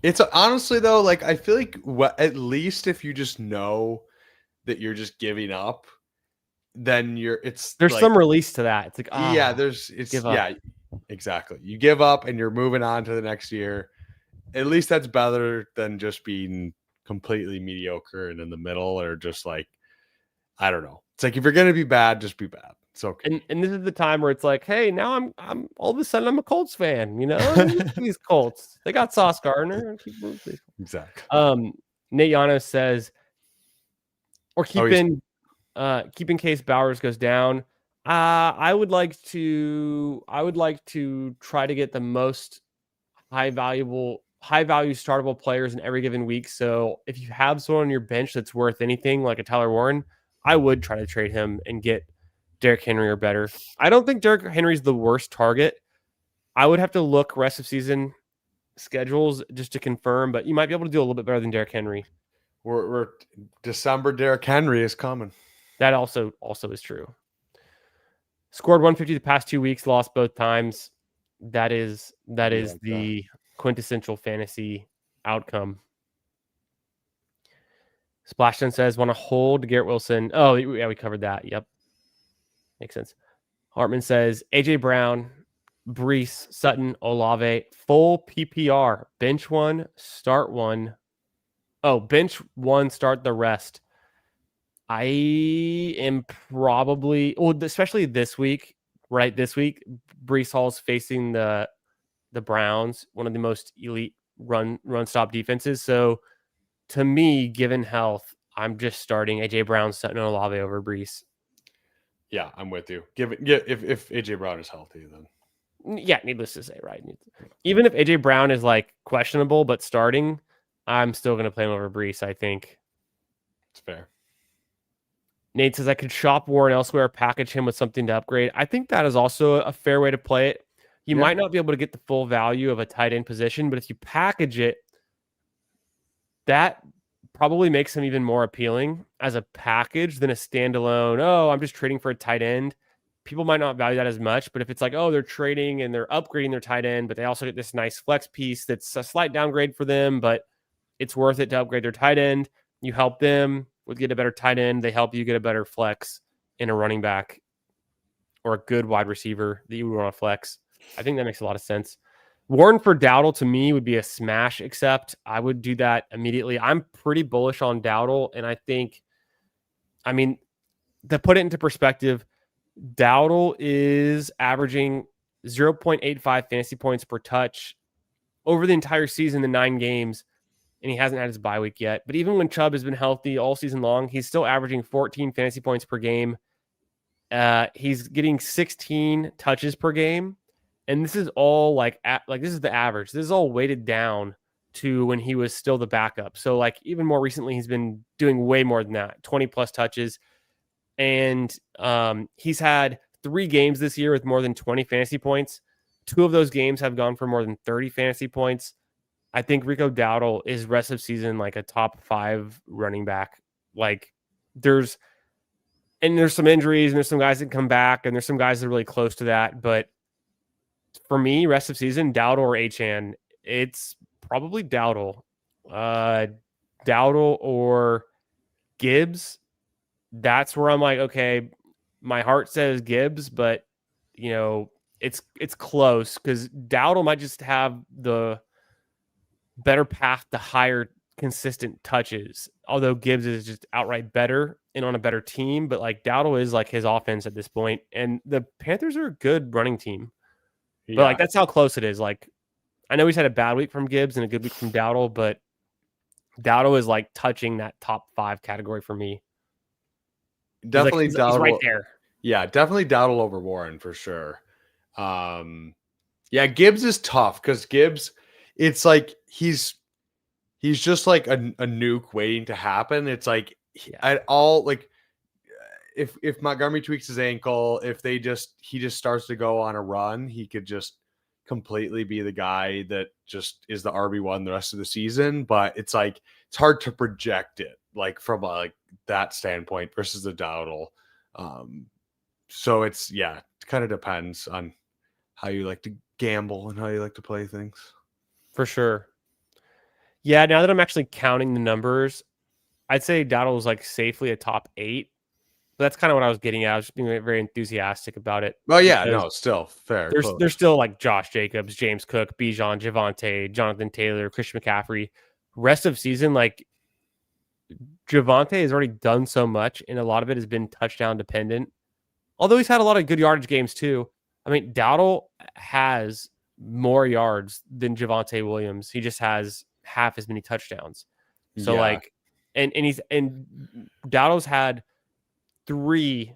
It's honestly though, like I feel like at least if you just know that you're just giving up, then there's like, some release to that. It's like exactly. You give up and you're moving on to the next year. At least that's better than just being completely mediocre and in the middle, or just like, I don't know. It's like if you're gonna be bad, just be bad. It's okay. And this is the time where it's like, hey, now I'm all of a sudden I'm a Colts fan. You know, these Colts, they got Sauce Gardner. Exactly. Nate Yano says, or keep in case Bowers goes down. I would like to try to get the most high value startable players in every given week. So if you have someone on your bench that's worth anything, like a Tyler Warren, I would try to trade him and get Derrick Henry or better. I don't think Derrick Henry's the worst target. I would have to look rest of season schedules just to confirm, but you might be able to do a little bit better than Derrick Henry. We're December. Derrick Henry is coming. That also is true. Scored 150 the past 2 weeks, lost both times. That is the quintessential fantasy outcome. Splashdown says, want to hold Garrett Wilson. Oh, yeah, we covered that. Yep. Makes sense. Hartman says, AJ Brown, Brees, Sutton, Olave, full PPR. Bench one, start one. Oh, bench one, start the rest. I am probably, especially this week, right? This week, Brees Hall's facing the Browns, one of the most elite run stop defenses. So to me, given health, I'm just starting AJ Brown, Sutton, and Olave over Brees. Yeah, I'm with you. If AJ Brown is healthy, then yeah, needless to say, right? Even if AJ Brown is like questionable but starting, I'm still going to play him over Brees. I think it's fair. Nate says I could shop Warren elsewhere, package him with something to upgrade. I think that is also a fair way to play it. You might not be able to get the full value of a tight end position, but if you package it, that probably makes him even more appealing as a package than a standalone. Oh, I'm just trading for a tight end. People might not value that as much, but if it's like, oh, they're trading and they're upgrading their tight end, but they also get this nice flex piece that's a slight downgrade for them, but it's worth it to upgrade their tight end. You help them get a better tight end. They help you get a better flex in a running back or a good wide receiver that you would want to flex. I think that makes a lot of sense. Warren for Dowdle to me would be a smash, except I would do that immediately. I'm pretty bullish on Dowdle, and I think, I mean, to put it into perspective, Dowdle is averaging 0.85 fantasy points per touch over the entire season, the 9 games, and he hasn't had his bye week yet. But even when Chubb has been healthy all season long, he's still averaging 14 fantasy points per game. He's getting 16 touches per game. And this is all like this is the average. This is all weighted down to when he was still the backup. So like even more recently, he's been doing way more than that, 20 plus touches. And he's had 3 games this year with more than 20 fantasy points. 2 of those games have gone for more than 30 fantasy points. I think Rico Dowdle is rest of season like a top 5 running back. Like there's some injuries and there's some guys that come back and there's some guys that are really close to that. But for me, rest of season, Dowdle or Achane, it's probably Dowdle. Dowdle or Gibbs. That's where I'm like, okay, my heart says Gibbs, but it's close because Dowdle might just have the better path to higher consistent touches. Although Gibbs is just outright better and on a better team, but like Dowdle is like his offense at this point, and the Panthers are a good running team. But Yeah, like that's how close it is. Like I know he's had a bad week from Gibbs and a good week from Dowdle, but Dowdle is like touching that top 5 category for me. definitely He's right Dowdle. there. Yeah, definitely Dowdle over Warren for sure. Yeah, Gibbs is tough because Gibbs, it's like he's just like a nuke waiting to happen. It's like Yeah. at all like if Montgomery tweaks his ankle, if he just starts to go on a run, he could just completely be the guy that just is the RB1 the rest of the season. But it's like it's hard to project it like from like that standpoint versus the Dowdle. So it's it kind of depends on how you like to gamble and how you like to play things. For sure. Yeah, now that I'm actually counting the numbers, I'd say Dowdle was like safely a top 8. But that's kind of what I was getting at. I was just being very enthusiastic about it. Well, yeah, no, still fair. There's still like Josh Jacobs, James Cook, Bijan, Javonte, Jonathan Taylor, Christian McCaffrey. Rest of season, like Javonte has already done so much, and a lot of it has been touchdown dependent. Although he's had a lot of good yardage games too. I mean, Dowdle has more yards than Javonte Williams. He just has half as many touchdowns. So like, and Dowdle's had 3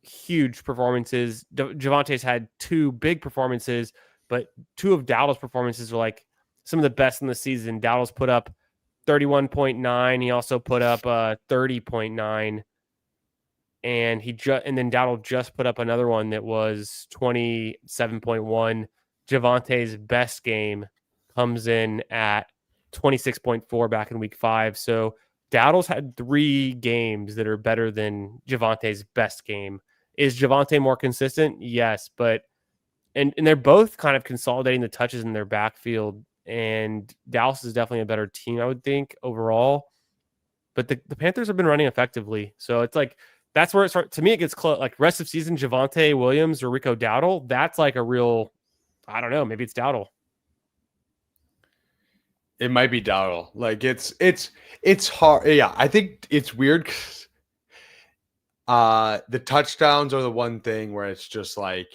huge performances. Javante's had 2 big performances, but 2 of Dowdle's performances are like some of the best in the season. Dowdle's put up 31.9. He also put up 30.9. And then Dowdle just put up another one that was 27.1. Javante's best game comes in at 26.4 back in week 5. So Dowdle's had 3 games that are better than Javante's best game. Is Javonte more consistent? Yes, but and they're both kind of consolidating the touches in their backfield. And Dallas is definitely a better team, I would think, overall. But the Panthers have been running effectively. So it's like that's where it starts. To me, it gets close. Like rest of season, Javonte Williams or Rico Dowdle. That's like a real, I don't know. Maybe it's Dowdle. It might be Dowdle. Like it's hard. Yeah, I think it's weird because the touchdowns are the one thing where it's just like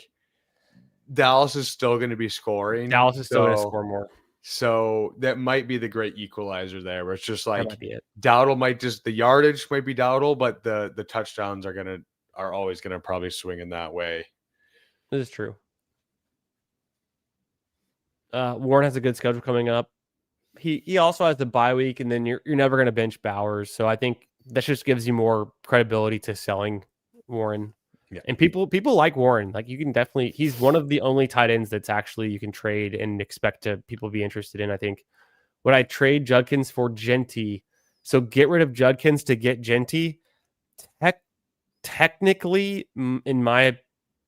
Dallas is still going to be scoring. Dallas is still going to score more. So that might be the great equalizer there, where it's just like That might be it. Dowdle might just the yardage might be Dowdle, but the touchdowns are always gonna probably swing in that way. This is true. Warren has a good schedule coming up. He also has the bye week, and then you're never going to bench Bowers. So I think that just gives you more credibility to selling Warren. Yeah. And people like Warren. Like you can definitely, he's one of the only tight ends that's actually you can trade and expect people be interested in. I think would I trade Judkins for Genty? So get rid of Judkins to get Genty. Technically, in my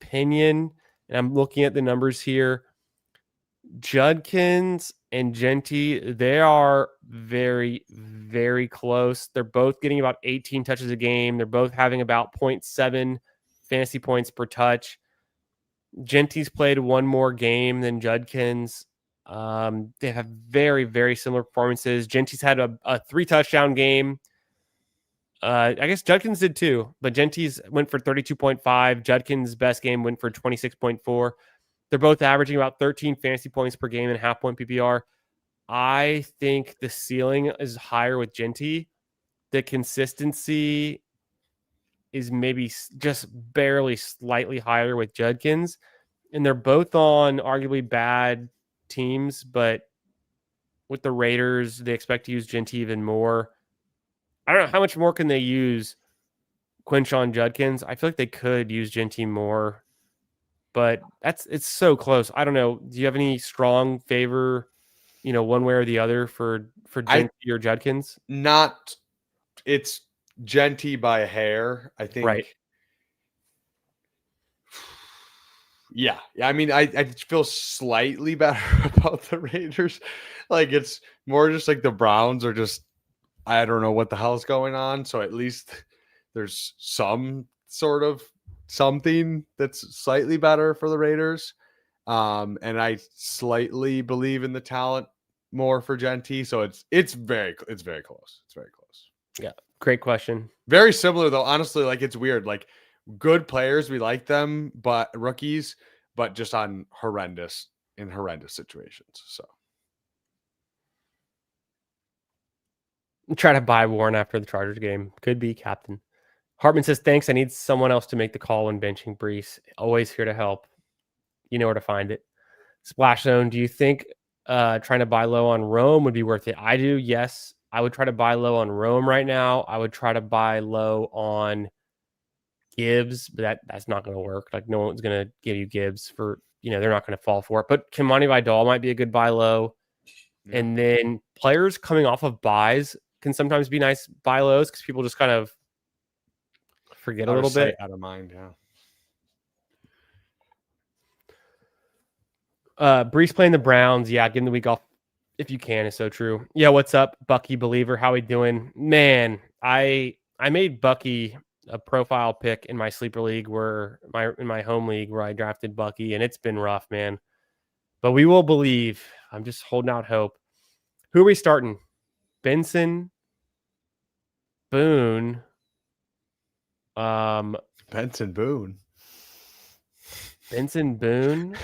opinion, and I'm looking at the numbers here, Judkins and Genty, they are very, very close. They're both getting about 18 touches a game. They're both having about 0.7 fantasy points per touch. Genty's played one more game than Judkins. They have very, very similar performances. Genty's had a 3-touchdown game. I guess Judkins did too, but Genty's went for 32.5. Judkins' best game went for 26.4. They're both averaging about 13 fantasy points per game and half-point PPR. I think the ceiling is higher with Genty. The consistency is maybe just barely slightly higher with Judkins. And they're both on arguably bad teams, but with the Raiders, they expect to use Genty even more. I don't know how much more can they use Quinshon Judkins. I feel like they could use Genty more, but it's so close. I don't know. Do you have any strong favor, one way or the other for Genty or Judkins? Not, it's Genty by a hair, I think. Right. Yeah. I mean, I feel slightly better about the Raiders. Like it's more just like the Browns are just, I don't know what the hell's going on. So at least there's some sort of something that's slightly better for the Raiders. And I slightly believe in the talent more for Genty. So it's very close. It's very close. Yeah, great question. Very similar though. Honestly, like it's weird. Like good players, we like them, but rookies, but just on horrendous situations. So Try to buy Warren after the Chargers game. Could be captain. Hartman says, thanks. I need someone else to make the call when benching Brees. Always here to help. You know where to find it. Splash Zone, do you think trying to buy low on Rome would be worth it? I do, yes. I would try to buy low on Rome right now. I would try to buy low on Gibbs, but that's not going to work. Like, no one's going to give you Gibbs for, they're not going to fall for it. But Kimani Vidal might be a good buy low. Yeah. And then players coming off of buys can sometimes be nice buy lows because people just kind of forget a little bit. Out of mind, yeah. Brees playing the Browns. Yeah, getting the week off if you can is so true. Yeah, what's up, Bucky Believer? How we doing? Man, I made Bucky a profile pick in my sleeper league in my home league where I drafted Bucky, and it's been rough, man. But we will believe. I'm just holding out hope. Who are we starting? Benson, Boone. Benson Boone. Benson Boone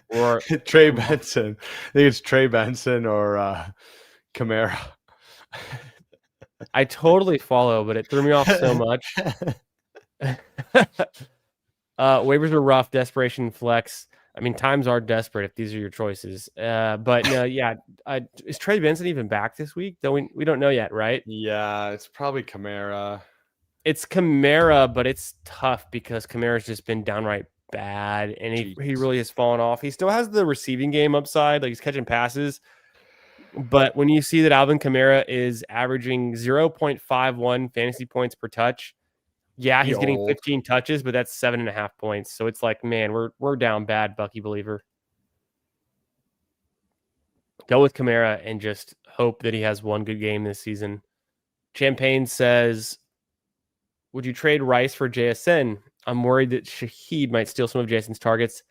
or Trey Benson. I think it's Trey Benson or Kamara. I totally follow, but it threw me off so much. Waivers are rough. Desperation flex. I mean, times are desperate if these are your choices. But no, yeah. Is Trey Benson even back this week? We don't know yet, right? Yeah, it's probably Kamara. It's Kamara, but it's tough because Kamara's just been downright bad, and he really has fallen off. He still has the receiving game upside, like he's catching passes. But when you see that Alvin Kamara is averaging 0.51 fantasy points per touch, yeah, he's getting 15 touches, but that's 7.5 points. So it's like, man, we're down bad, Bucky Believer. Go with Kamara and just hope that he has one good game this season. Champagne says, would you trade Rice for JSN? I'm worried that Shaheed might steal some of Jason's targets.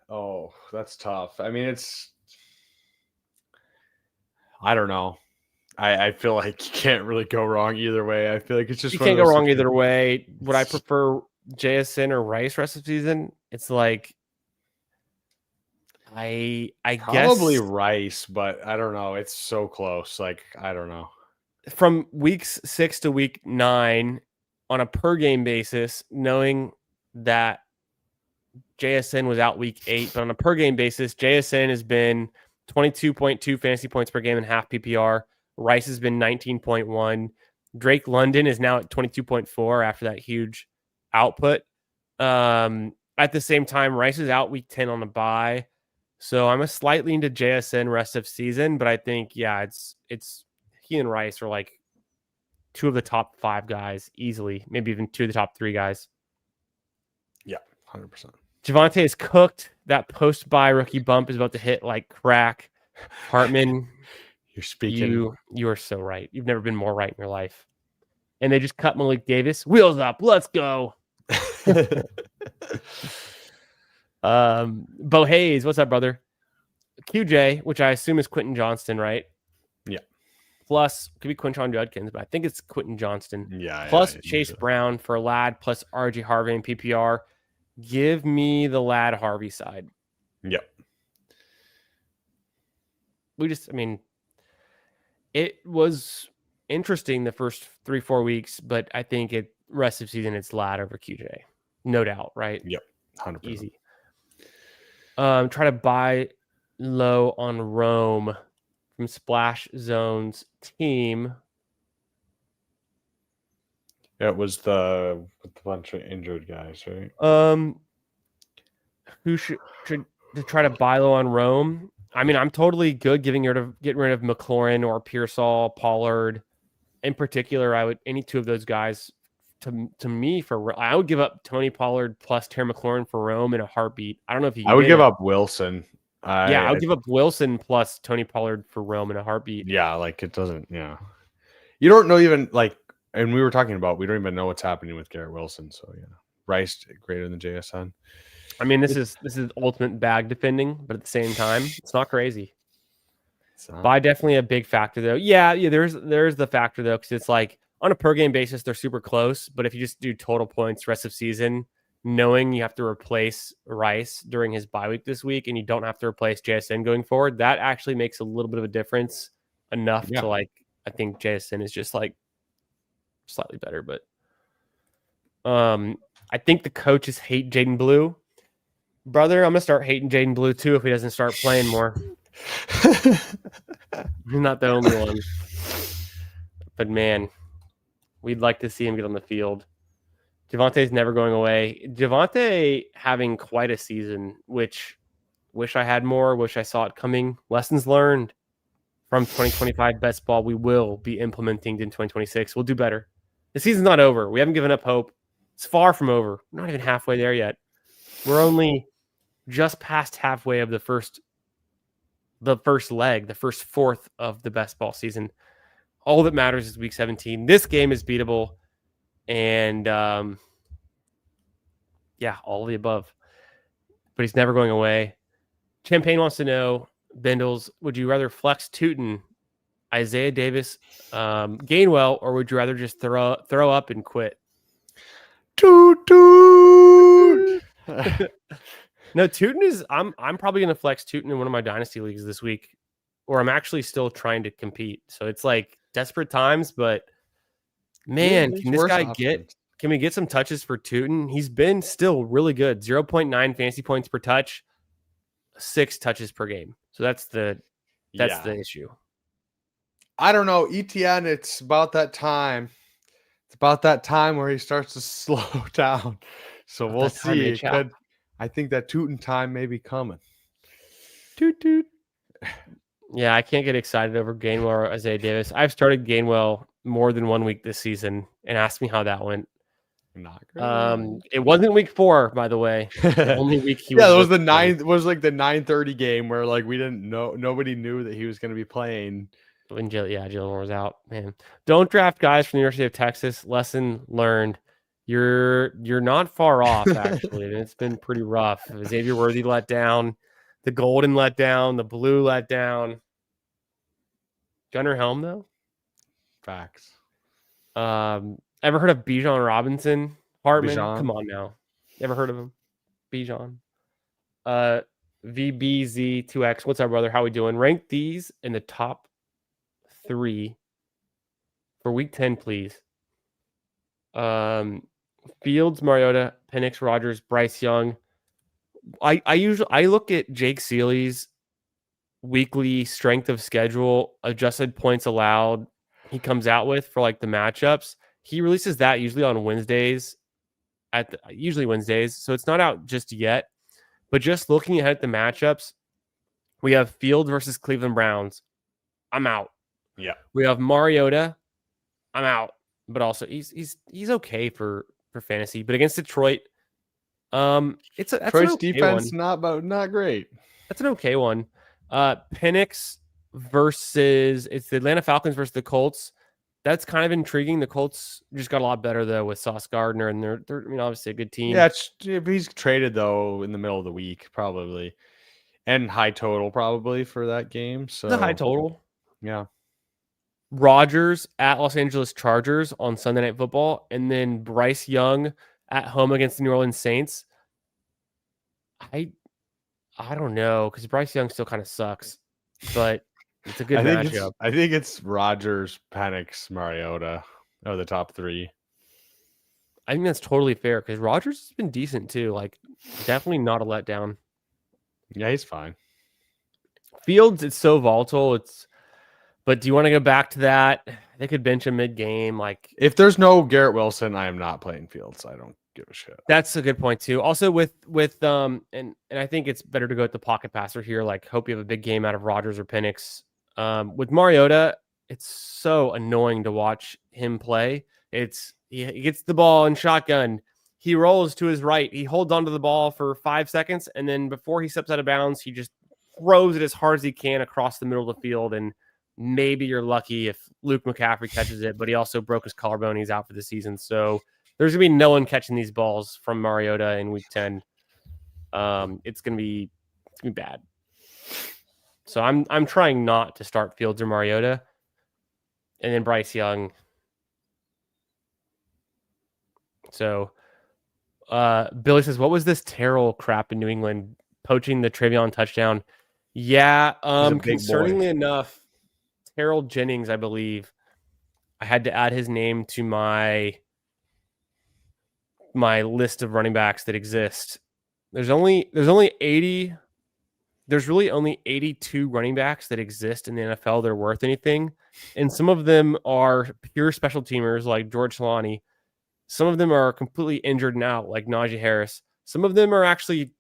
Oh, that's tough. I mean, I don't know. I feel like you can't really go wrong either way. I feel like it's just you can't go wrong either way. Would I prefer JSN or Rice rest of the season? It's like I probably guess Rice, but I don't know. It's so close. Like, I don't know. From weeks 6 to week 9 on a per game basis, knowing that JSN was out week 8, but on a per game basis, JSN has been 22.2 fantasy points per game in half PPR. Rice has been 19.1. Drake London is now at 22.4 after that huge output. At the same time, Rice is out week 10 on the bye. So I'm a slightly into JSN rest of season, but I think, yeah, it's he and Rice are like 2 of the top 5 guys easily, maybe even 2 of the top 3 guys. Yeah, 100%. Javonte is cooked. That post-bye rookie bump is about to hit like crack. Hartman, you're speaking. You are so right. You've never been more right in your life. And they just cut Malik Davis. Wheels up. Let's go. Bo Hayes, what's up, brother? QJ, which I assume is Quentin Johnston, right? Yeah. Plus, could be Quinton Judkins, but I think it's Quentin Johnston. Yeah. Plus Chase Brown for Ladd, plus RJ Harvey and PPR. Give me the Ladd Harvey side. Yep. It was interesting the first 3-4 weeks, but I think rest of season it's Ladd over QJ. No doubt, right? Yep. 100%. Easy. Try to buy low on Rome from Splash Zone's team. It was with a bunch of injured guys, right? Who should to try to buy low on Rome? I mean, I'm totally good getting rid of McLaurin or Pearsall, Pollard. In particular, any 2 of those guys to me I would give up Tony Pollard plus Terry McLaurin for Rome in a heartbeat. I don't know if I would give up Wilson. I would give up Wilson plus Tony Pollard for Rome in a heartbeat. Yeah, like it doesn't. Yeah, you don't know even like. And we were talking about we don't even know what's happening with Garrett Wilson. So yeah, Rice greater than JSN. I mean, this is ultimate bag defending, but at the same time, it's not crazy. By definitely a big factor though. Yeah, there's the factor though, because it's like on a per game basis, they're super close. But if you just do total points rest of season, knowing you have to replace Rice during his bye week this week, and you don't have to replace JSN going forward, that actually makes a little bit of a difference. Enough to like, I think JSN is just like slightly better, but I think the coaches hate Jaden Blue. Brother, I'm gonna start hating Jaden Blue too if he doesn't start playing more. You're not the only one. But man, we'd like to see him get on the field. Javonte's never going away. Javonte having quite a season, which wish I had more, wish I saw it coming. Lessons learned from 2025 best ball we will be implementing in 2026. We'll do better. The season's not over. We haven't given up hope. It's far from over. We're not even halfway there yet. We're only just past halfway of the first leg, the first fourth of the best ball season. All that matters is week 17. This game is beatable. And all of the above. But he's never going away. Champagne wants to know, Bindles, would you rather flex Tootin, Isaiah Davis, Gainwell, or would you rather just throw up and quit? Toot toot. No, Tootin is. I'm probably going to flex Tootin in one of my dynasty leagues this week, or I'm actually still trying to compete. So it's like desperate times, but man, can this guy can we get some touches for Tootin? He's been still really good. 0.9 fantasy points per touch, 6 touches per game. So that's the issue. I don't know. ETN, it's about that time. It's about that time where he starts to slow down. So we'll see. I think that Tootin time may be coming. Toot toot. Yeah, I can't get excited over Gainwell or Isaiah Davis. I've started Gainwell more than 1 week this season, and ask me how that went. Not great. It wasn't week 4, by the way. The only week he was. Yeah, it was the 9th. Was like the 9:30 game where like we didn't know. Nobody knew that he was going to be playing. When Jalen Moore was out. Man, don't draft guys from the University of Texas. Lesson learned. You're not far off, actually. And it's been pretty rough. Xavier Worthy let down, the Golden let down, the Blue let down. Gunnar Helm, though? Facts. Ever heard of Bijan Robinson? Hartman? Bijan? Come on now. Ever heard of him? Bijan. VBZ2X. What's up, brother? How we doing? Rank these in the top 3 for week 10, please. Fields, Mariota, Penix, Rogers, Bryce Young. I look at Jake Seeley's weekly strength of schedule, adjusted points allowed he comes out with for like the matchups. He releases that usually on Wednesdays usually Wednesdays. So it's not out just yet, but just looking ahead at the matchups, we have Fields versus Cleveland Browns. I'm out. Yeah. We have Mariota. I'm out. But also he's okay for fantasy. But against Detroit, that's Detroit's okay defense one. not great. That's an okay one. Penix versus it's the Atlanta Falcons versus the Colts. That's kind of intriguing. The Colts just got a lot better though with Sauce Gardner, and they're obviously a good team. Yeah, he's traded though in the middle of the week probably, and high total probably for that game. So the high total. Yeah. Rodgers at Los Angeles Chargers on Sunday Night Football, and then Bryce Young at home against the New Orleans Saints. I don't know, because Bryce Young still kind of sucks, but it's a good matchup. I think it's Rodgers, Penix, Mariota are the top 3. I think that's totally fair because Rodgers has been decent too. Like, definitely not a letdown. Yeah, he's fine. Fields, it's so volatile. But do you want to go back to that? They could bench him mid-game. Like, if there's no Garrett Wilson, I am not playing Fields. I don't give a shit. That's a good point too. Also with and I think it's better to go with the pocket passer here. Like, hope you have a big game out of Rodgers or Penix. With Mariota, it's so annoying to watch him play. He gets the ball in shotgun. He rolls to his right. He holds onto the ball for 5 seconds, and then before he steps out of bounds, he just throws it as hard as he can across the middle of the field. And maybe you're lucky if Luke McCaffrey catches it, but he also broke his collarbone. He's out for the season. So there's going to be no one catching these balls from Mariota in week 10. It's gonna be bad. So I'm trying not to start Fields or Mariota, and then Bryce Young. So Billy says, "What was this Terrell crap in New England poaching the Travion touchdown?" Yeah, He's a big concerningly boy. enough, Terrell Jennings, I believe, I had to add his name to my list of running backs that exist. There's really only 82 running backs that exist in the NFL that are worth anything, and some of them are pure special teamers like George Solani. Some of them are completely injured and out, like Najee Harris. Some of them are actually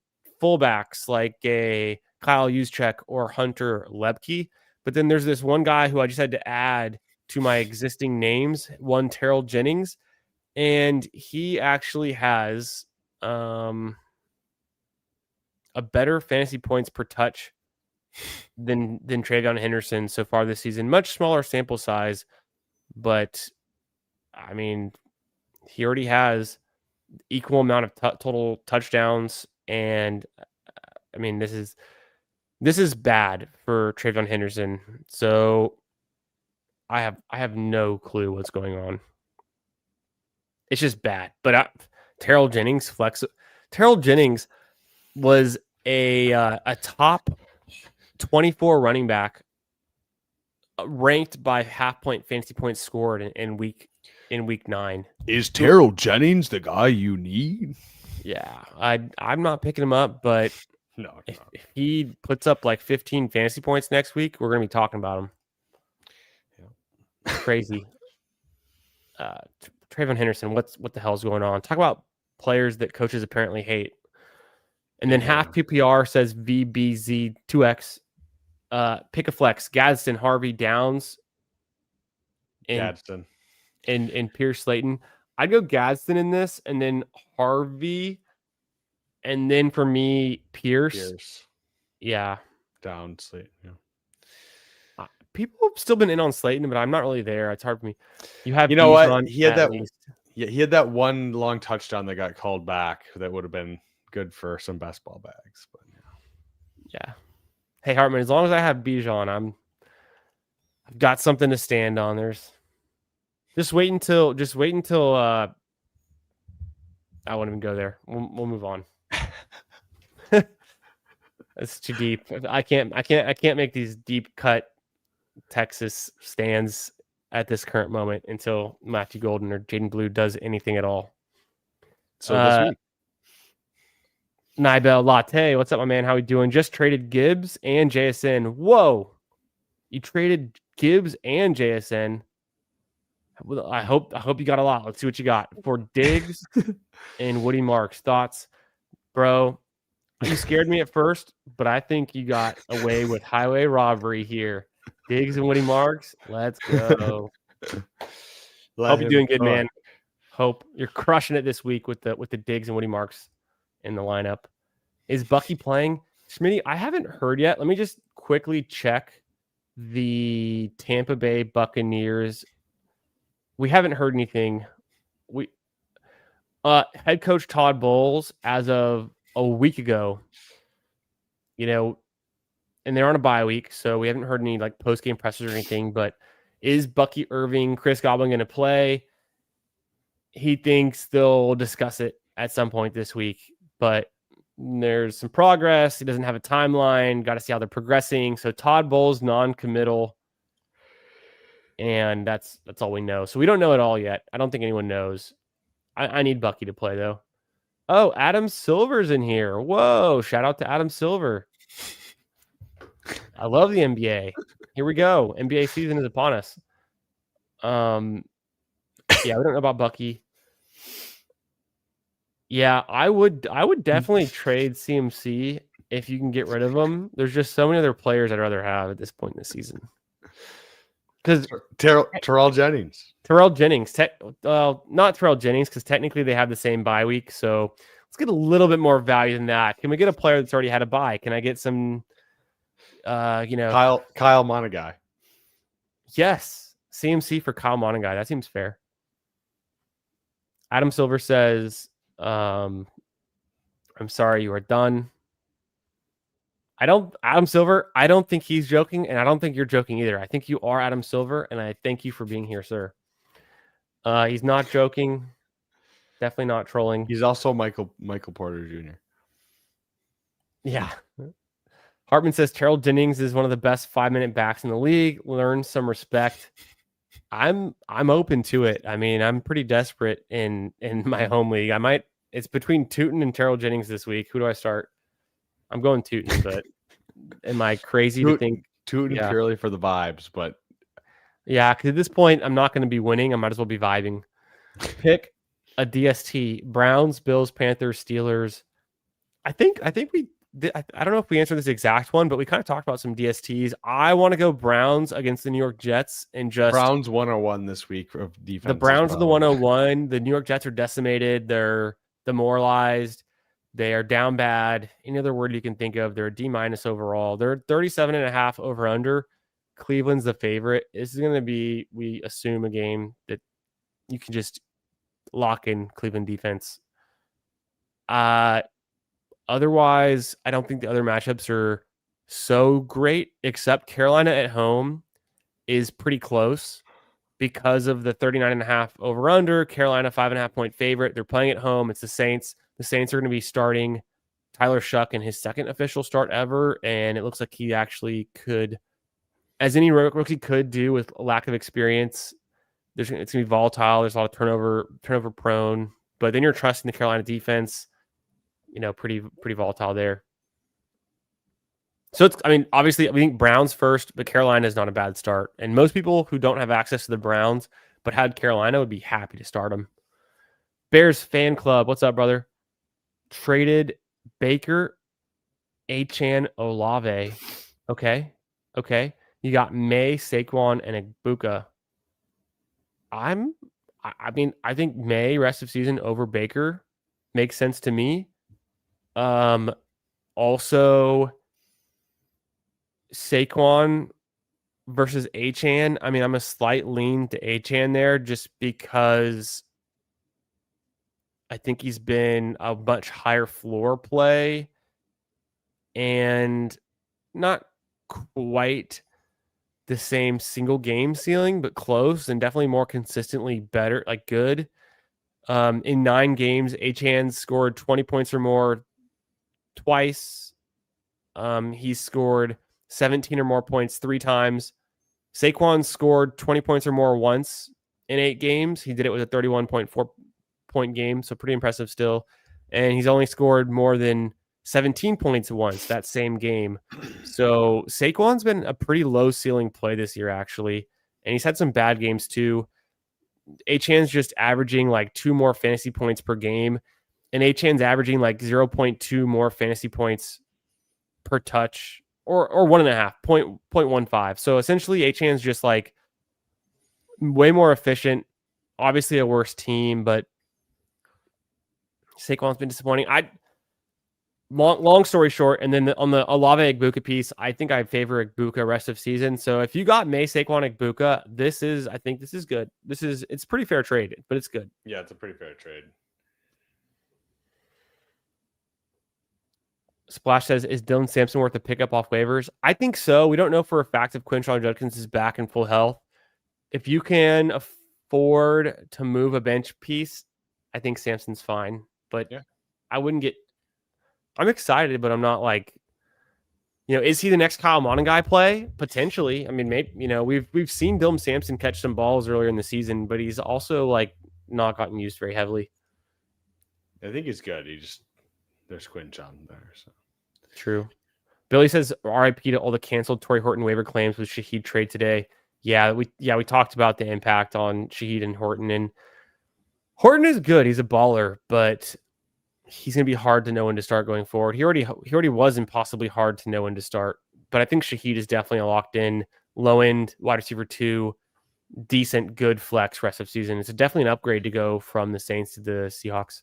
fullbacks, like a Kyle Juszczyk or Hunter Lepke. But then there's this one guy who I just had to add to my existing names, one Terrell Jennings, and he actually has a better fantasy points per touch than Travion Henderson so far this season. Much smaller sample size, but I mean, he already has equal amount of total touchdowns, and I mean, this is bad for Travion Henderson. So I have no clue what's going on. It's just bad. But Terrell Jennings Terrell Jennings was a top 24 running back, ranked by half point fantasy points scored in week 9. Is Terrell Jennings the guy you need? Yeah, I'm not picking him up, but No, if he puts up like 15 fantasy points next week, we're gonna be talking about him. Yeah. Crazy. Travion Henderson, what the hell's going on? Talk about players that coaches apparently hate. And then half PPR says VBZ2X. Pick a flex. Gadsden, Harvey, Downs, and Pierce Slayton. I'd go Gadsden in this, and then Harvey, and then for me, Pierce. Yeah. Down Slayton. Yeah. People have still been in on Slayton, but I'm not really there. It's hard for me. You know what? He had that. Yeah, he had that one long touchdown that got called back. That would have been good for some best ball bags. But yeah. Hey Hartman, as long as I have Bijan, I've got something to stand on. There's just wait until I won't even go there. We'll move on. It's too deep. I can't make these deep cut Texas stands at this current moment until Matthew Golden or Jaden Blue does anything at all. So this week, Nibel Latte, what's up, my man? How we doing? Just traded Gibbs and JSN. Whoa, you traded Gibbs and JSN. I hope you got a lot. Let's see what you got for Diggs and Woody Marks. Thoughts, bro? You scared me at first, but I think you got away with highway robbery here. Diggs and Woody Marks, let's go. Hope you're doing good, man. Hope you're crushing it this week with the Diggs and Woody Marks in the lineup. Is Bucky playing? Smitty, I haven't heard yet. Let me just quickly check the Tampa Bay Buccaneers. We haven't heard anything. Head coach Todd Bowles, as of a week ago, and they're on a bye week, so we haven't heard any like post-game pressers or anything, but is Bucky Irving, Chris Godwin going to play? He thinks they'll discuss it at some point this week, but there's some progress. He doesn't have a timeline. Got to see how they're progressing. So Todd Bowles non-committal, and that's all we know. So we don't know it all yet. I don't think anyone knows. I need Bucky to play, though. Oh, Adam Silver's in here. Whoa, shout out to Adam Silver. I love the NBA. Here we go. NBA season is upon us. Yeah, we don't know about Bucky. Yeah, I would definitely trade CMC if you can get rid of him. There's just so many other players I'd rather have at this point in the season. Because Terrell Jennings. Not Terrell Jennings, because technically they have the same bye week. So let's get a little bit more value than that. Can we get a player that's already had a bye? Can I get some? Kyle Monaghan. Yes, CMC for Kyle Monaghan. That seems fair. Adam Silver says, "Are I'm sorry, you are done. Adam Silver, I don't think he's joking, and I don't think you're joking either. I think you are Adam Silver, and I thank you for being here, sir. He's not joking. Definitely not trolling. He's also Michael Porter Jr. Yeah. Hartman says Terrell Jennings is one of the best 5-minute backs in the league. Learn some respect. I'm open to it. I mean, I'm pretty desperate in my home league. It's between Tootin and Terrell Jennings this week. Who do I start? I'm going Tootin, but am I crazy to think Tootin purely for the vibes, but yeah, because at this point I'm not going to be winning. I might as well be vibing. Pick a DST: Browns, Bills, Panthers, Steelers. I think we. I don't know if we answered this exact one, but we kind of talked about some DSTs. I want to go Browns against the New York Jets and just Browns 101 this week of defense. The Browns are the 101. The New York Jets are decimated. They're demoralized. They are down bad. Any other word you can think of. They're a D- overall. They're 37.5 over under. Cleveland's the favorite. This is going to be, we assume, a game that you can just lock in Cleveland defense. Otherwise, I don't think the other matchups are so great, except Carolina at home is pretty close because of the 39.5 over under. Carolina 5.5 point favorite. They're playing at home. It's the Saints. The Saints are going to be starting Tyler Shuck in his second official start ever, and it looks like he actually could, as any rookie could do with a lack of experience. It's going to be volatile. There's a lot of turnover prone, but then you're trusting the Carolina defense. Pretty volatile there. So obviously, we think Browns first, but Carolina is not a bad start. And most people who don't have access to the Browns but had Carolina would be happy to start them. Bears fan club, what's up, brother? Traded Baker, Achane, Olave. Okay. You got May, Saquon, and Igbukah. I think May rest of season over Baker makes sense to me. Also Saquon versus Achane. I'm a slight lean to Achane there just because I think he's been a much higher floor play and not quite the same single game ceiling, but close and definitely more consistently better, like good. In 9 games, Achane scored 20 points or more twice. He's scored 17 or more points 3 times. Saquon scored 20 points or more once in 8 games. He did it with a 31.4 point game, so pretty impressive still. And he's only scored more than 17 points once that same game. So Saquon's been a pretty low ceiling play this year, actually. And he's had some bad games too. Achane's just averaging like 2 more fantasy points per game. And Achane's averaging like 0.2 more fantasy points per touch or 1.5, 0.15. So essentially Achane's just like way more efficient. Obviously a worse team, but Saquon's been disappointing. Long story short, and then on the Olave Igbukah piece, I think I favor Igbukah rest of season. So if you got May, Saquon, Igbukah, I think this is good. It's pretty fair trade, but it's good. Yeah, it's a pretty fair trade. Splash says, is Dylan Sampson worth a pickup off waivers? I think so. We don't know for a fact if Quinshon Judkins is back in full health. If you can afford to move a bench piece, I think Sampson's fine. But yeah. I'm excited, but I'm not like, is he the next Kyle Monangai play? Potentially. Maybe, we've seen Dylan Sampson catch some balls earlier in the season, but he's also like not gotten used very heavily. I think he's good. There's Quinshon there. So true. Billy says RIP to all the canceled Torrey Horton waiver claims with Shaheed trade today. Yeah, we talked about the impact on Shaheed and Horton, and Horton is good. He's a baller, but he's going to be hard to know when to start going forward. He already was impossibly hard to know when to start, but I think Shaheed is definitely a locked in low end wide receiver 2, decent, good flex rest of season. It's definitely an upgrade to go from the Saints to the Seahawks.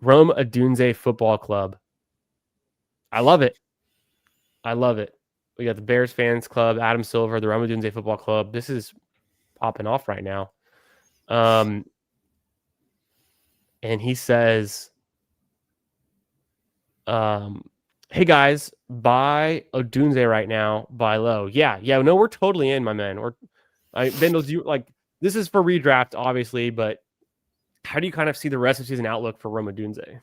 Rome Adunze Football Club. I love it. We got the Bears fans club, Adam Silver, the Rome Adunze Football Club. This is popping off right now. And he says, Hey guys, buy Odunze right now. Buy low. Yeah. No, we're totally in, my man. Bindles, you like this is for redraft, obviously, but how do you kind of see the rest of the season outlook for Rome Odunze?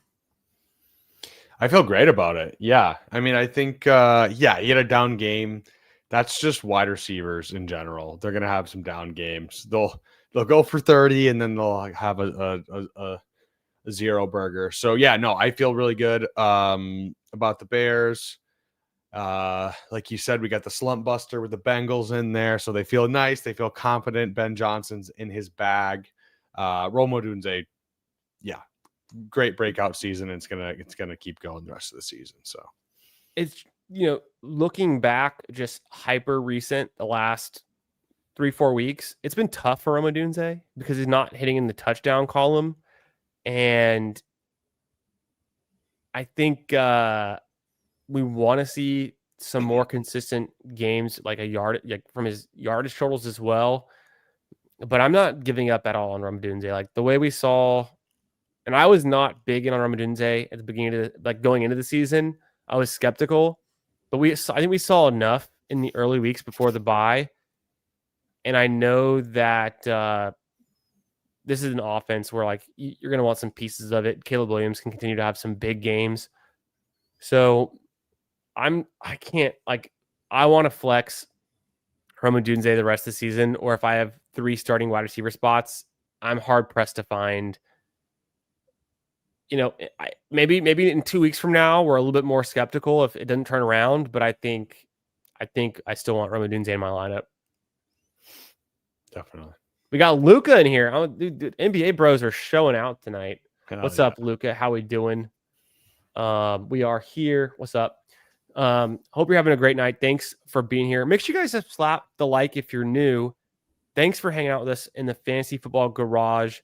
I feel great about it. Yeah. I mean, I think, he had a down game. That's just wide receivers in general. They're going to have some down games. They'll go for 30 and then they'll have a zero burger. So yeah, no, I feel really good about the Bears. Like you said, we got the slump buster with the Bengals in there. So they feel nice. They feel confident. Ben Johnson's in his bag. Rome Odunze, yeah, great breakout season. And it's gonna keep going the rest of the season. So It's looking back, just hyper recent, the last 3-4 weeks, it's been tough for Rome Odunze because he's not hitting in the touchdown column, and I think we want to see some more consistent games, like from his yardage totals as well. But I'm not giving up at all on Rome Odunze. Like the way we saw. And I was not big in on Ramadunze at the beginning of going into the season. I was skeptical, but I think we saw enough in the early weeks before the bye. And I know that this is an offense where like you're going to want some pieces of it. Caleb Williams can continue to have some big games. So I want to flex Ramadunze the rest of the season, or if I have 3 starting wide receiver spots, I'm hard pressed to find. Maybe in 2 weeks from now, we're a little bit more skeptical if it doesn't turn around. But I think I still want Rome Odunze in my lineup. definitely. We got Luca in here. Dude, NBA bros are showing out tonight. What's up, Luca? How we doing? We are here. What's up? Hope you're having a great night. Thanks for being here. Make sure you guys slap the like if you're new. Thanks for hanging out with us in the Fantasy Football Garage.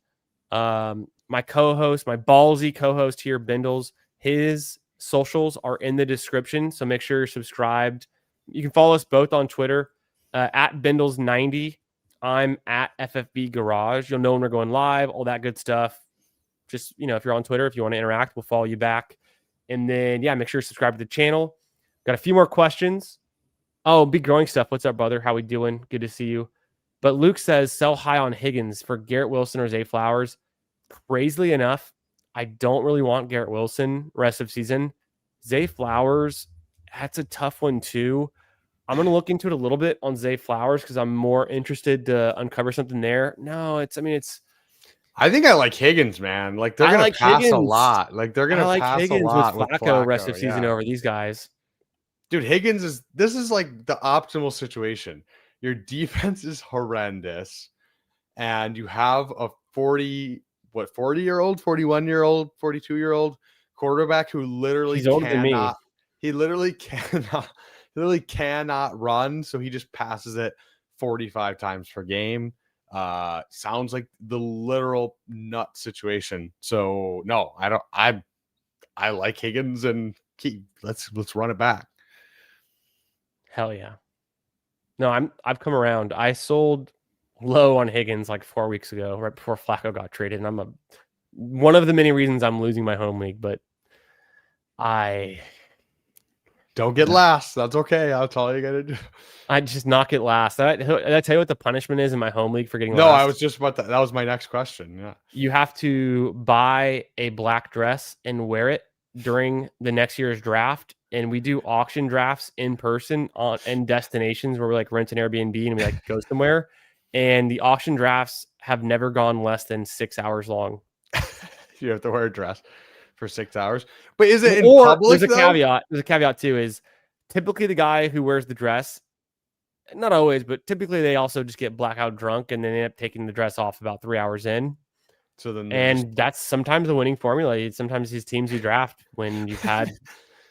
My co-host, my ballsy co-host here, Bindles, his socials are in the description, so make sure you're subscribed. You can follow us both on Twitter, at Bindles90. I'm at FFB Garage. You'll know when we're going live, all that good stuff. Just, if you're on Twitter, if you want to interact, we'll follow you back. And then, make sure you subscribe to the channel. Got a few more questions. Oh, Big Growing Stuff. What's up, brother? How we doing? Good to see you. But Luke says, sell high on Higgins for Garrett Wilson or Zay Flowers. Crazily enough, I don't really want Garrett Wilson rest of season. Zay Flowers, that's a tough one too. I'm going to look into it a little bit on Zay Flowers because I'm more interested to uncover something there. No, I think I like Higgins, man. Like they're going to pass Higgins a lot. Like they're going to pass Higgins a lot with Flacco rest of season over these guys. Dude, this is like the optimal situation. Your defense is horrendous and you have a 40-year-old, 41-year-old, 42-year-old quarterback who literally cannot run. So he just passes it 45 times per game. Sounds like the literal nut situation. So no, I don't. I like Higgins and let's run it back. Hell yeah. No, I've come around. I sold low on Higgins like 4 weeks ago, right before Flacco got traded, and I'm one of the many reasons I'm losing my home league. But I don't get last. That's okay. That's all you gotta do. I just not get last. Did I tell you what the punishment is in my home league for getting last? No, I was just about that. That was my next question. Yeah. You have to buy a black dress and wear it during the next year's draft. And we do auction drafts in person in destinations where we like rent an Airbnb and we like go somewhere. And the auction drafts have never gone less than 6 hours long. You have to wear a dress for 6 hours. But is it in public? There's a caveat. There's a caveat too, is typically the guy who wears the dress, not always, but typically they also just get blackout drunk and then end up taking the dress off about 3 hours in. So then that's sometimes the winning formula. Sometimes these teams you draft when you've had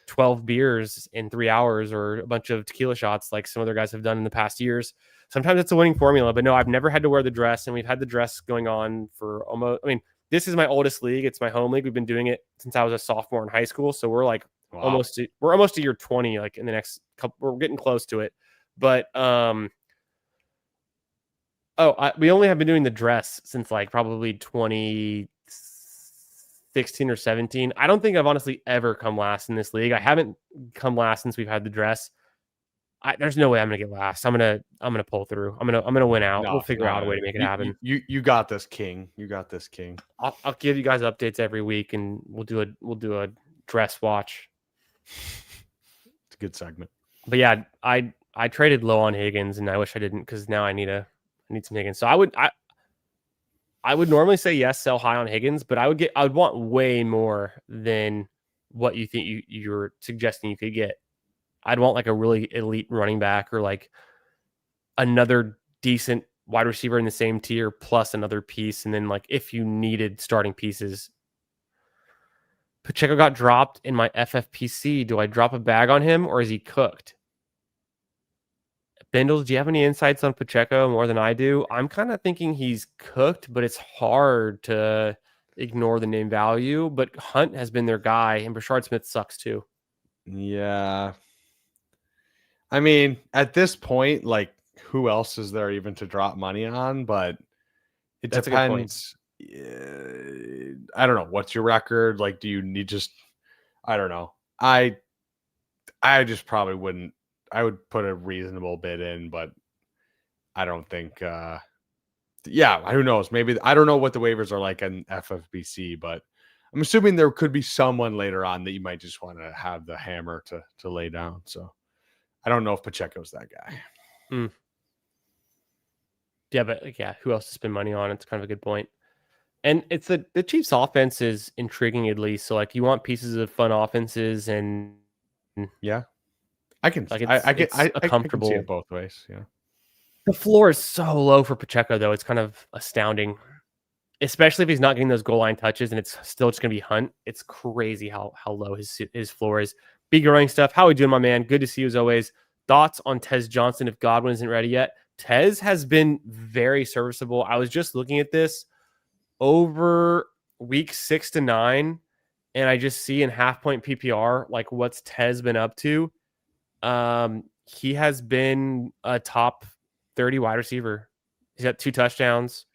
12 beers in 3 hours or a bunch of tequila shots like some other guys have done in the past years. Sometimes it's a winning formula, but no, I've never had to wear the dress, and we've had the dress going on for this is my oldest league. It's my home league. We've been doing it since I was a sophomore in high school. So we're like almost to year 20, like in the next couple, we're getting close to it. But we only have been doing the dress since like probably 2016, 16 or 17. I don't think I've honestly ever come last in this league. I haven't come last since we've had the dress. There's no way I'm gonna get last. I'm gonna pull through. I'm gonna win out. We'll figure out a way to make it happen. You got this, King. You got this, King. I'll give you guys updates every week, and we'll do a dress watch. It's a good segment. But yeah, I traded low on Higgins, and I wish I didn't because now I need some Higgins. So I would normally say yes, sell high on Higgins, but I would want way more than what you think you're suggesting you could get. I'd want like a really elite running back or like another decent wide receiver in the same tier plus another piece. And then like if you needed starting pieces, Pacheco got dropped in my FFPC. Do I drop a bag on him or is he cooked? Bindles, do you have any insights on Pacheco more than I do? I'm kind of thinking he's cooked, but it's hard to ignore the name value. But Hunt has been their guy, and Brashard Smith sucks too. Yeah. I mean, at this point, like, who else is there even to drop money on? But it depends. I don't know. What's your record? Like, do you need just? I don't know. I just probably wouldn't. I would put a reasonable bid in, but I don't think. Yeah, who knows? Maybe I don't know what the waivers are like in FFBC, but I'm assuming there could be someone later on that you might just want to have the hammer to lay down. So I don't know if Pacheco's that guy. Yeah, but yeah, who else to spend money on? It's kind of a good point. And it's the Chiefs' offense is intriguing at least. So like you want pieces of fun offenses and yeah, I can like I can see it both ways. Yeah, the floor is so low for Pacheco though. It's kind of astounding, especially if he's not getting those goal line touches and it's still just gonna be Hunt. It's crazy how low his floor is. Big growing stuff. How are we doing, my man? Good to see you as always. Thoughts on Tez Johnson if Godwin isn't ready yet? Tez has been very serviceable. I was just looking at this over week 6 to 9, and I just see in half point PPR like what's Tez been up to. He has been a top 30 wide receiver. He's got 2 touchdowns,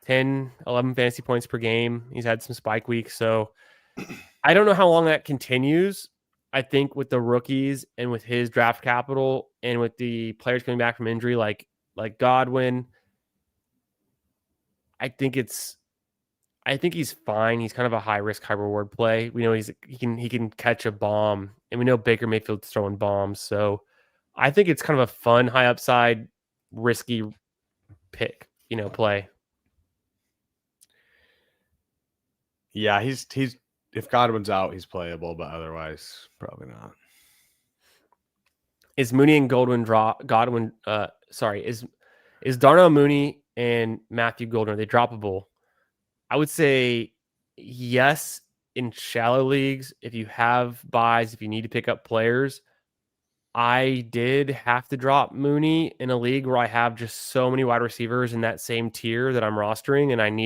10, 11 fantasy points per game. He's had some spike weeks, so I don't know how long that continues. I think with the rookies and with his draft capital and with the players coming back from injury like Godwin, I think he's fine. He's kind of a high risk, high reward play. We know he can catch a bomb, and we know Baker Mayfield's throwing bombs. So I think it's kind of a fun, high upside, risky pick, play. Yeah, he's if Godwin's out, he's playable, but otherwise, probably not. Is Mooney and is Darnell Mooney and Matthew Golden, are they droppable? I would say yes in shallow leagues. If you have buys, if you need to pick up players, I did have to drop Mooney in a league where I have just so many wide receivers in that same tier that I'm rostering, and I'm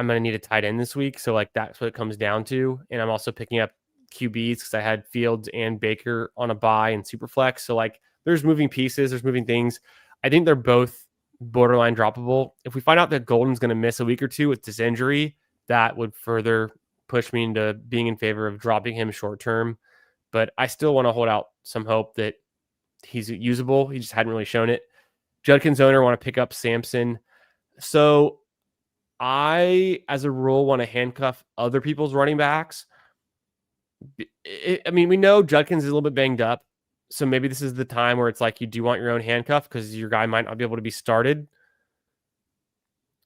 going to need a tight end this week. So like that's what it comes down to. And I'm also picking up QBs because I had Fields and Baker on a bye and Superflex. So like there's moving pieces, there's moving things. I think they're both borderline droppable. If we find out that Golden's going to miss a week or two with this injury, that would further push me into being in favor of dropping him short term. But I still want to hold out some hope that he's usable. He just hadn't really shown it. Judkins owner want to pick up Sampson. So I, as a rule, want to handcuff other people's running backs. I mean, we know Judkins is a little bit banged up. So maybe this is the time where it's like you do want your own handcuff because your guy might not be able to be started.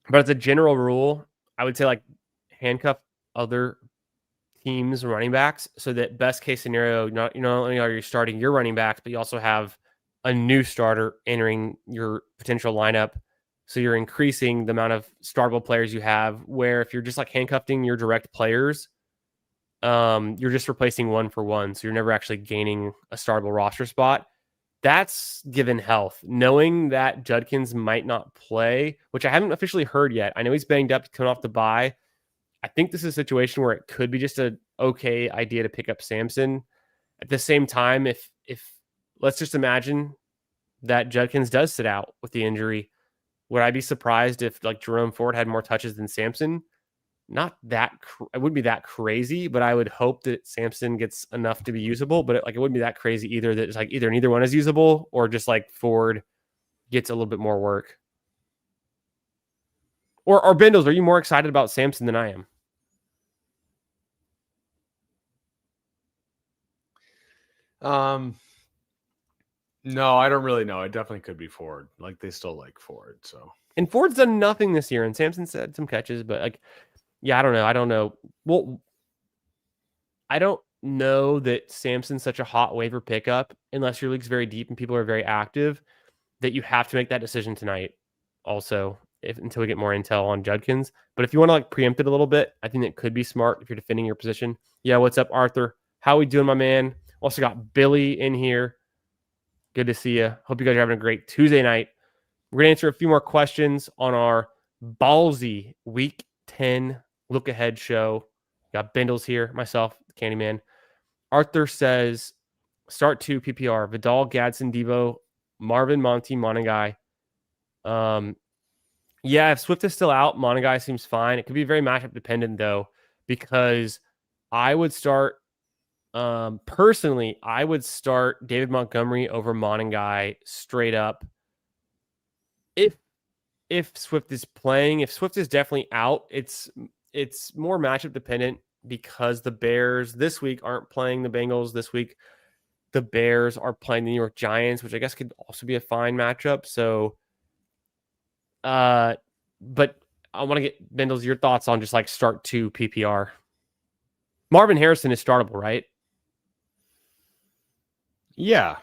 But as a general rule, I would say like handcuff other teams' running backs so that best case scenario, not only are you starting your running backs, but you also have a new starter entering your potential lineup. So you're increasing the amount of startable players you have, where if you're just like handcuffing your direct players, you're just replacing one for one. So you're never actually gaining a startable roster spot. That's given health. Knowing that Judkins might not play, which I haven't officially heard yet. I know he's banged up coming off the bye. I think this is a situation where it could be just an okay idea to pick up Sampson. At the same time, if let's just imagine that Judkins does sit out with the injury, would I be surprised if like Jerome Ford had more touches than Sampson? not that it wouldn't be that crazy, but I would hope that Sampson gets enough to be usable. But it wouldn't be that crazy either. That it's like either neither one is usable or just like Ford gets a little bit more work. Or Bindles, are you more excited about Sampson than I am? No, I don't really know. It definitely could be Ford. Like they still like Ford, so. And Ford's done nothing this year, and Sampson said some catches, but like, yeah, I don't know. Well, I don't know that Sampson's such a hot waiver pickup unless your league's very deep and people are very active that you have to make that decision tonight. Also, until we get more intel on Judkins, but if you want to like preempt it a little bit, I think that could be smart if you're defending your position. Yeah, what's up, Arthur? How we doing, my man? Also got Billy in here. Good to see you. Hope you guys are having a great Tuesday night. We're going to answer a few more questions on our Ballsy Week 10 look ahead show. Got Bindles here, myself, Candyman. Arthur says, start 2 PPR, Vidal, Gadsden, Devo, Marvin, Monty, Monagai. Yeah, if Swift is still out, Monagai seems fine. It could be very matchup dependent, though, because I would start personally, I would start David Montgomery over Monagai straight up. If Swift is playing, if Swift is definitely out, it's more matchup dependent because the Bears this week aren't playing the Bengals. This week, the Bears are playing the New York Giants, which I guess could also be a fine matchup. So, but I want to get Bindles your thoughts on just like start 2 PPR. Marvin Harrison is startable, right? Yeah.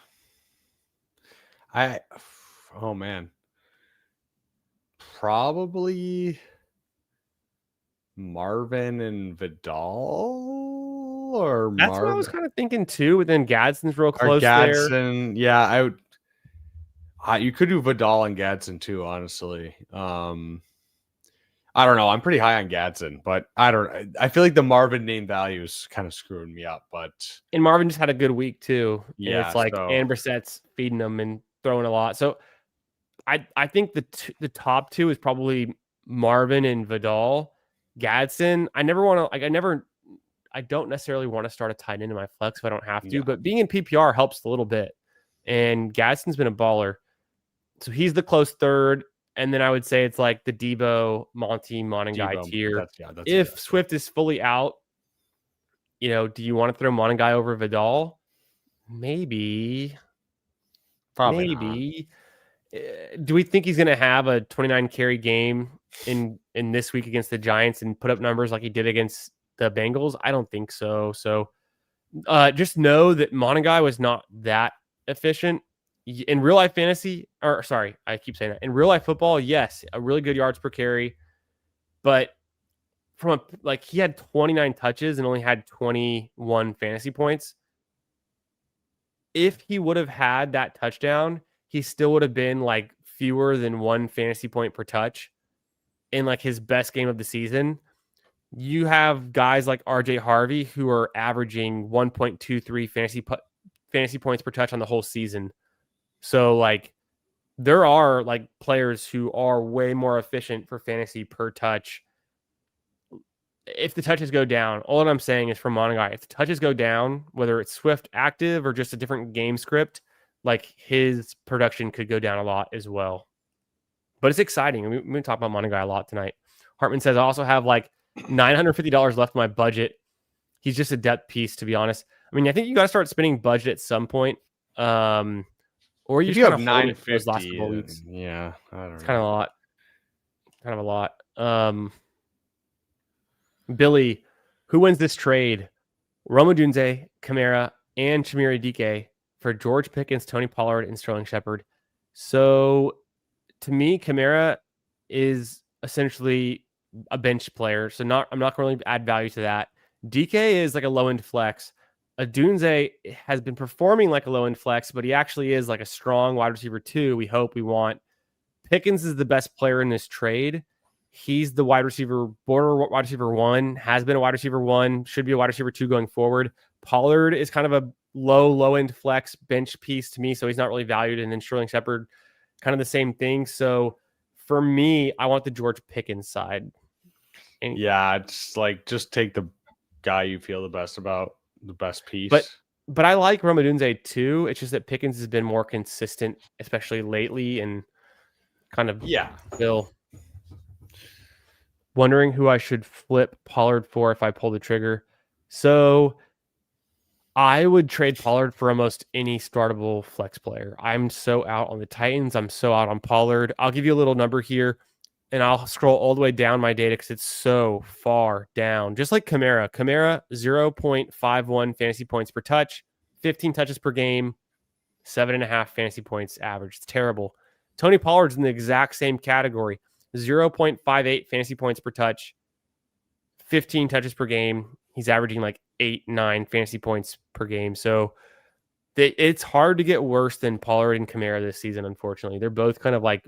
Oh man. Probably Marvin and Vidal or That's what I was kind of thinking too. But then Gadsden's real close Gadsden. There. Yeah, I would. You could do Vidal and Gadsden too, honestly. I don't know. I'm pretty high on Gadsden, but I feel like the Marvin name value is kind of screwing me up. And Marvin just had a good week too. Yeah, and it's like and Brissett's feeding them and throwing a lot. So I think the top 2 is probably Marvin and Vidal. Gadsden, I don't necessarily want to start a tight end in my flex if I don't have to, but being in PPR helps a little bit. And Gadsden's been a baller. So he's the close third. And then I would say it's like the Debo, Monty, Monagai tier. If Swift is fully out, do you want to throw Monagai over Vidal? Maybe. Probably maybe. Do we think he's going to have a 29 carry game in this week against the Giants and put up numbers like he did against the Bengals? I don't think so. So just know that Monagai was not that efficient in real life fantasy. Or sorry, I keep saying that. In real life football, yes, a really good yards per carry, but he had 29 touches and only had 21 fantasy points. If he would have had that touchdown, he still would have been like fewer than 1 fantasy point per touch in like his best game of the season. You have guys like RJ Harvey who are averaging 1.23 fantasy points per touch on the whole season. So like there are like players who are way more efficient for fantasy per touch. If the touches go down, all that I'm saying is from Monagai, if the touches go down, whether it's Swift active or just a different game script, like his production could go down a lot as well. But it's exciting. We're going to talk about Monagai a lot tonight. Hartman says, I also have like $950 left in my budget. He's just a depth piece, to be honest. I mean, I think you got to start spending budget at some point. Or you have 950 those last couple weeks. Yeah, I don't know. It's kind of a lot. Kind of a lot. Billy, who wins this trade? Roma Dunze, Kamara, and Chimere Dike for George Pickens, Tony Pollard, and Sterling Shepard. So to me, Kamara is essentially a bench player. So I'm not going to really add value to that. DK is like a low-end flex. Dunze has been performing like a low-end flex, but he actually is like a strong wide receiver 2. We want. Pickens is the best player in this trade. He's the wide receiver 1, has been a wide receiver 1, should be a wide receiver 2 going forward. Pollard is kind of a low-end flex bench piece to me, so he's not really valued. And then Sterling Shepard, kind of the same thing. So for me, I want the George Pickens side. And, Yeah, it's like just take the guy you feel the best about, the best piece. but I like Romadunze too. It's just that Pickens has been more consistent, especially lately, and kind of still wondering who I should flip Pollard for if I pull the trigger. So I would trade Pollard for almost any startable flex player. I'm so out on the Titans. I'm so out on Pollard. I'll give you a little number here, and I'll scroll all the way down my data because it's so far down. Just like Kamara. Kamara, 0.51 fantasy points per touch, 15 touches per game, 7.5 fantasy points average. It's terrible. Tony Pollard's in the exact same category. 0.58 fantasy points per touch, 15 touches per game. He's averaging like 8-9 fantasy points per game. So it's hard to get worse than Pollard and Kamara this season, unfortunately. They're both kind of like,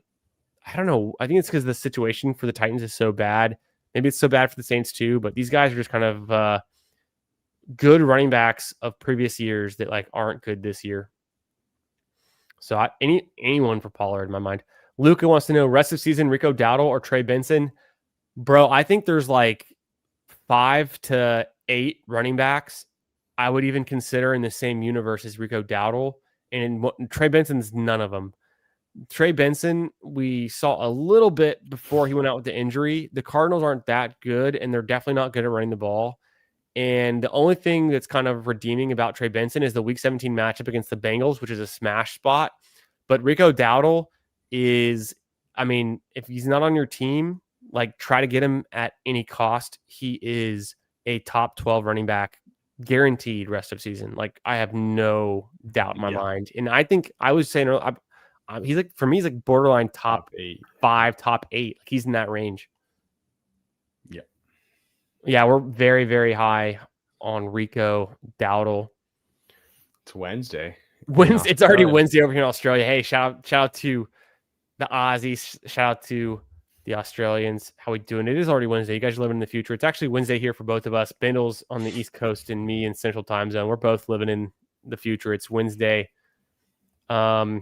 I don't know. I think it's because the situation for the Titans is so bad. Maybe it's so bad for the Saints too, but these guys are just kind of good running backs of previous years that like aren't good this year. So anyone for Pollard in my mind. Luca wants to know rest of season, Rico Dowdle or Trey Benson. Bro, I think there's like 5 to 8 running backs I would even consider in the same universe as Rico Dowdle. And Trey Benson's none of them. Trey Benson, we saw a little bit before he went out with the injury. The Cardinals aren't that good, and they're definitely not good at running the ball. And the only thing that's kind of redeeming about Trey Benson is the Week 17 matchup against the Bengals, which is a smash spot. But Rico Dowdle is, I mean, if he's not on your team, like try to get him at any cost. He is a top 12 running back, guaranteed rest of season. Like I have no doubt in my mind. And I think I was saying he's like, for me, he's like borderline top 5, top 8. Like he's in that range. Yeah, we're very, very high on Rico Dowdle. It's Wednesday. It's already Wednesday over here in Australia. Hey, shout out to the Aussies. Shout out to the Australians. How we doing? It is already Wednesday. You guys are living in the future. It's actually Wednesday here for both of us. Bindles on the East Coast and me in Central Time Zone. We're both living in the future. It's Wednesday. But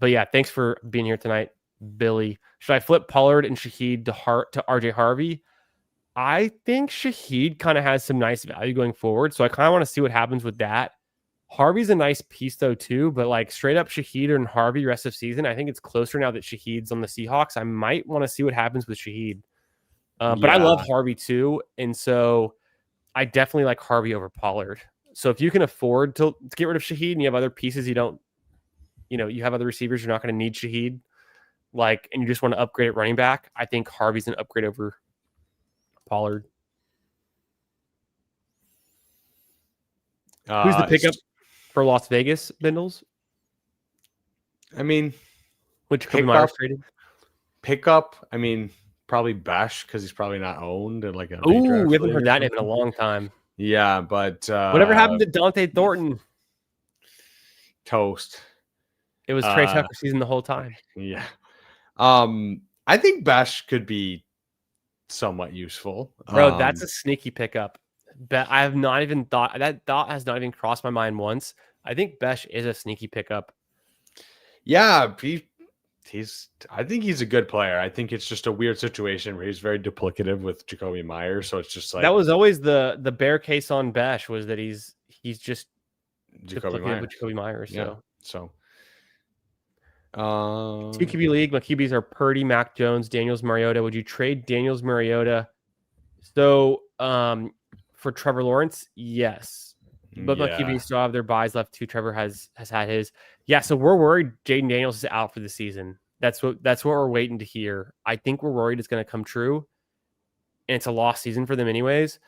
yeah, thanks for being here tonight, Billy. Should I flip Pollard and Shaheed to RJ Harvey? I think Shaheed kind of has some nice value going forward. So I kind of want to see what happens with that. Harvey's a nice piece though too, but like straight up Shaheed and Harvey rest of season, I think it's closer now that Shaheed's on the Seahawks. I might want to see what happens with Shaheed. But I love Harvey too. And so I definitely like Harvey over Pollard. So if you can afford to get rid of Shaheed and you have other pieces you have other receivers, you're not going to need Shaheed, and you just want to upgrade at running back, I think Harvey's an upgrade over Pollard. Who's the pickup for Las Vegas, Bindles? I mean, which Kobe Myers traded? Pickup, I mean, probably Besh because he's probably not owned in like a. Ooh, we haven't heard that name in a long time. Yeah, but whatever happened to Dante Thornton? Toast. It was Trey Tucker season the whole time. Yeah. I think Besh could be somewhat useful. Bro, that's a sneaky pickup. I have not even thought that thought has not even crossed my mind once. I think Besh is a sneaky pickup. Yeah, I think he's a good player. I think it's just a weird situation where he's very duplicative with Jacoby Myers. So it's just like that was always the bear case on Besh was that he's just duplicative with Jacoby Myers. Yeah. So 2 QB league. My QBs are Purdy, Mac Jones, Daniels, Mariota. Would you trade Daniels, Mariota? So for Trevor Lawrence, yes. But my QBs still have their buys left too. Trevor has had his. Yeah, so we're worried Jaden Daniels is out for the season. That's what we're waiting to hear. I think we're worried it's going to come true. And it's a lost season for them anyways.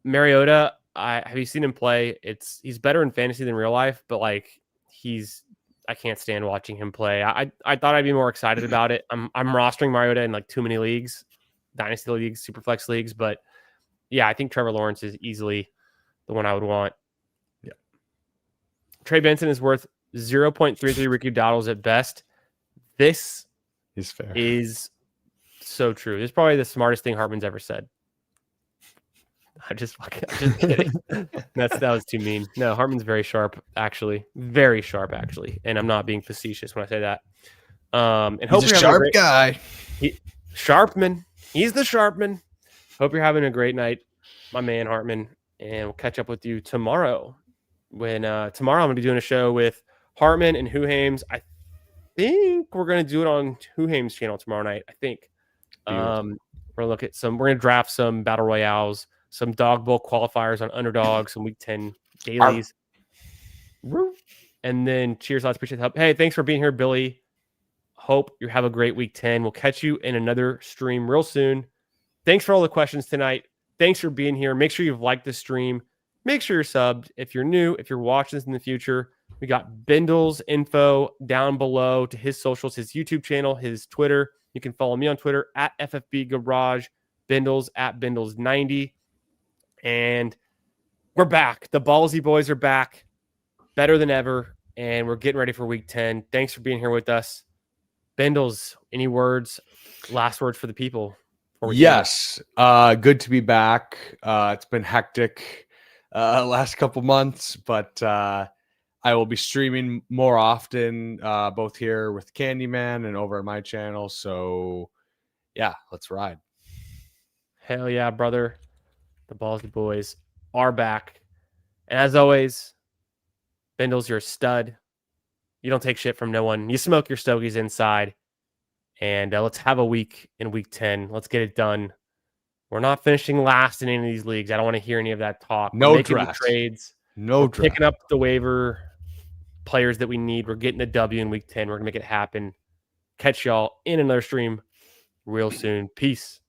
Mariota, have you seen him play? He's better in fantasy than real life, but I can't stand watching him play. I thought I'd be more excited about it. I'm rostering Mariota in like too many leagues, dynasty leagues, superflex leagues, but yeah, I think Trevor Lawrence is easily the one I would want. Yeah. Trey Benson is worth 0.33 Ricky Dowdles at best. This is fair. Is so true. This is probably the smartest thing Hartman's ever said. I'm just kidding. That was too mean. No, Hartman's very sharp, actually. Very sharp, actually. And I'm not being facetious when I say that. And he's a sharp guy. Sharpman. He's the Sharpman. Hope you're having a great night, my man Hartman, and we'll catch up with you tomorrow. When tomorrow I'm going to be doing a show with Hartman and Huhames. I think we're going to do it on Huhames' channel tomorrow night. I think we're going to look at we're going to draft some battle royales, some dog bowl qualifiers on underdogs, some week 10 dailies. And then cheers, lads. Appreciate the help. Hey, thanks for being here, Billy. Hope you have a great week 10. We'll catch you in another stream real soon. Thanks for all the questions tonight. Thanks for being here. Make sure you've liked the stream. Make sure you're subbed. If you're new, if you're watching this in the future, we got Bindles info down below to his socials, his YouTube channel, his Twitter. You can follow me on Twitter at FFB Garage, Bindles at Bindles90. And we're back. The Ballsy boys are back, better than ever, and we're getting ready for week 10. Thanks for being here with us. Bindles, any words, last words for the people? Yes. Good to be back. It's been hectic last couple months, but I will be streaming more often, both here with Candyman and over at my channel. So yeah, let's ride. Hell yeah, brother. The Ballsy boys are back. And as always, Bindles, you're a stud. You don't take shit from no one. You smoke your stogies inside. And let's have a week in week 10. Let's get it done. We're not finishing last in any of these leagues. I don't want to hear any of that talk. No draft. Trades. No draft. Picking up the waiver players that we need. We're getting a W in week 10. We're going to make it happen. Catch y'all in another stream real soon. Peace.